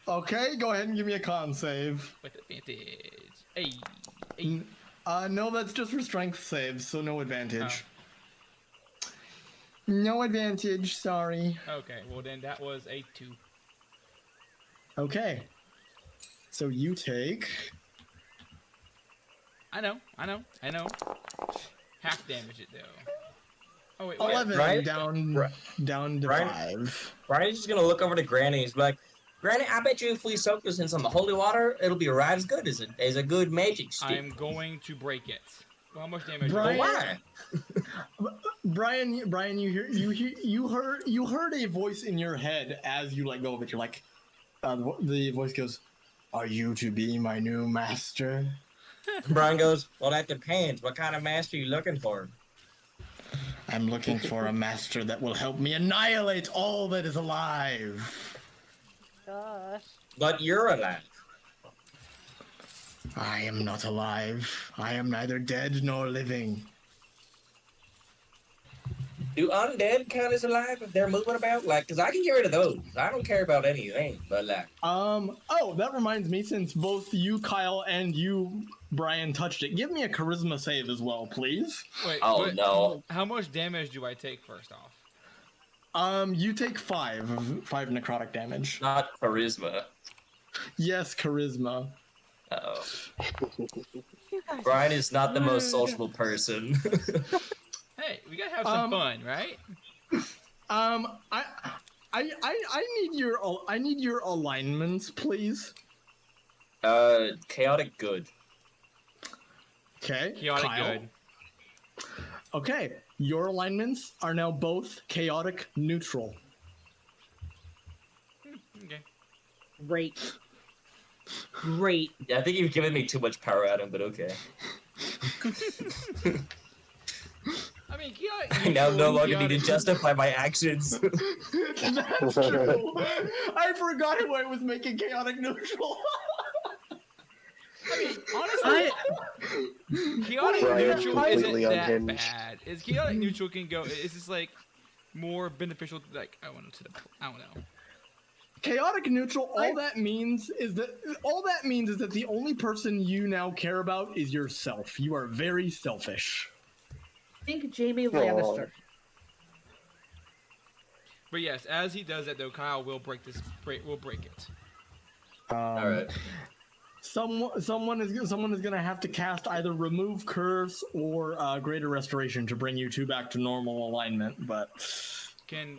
Okay, go ahead and give me a con save.
With advantage. Hey.
No, that's just for strength saves, so no advantage.
Oh.
No advantage, sorry.
Okay, well then that was a 2.
Okay. So you take...
I know. Half damage it though. Oh wait, wait.
11
Right?
down to
Right?
5.
Brian's just gonna look over to Granny. He's like, "Granny, I bet you if we soak this in some holy water, it'll be right as good as a good magic stick."
I'm going to break it. Well, how much damage?
But
Brian-
why?
Brian, you heard a voice in your head as you let go of it. You're like, the voice goes, "Are you to be my new master?"
Brian goes, well, that depends. What kind of master are you looking for?
I'm looking for a master that will help me annihilate all that is alive.
Gosh.
But you're alive.
I am not alive. I am neither dead nor living.
Do undead count as alive if they're moving about? Like, because I can get rid of those. I don't care about anything, but like...
Oh, that reminds me, since both you, Kyle, and you, Brian, touched it, give me a charisma save as well, please.
Wait,
Oh,
what-
no.
How much damage do I take first off?
You take five necrotic damage.
Not charisma.
Yes, charisma.
Uh-oh.
You guys
Brian is not the most
rude.
sociable person.
Hey, we gotta have some fun, right?
I need your alignments, please.
Chaotic good.
Okay.
Chaotic
Kyle.
good.
Okay, your alignments are now both chaotic neutral.
Okay.
Great. Great.
Yeah, I think you've given me too much power, Adam, but okay.
I mean, chaotic
I now no
neutral,
longer need to
chaotic-
justify my actions.
That's true. I forgot who I was making chaotic neutral.
I mean, honestly, chaotic
Brian
neutral isn't
completely
that
unhinged.
bad. Is chaotic neutral can go? Is this like more beneficial? Like I don't know.
Chaotic neutral. All that means is that the only person you now care about is yourself. You are very selfish.
Think Jamie Lannister.
But yes, as he does that though, Kyle will break it.
Alright.
Someone is gonna have to cast either remove curse or greater restoration to bring you two back to normal alignment. But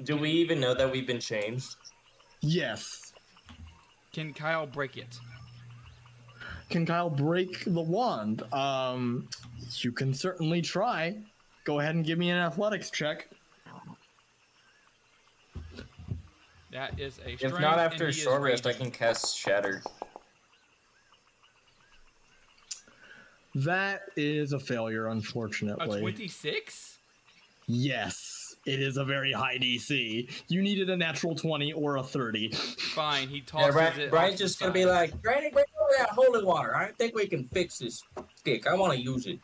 Do we even know that we've been changed?
yes,
Can Kyle break it?
can Kyle break the wand? You can certainly try. Go ahead and give me an athletics check.
That is a
If
strength,
not
and
after a
he is
short rest, I
raging.
can cast Shatter.
That is a failure,
A
unfortunately.
26?
Yes, it is a very high DC. You needed a natural 20 or a 30.
Fine, he
Yeah,
tosses it.
Brian's
off to
just
the
gonna be
side.
like, Granny, bring over that holy water. I think we can fix this stick. I want to use it.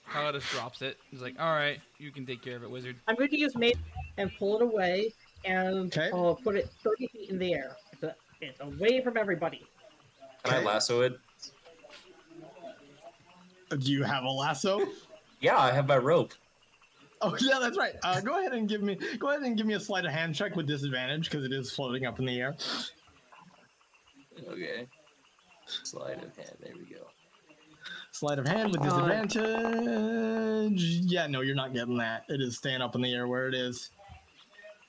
Kyle just drops it. He's like, "All right, you can take care of it, wizard."
I'm going to use Mage and pull it away and
Okay.
put it 30 feet in the air. It's away from everybody.
Can I
Okay.
lasso it?
Do you have a lasso?
Yeah, I have my rope.
Oh yeah, that's right. Go ahead and give me a sleight of hand check with disadvantage because it is floating up in the air.
Okay. Slide of hand. There we go.
Sleight of hand with disadvantage. Yeah, no, you're not getting that. It is staying up in the air where it is.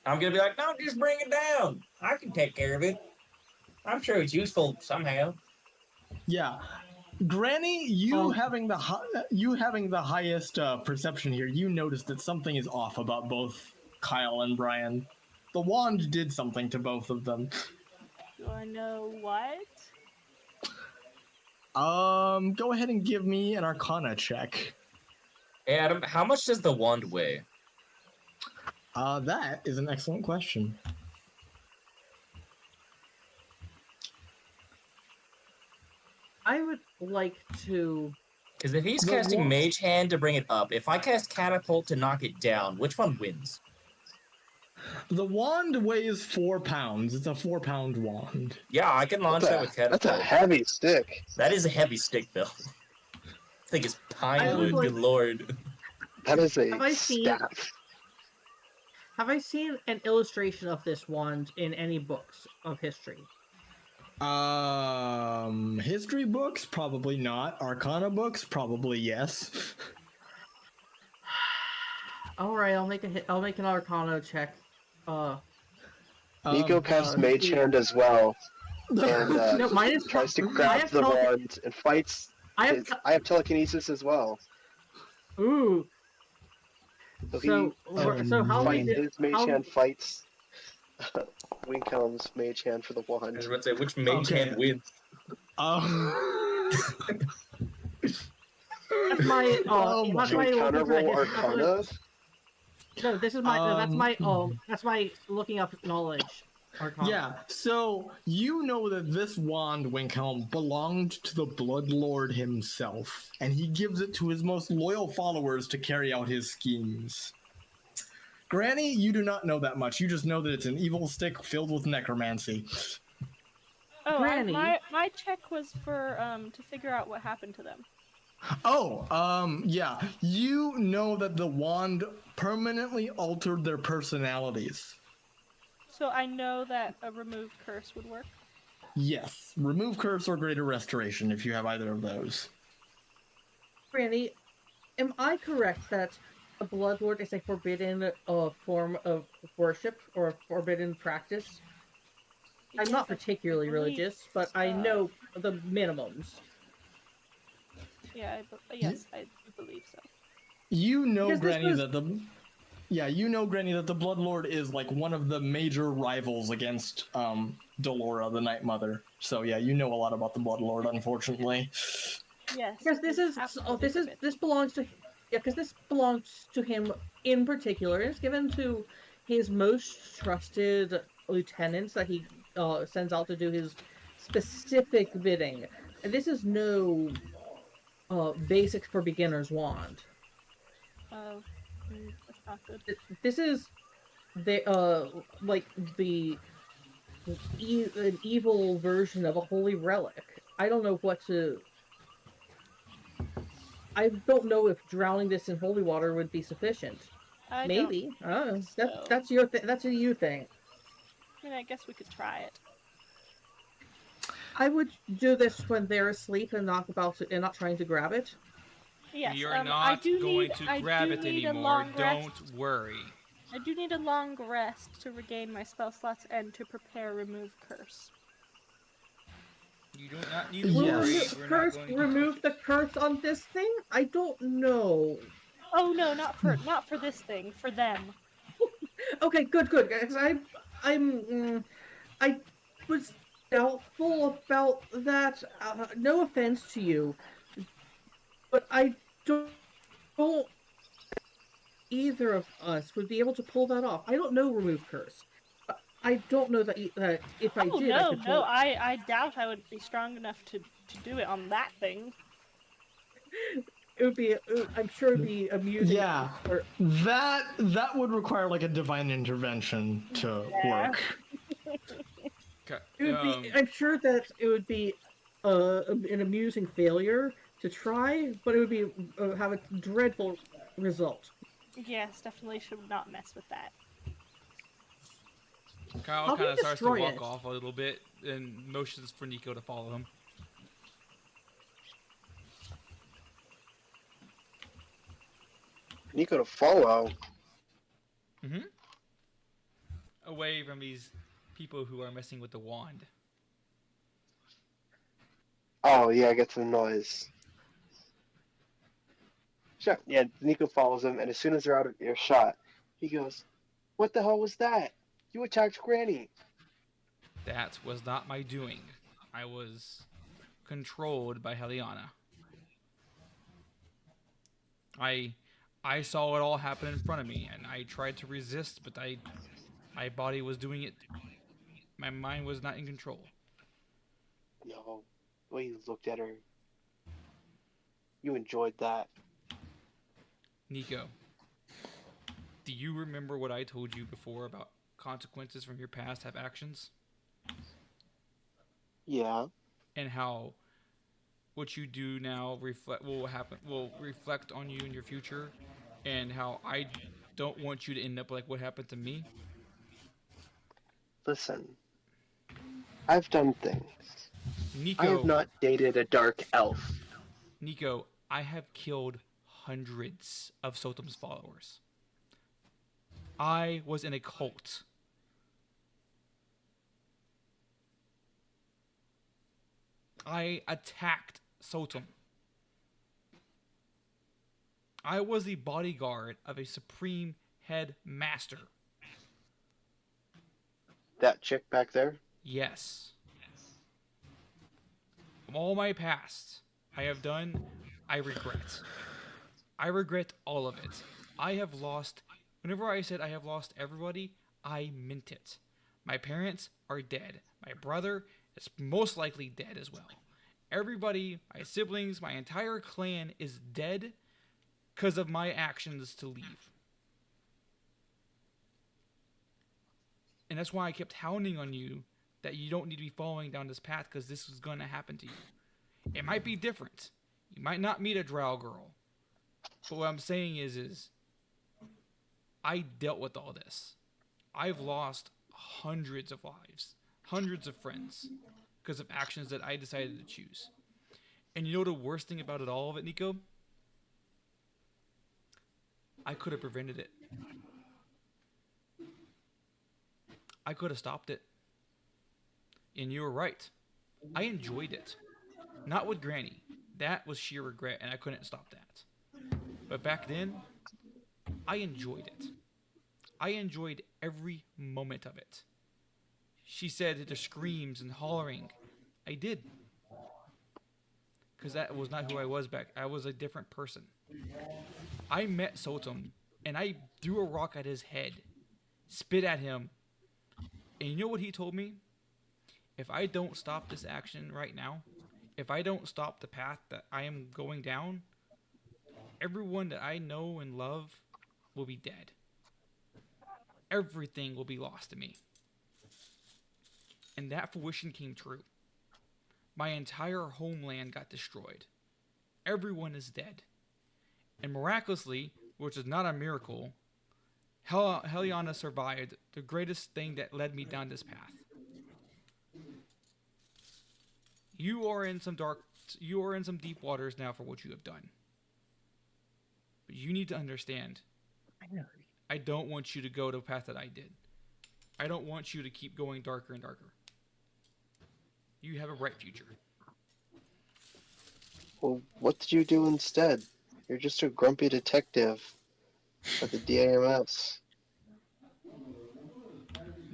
I'm gonna be like, no, just bring it down. I can take care of it. I'm sure it's useful somehow.
Yeah, Granny, you having the highest perception here, you noticed that something is off about both Kyle and Brian. The wand did something to both of them.
Do I know what?
Go ahead and give me an Arcana check.
Hey, Adam, how much does the wand weigh?
That is an excellent question.
I would like to.
Because if he's
The
casting
wand-
Mage Hand to bring it up, if I cast Catapult to knock it down, which one wins?
The wand weighs 4 pounds. It's a 4-pound wand.
Yeah, I can launch that with
That's a
Catapult.
heavy stick.
That is a heavy stick, though. I think it's pine wood,
like-
good lord.
That is a
Have I seen-
staff.
Have I seen an illustration of this wand in any books of history?
History books? Probably not. Arcana books? Probably yes.
All right, I'll make an Arcana check.
Niko casts Mage Hand as well, and
No, mine is
tries to
I
grab
have
the
tele-
wand and fights.
I have
I have telekinesis as well.
Ooh.
So
So, so how
fight
many?
his mage
How?
hand fights Winkhelm's mage hand for the
I was
wand.
about to say, which mage
Okay.
hand wins?
That's my.
Oh
That's
Should we
my looking
counter
for.
roll
That's my,
Arcana?
no, this is my.
Um,
That's my looking up knowledge. Arcana.
Yeah, so you know that this wand, Winkhelm, belonged to the Blood Lord himself, and he gives it to his most loyal followers to carry out his schemes. Granny, you do not know that much. You just know that it's an evil stick filled with necromancy.
Oh,
Granny.
my check was for to figure out what happened to them.
Oh, yeah. You know that the wand permanently altered their personalities.
So I know that a remove curse would work.
Yes. Remove curse or greater restoration if you have either of those.
Granny, am I correct that a bloodlord is a forbidden form of worship or a forbidden practice? I'm
Yes,
not
I
particularly
believe
religious, but I
so.
know the minimums.
Yeah, yes, I do believe so.
You know,
Because this
Granny,
was-
that the you know, Granny, that the Bloodlord is like one of the major rivals against Dolora, the Night Mother. So yeah, you know a lot about the Bloodlord, unfortunately.
Yes.
Because this is
absolutely forbidden.
this belongs to because this belongs to him in particular. It's given to his most trusted lieutenants that he sends out to do his specific bidding. And this is no basic for beginners wand.
Oh, that's not good.
This is the like the an evil version of a holy relic. I don't know what to. I don't know if drowning this in holy water would be sufficient.
I don't
Maybe. I don't know.
think so.
That's your that's a you thing.
I mean, I guess we could try it.
I would do this when they're asleep and not trying to grab it.
Yes.
We are
I
not
do
going
need.
to
I
grab
do
it
need a
anymore.
long
Don't
rest.
worry.
I do need a long rest to regain my spell slots and to prepare remove curse.
You do not need to
Will
Yes.
worry. We're not
curse
going to
remove
touch
the
it.
curse on this thing? I don't know.
Oh no, not for this thing. For them.
Okay, good. 'Cause I was doubtful about that. No offense to you, but I don't either of us would be able to pull that off. I don't know remove curse. I don't know that if I
Oh
did, I
no,
could
no.
pull.
I doubt I would be strong enough to do it on that thing.
It would be. I'm sure it'd be amusing.
Yeah, that would require like a divine intervention to
Yeah.
work.
Okay.
It would be. I'm sure that it would be an amusing failure to try, but it would be have a dreadful result.
Yes, definitely should not mess with that.
Kyle
How do
kind
you
of starts to
destroy
walk
it?
off a little bit and motions for Niko to follow him.
Niko to follow.
Mm-hmm. Away from these people who are messing with the wand.
Oh yeah, I get the noise. Sure. Yeah, Niko follows him, and as soon as they're out of earshot, he goes, "What the hell was that? You attacked Granny."
That was not my doing. I was controlled by Heliana. I saw it all happen in front of me, and I tried to resist, but my body was doing it. My mind was not in control.
No, the way you looked at her, you enjoyed that.
Niko, do you remember what I told you before about consequences from your past have actions?
Yeah.
And how what you do now will reflect on you in your future, and how I don't want you to end up like what happened to me.
Listen, I've done things. I have
Niko,
not dated a dark elf.
Niko, I have killed hundreds of Sotom's followers. I was in a cult. I attacked Sotom. I was the bodyguard of a supreme head master.
That chick back there?
Yes. From all my past I have done, I regret. I regret all of it. I have lost. Whenever I said I have lost everybody, I meant it. My parents are dead. My brother is most likely dead as well. Everybody, my siblings, my entire clan is dead because of my actions to leave. And that's why I kept hounding on you that you don't need to be following down this path because this is going to happen to you. It might be different. You might not meet a drow girl. But what I'm saying is I dealt with all this. I've lost hundreds of lives, hundreds of friends because of actions that I decided to choose. And you know the worst thing about it all of it, Niko? I could have prevented it. I could have stopped it. And you were right. I enjoyed it. Not with Granny. That was sheer regret, and I couldn't stop that. But back then, I enjoyed it. I enjoyed every moment of it. She said the screams and hollering. I did. Because that was not who I was back. I was a different person. I met Sotum, and I threw a rock at his head, spit at him, and you know what he told me? If I don't stop this action right now, if I don't stop the path that I am going down, everyone that I know and love will be dead. Everything will be lost to me. And that fruition came true. My entire homeland got destroyed. Everyone is dead. And miraculously, which is not a miracle, Heliana survived the greatest thing that led me down this path. You are in some deep waters now for what you have done. But you need to understand, I don't want you to go the path that I did. I don't want you to keep going darker and darker. You have a bright future.
Well, what did you do instead? You're just a grumpy detective at the DAMS.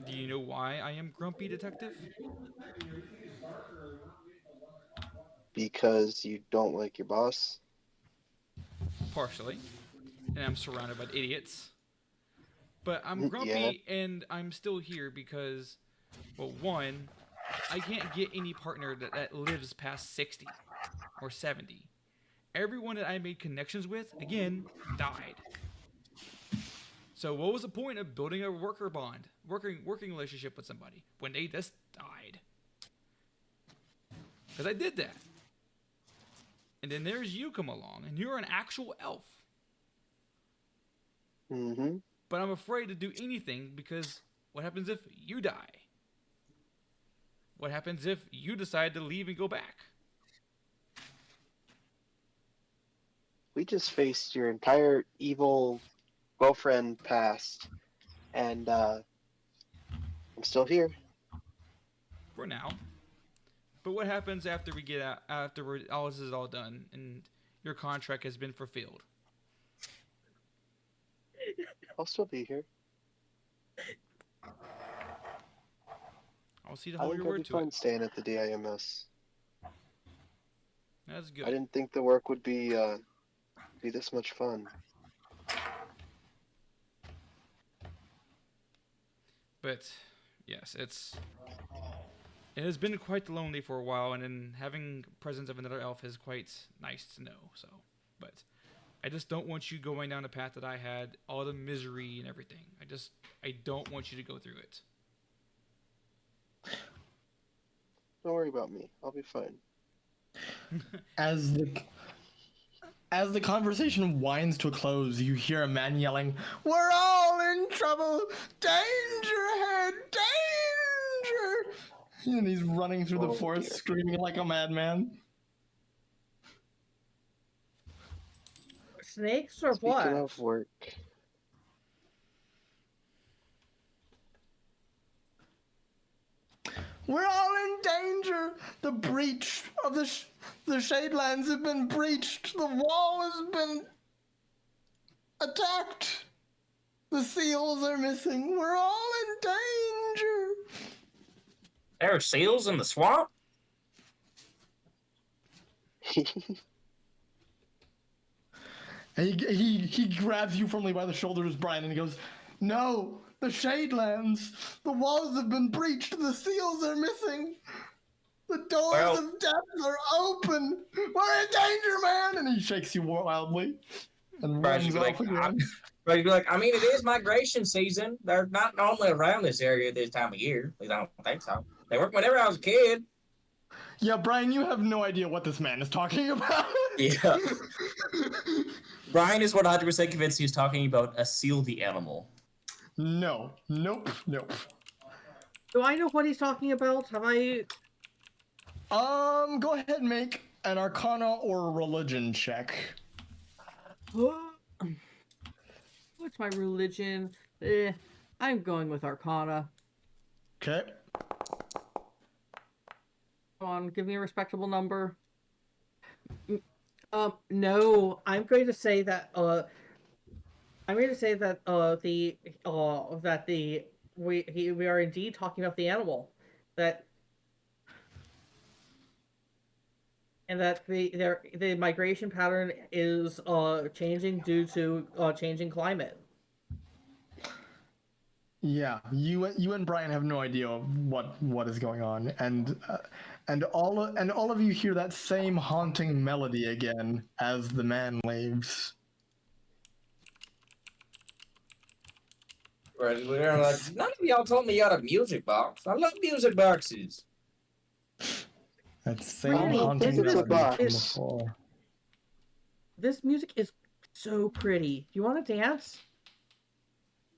Do you know why I am grumpy, detective?
Because you don't like your boss?
Partially. And I'm surrounded by idiots. But I'm
Yeah.
grumpy and I'm still here because, well, one, I can't get any partner that lives past 60 or 70. Everyone that I made connections with, again, died. So what was the point of building a working relationship with somebody when they just died? Because I did that. And then there's you come along, and you're an actual elf.
Mm-hmm.
But I'm afraid to do anything because what happens if you die? What happens if you decide to leave and go back?
We just faced your entire evil girlfriend past, and I'm still here.
For now. But what happens after we get out, after all this is all done and your contract has been fulfilled?
I'll still be here.
I'll see to
I
hold
think
your
it'll be
word to
fun
it.
staying at the DIMS.
That's good.
I didn't think the work would be this much fun.
But yes, it has been quite lonely for a while, and then having presence of another elf is quite nice to know. So, but I just don't want you going down the path that I had, all the misery and everything. I don't want you to go through it.
Don't worry about me. I'll be fine.
As the conversation winds to a close, you hear a man yelling, "We're all in trouble! Danger ahead! Danger!" And he's running through the
Oh,
forest
dear.
screaming like a madman.
Snakes or
Speaking
what?
of work,
We're all in danger! The breach of the Shadelands have been breached! The wall has been... attacked. The seals are missing. We're all in danger.
There are seals in the swamp?
And he grabs you firmly by the shoulders, Brian, and he goes, "No, the Shadelands. The walls have been breached. The seals are missing. The doors of death are open. We're in danger, man!" And he shakes you wildly and runs off again.
But you'd be like, I mean, it is migration season. They're not normally around this area this time of year. At least I don't think so. They weren't whenever I was a kid.
Yeah, Brian, you have no idea what this man is talking about.
Yeah. Brian is 100% convinced he's talking about a seal the animal.
No. Nope.
Do I know what he's talking about? Have I...
Go ahead and make an Arcana or a Religion check.
What's my religion? I'm going with Arcana.
Okay.
Come on, give me a respectable number. No, I'm going to say that we are indeed talking about the animal, and that the migration pattern is changing due to changing climate.
Yeah, you and Brian have no idea what is going on, and all of you hear that same haunting melody again as the man leaves.
Right, we're like, none of y'all told me you had a music box. I love music boxes.
That same
Really?
haunting
This is a
melody
box.
from before.
This music is so pretty. Do you want to dance?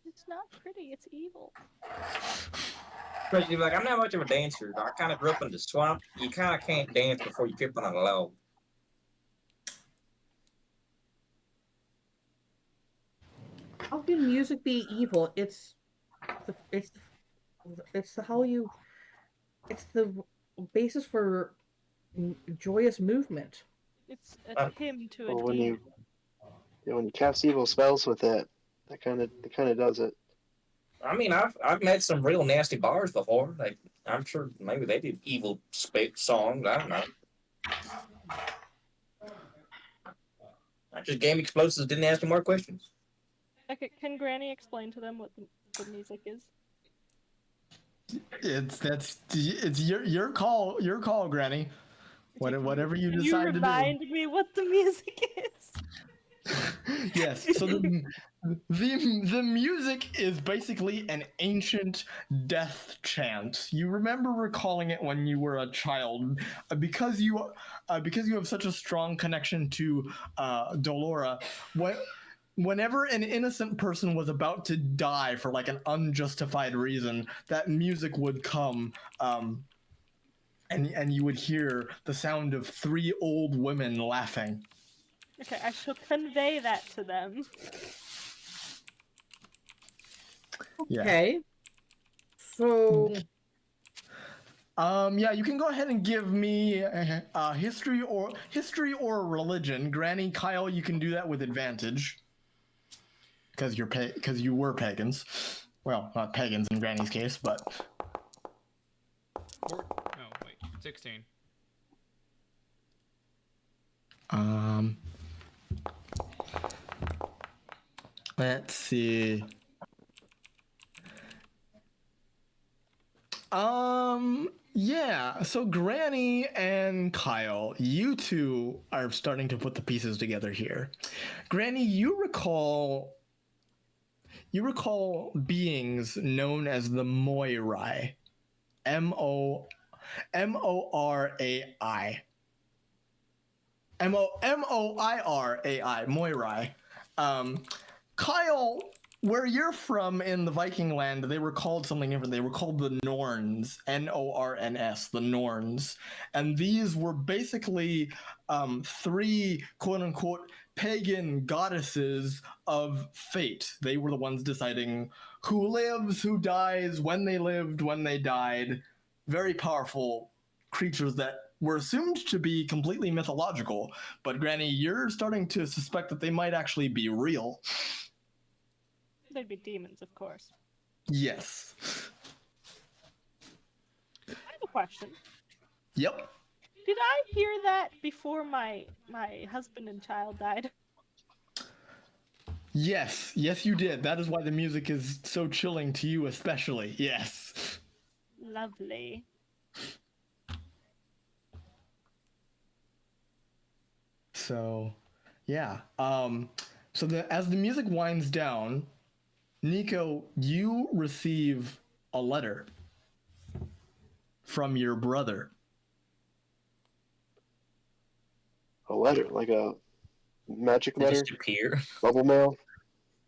It's not pretty, it's evil.
But you're like, I'm not much of a dancer. I kind of grew up in the swamp. You kind of can't dance before you trip on a log.
How can music be evil? It's the basis for joyous movement.
It's a hymn to a
Well, when
demon.
you cast evil spells with it, that kind of does it.
I mean, I've met some real nasty bars before. Like, I'm sure maybe they did evil songs. I don't know. I just gave explosives, didn't ask any more questions.
Okay, can Granny explain to them what the music is?
It's your call, Granny. Whatever you
Can
decide
you
to
remind me what the music is?
Yes. So the music is basically an ancient death chant. You remember recalling it when you were a child, because you have such a strong connection to Dolora. Whenever an innocent person was about to die for like an unjustified reason, that music would come. And you would hear the sound of 3 old women laughing.
Okay, I shall convey that to them.
Okay. So,
yeah, you can go ahead and give me history or religion. Granny, Kyle, you can do that with advantage because you were pagans. Well, not pagans in Granny's case, but
16.
Let's see. Yeah, so Granny and Kyle, you two are starting to put the pieces together here. Granny, you recall beings known as the Moirai. Morai. Moirai. Moirai. Kyle, where you're from in the Viking land, they were called something different. They were called the Norns, Norns, the Norns. And these were basically 3 quote-unquote pagan goddesses of fate. They were the ones deciding who lives, who dies, when they lived, when they died. Very powerful creatures that were assumed to be completely mythological, but Granny, you're starting to suspect that they might actually be real.
They'd be demons, of course.
Yes.
I have a question.
Yep.
Did I hear that before my husband and child died?
Yes, you did. That is why the music is so chilling to you, especially. Yes.
Lovely.
So, yeah. As the music winds down, Niko, you receive a letter from your brother.
A letter, like a magic
They
letter,
just appear.
bubble mail.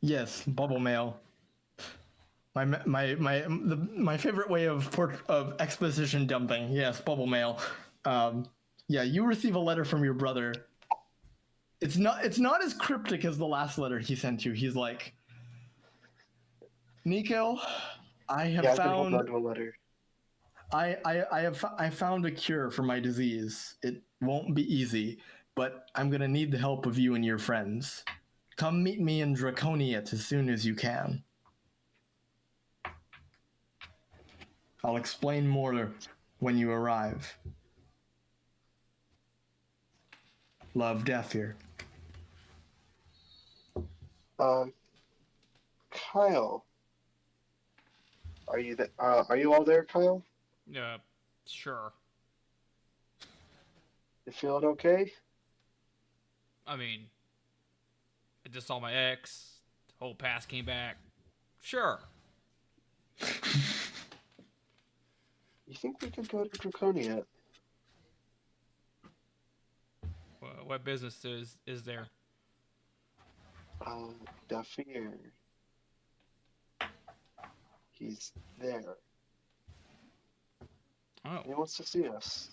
Yes, bubble mail. My favorite way of exposition dumping. Yes, bubble mail. Yeah, you receive a letter from your brother. It's not as cryptic as the last letter he sent you. He's like, Niko, I have
Yeah, I've been holding
found
on to a letter.
I found a cure for my disease. It won't be easy, but I'm gonna need the help of you and your friends. Come meet me in Draconiate as soon as you can. I'll explain more when you arrive. Love, Daphere.
Kyle, are you all there, Kyle?
Yeah, sure.
You feeling okay?
I mean, I just saw my ex. The whole past came back. Sure.
You think we could go to Draconia?
What business is there?
Daphere. He's there.
Oh,
He wants to see us.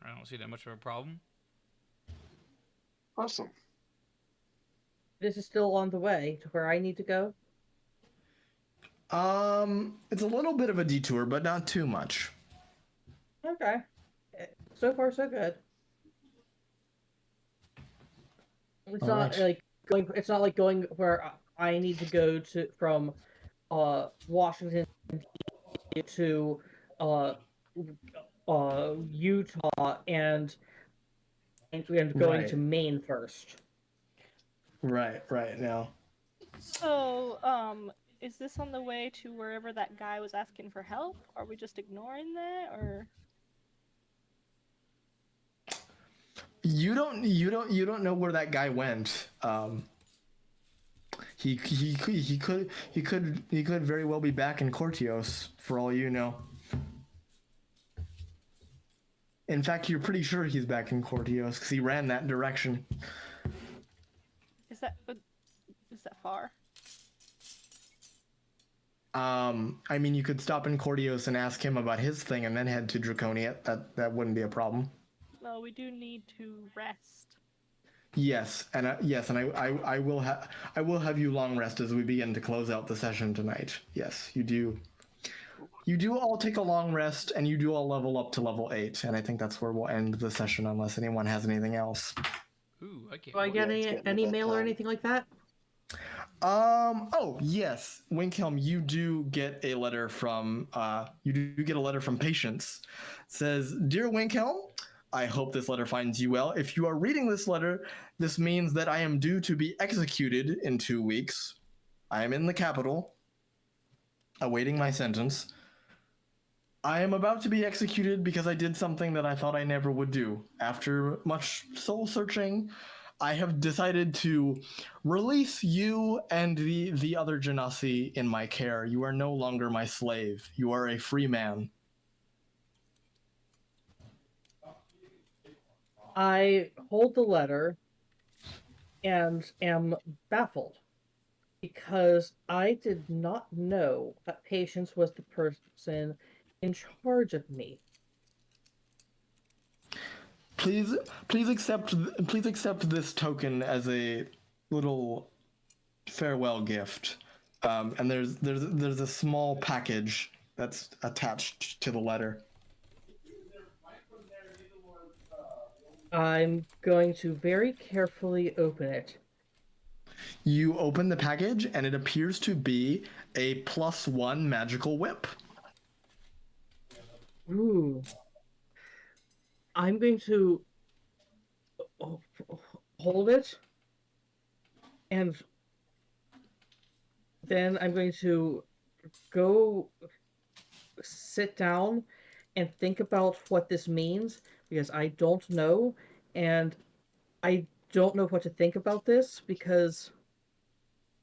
I don't see that much of a problem.
Awesome.
This is still on the way to where I need to go.
It's a little bit of a detour, but not too much.
Okay. So far, so good. It's
All
not
right.
like going. It's not like going where I need to go to from Washington to uh Utah and going
Right.
to Maine first.
Right now.
So, is this on the way to wherever that guy was asking for help? Are we just ignoring that, or?
You don't know where that guy went. He could very well be back in Cortios for all you know. In fact, you're pretty sure he's back in Cortios because he ran that direction.
Is that far?
I mean, you could stop in Cortios and ask him about his thing, and then head to Draconia. That wouldn't be a problem.
Well, we do need to rest.
Yes, and I will have you long rest as we begin to close out the session tonight. Yes, you do. You do all take a long rest, and you do all level up to level 8, and I think that's where we'll end the session unless anyone has anything else.
Ooh, I can't.
Do I get any mail or anything like that?
Oh yes, Winkhelm, you do get a letter from Patience. It says, "Dear Winkhelm, I hope this letter finds you well. If you are reading this letter, this means that I am due to be executed in 2 weeks. I am in the capital, awaiting my sentence. I am about to be executed because I did something that I thought I never would do. After much soul searching, I have decided to release you and the other Genasi in my care. You are no longer my slave. You are a free man."
I hold the letter and am baffled because I did not know that Patience was the person in charge of me.
Please accept this token as a little farewell gift. And there's a small package that's attached to the letter.
I'm going to very carefully open it.
You open the package, and it appears to be a +1 magical whip.
Ooh. I'm going to hold it, and then I'm going to go sit down and think about what this means, because I don't know, and I don't know what to think about this, because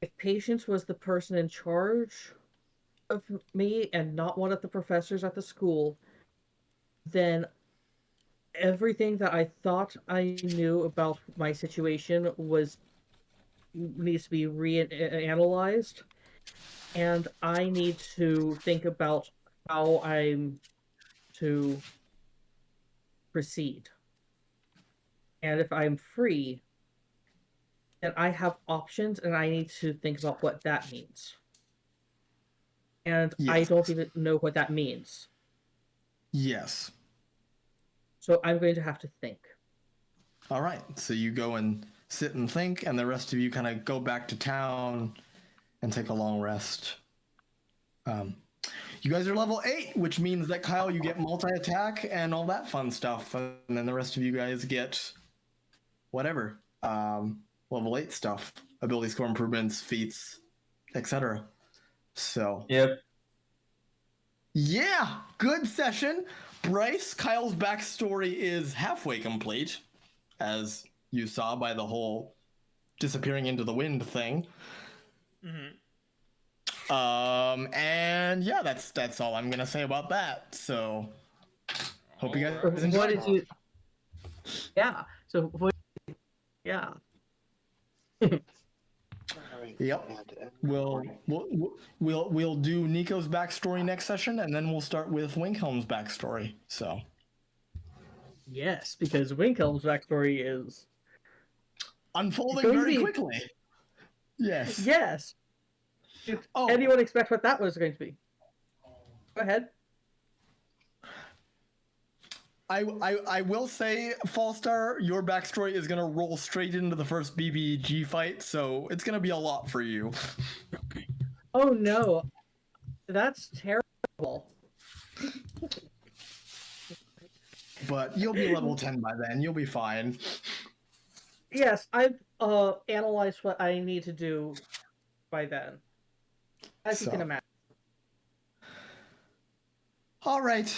if Patience was the person in charge of me and not one of the professors at the school, then everything that I thought I knew about my situation needs to be reanalyzed, and I need to think about how I'm to proceed. And if I'm free, then I have options, and I need to think about what that means. And I
Yes.
don't even know what that means.
Yes.
So I'm going to have to think.
All right. So you go and sit and think, and the rest of you kind of go back to town and take a long rest. You guys are level 8, which means that Kyle, you get multi-attack and all that fun stuff, and then the rest of you guys get whatever level 8 stuff, ability score improvements, feats, etc. So
Yep.
yeah, good session. Bryce, Kyle's backstory is halfway complete, as you saw by the whole disappearing into the wind thing.
Mm-hmm.
And yeah, that's all I'm gonna say about that. So hope you guys
Alright.
enjoyed.
What did you? Yeah. So what? Yeah.
Alright,
Yep.
and
We'll do Niko's backstory next session, and then we'll start with Winkhelm's backstory. So
Yes, because Winkhelm's backstory is
unfolding
going to
very
be.
quickly. Yes.
Yes. Did anyone expect what that was going to be? Go ahead.
I will say, Fallstar, your backstory is gonna roll straight into the first BBG fight, so it's gonna be a lot for you.
Oh no, that's terrible.
But you'll be level 10 by then. You'll be fine.
Yes, I've analyzed what I need to do by then, as you
So.
can imagine.
All right.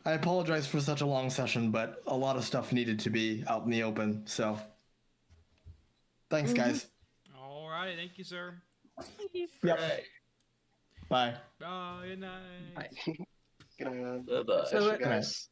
I apologize for such a long session, but a lot of stuff needed to be out in the open. So, thanks, guys.
Alright, thank you, sir.
Yep. Bye.
Bye, good night.
Bye.
Good night.
Bye-bye.
So,
Guys.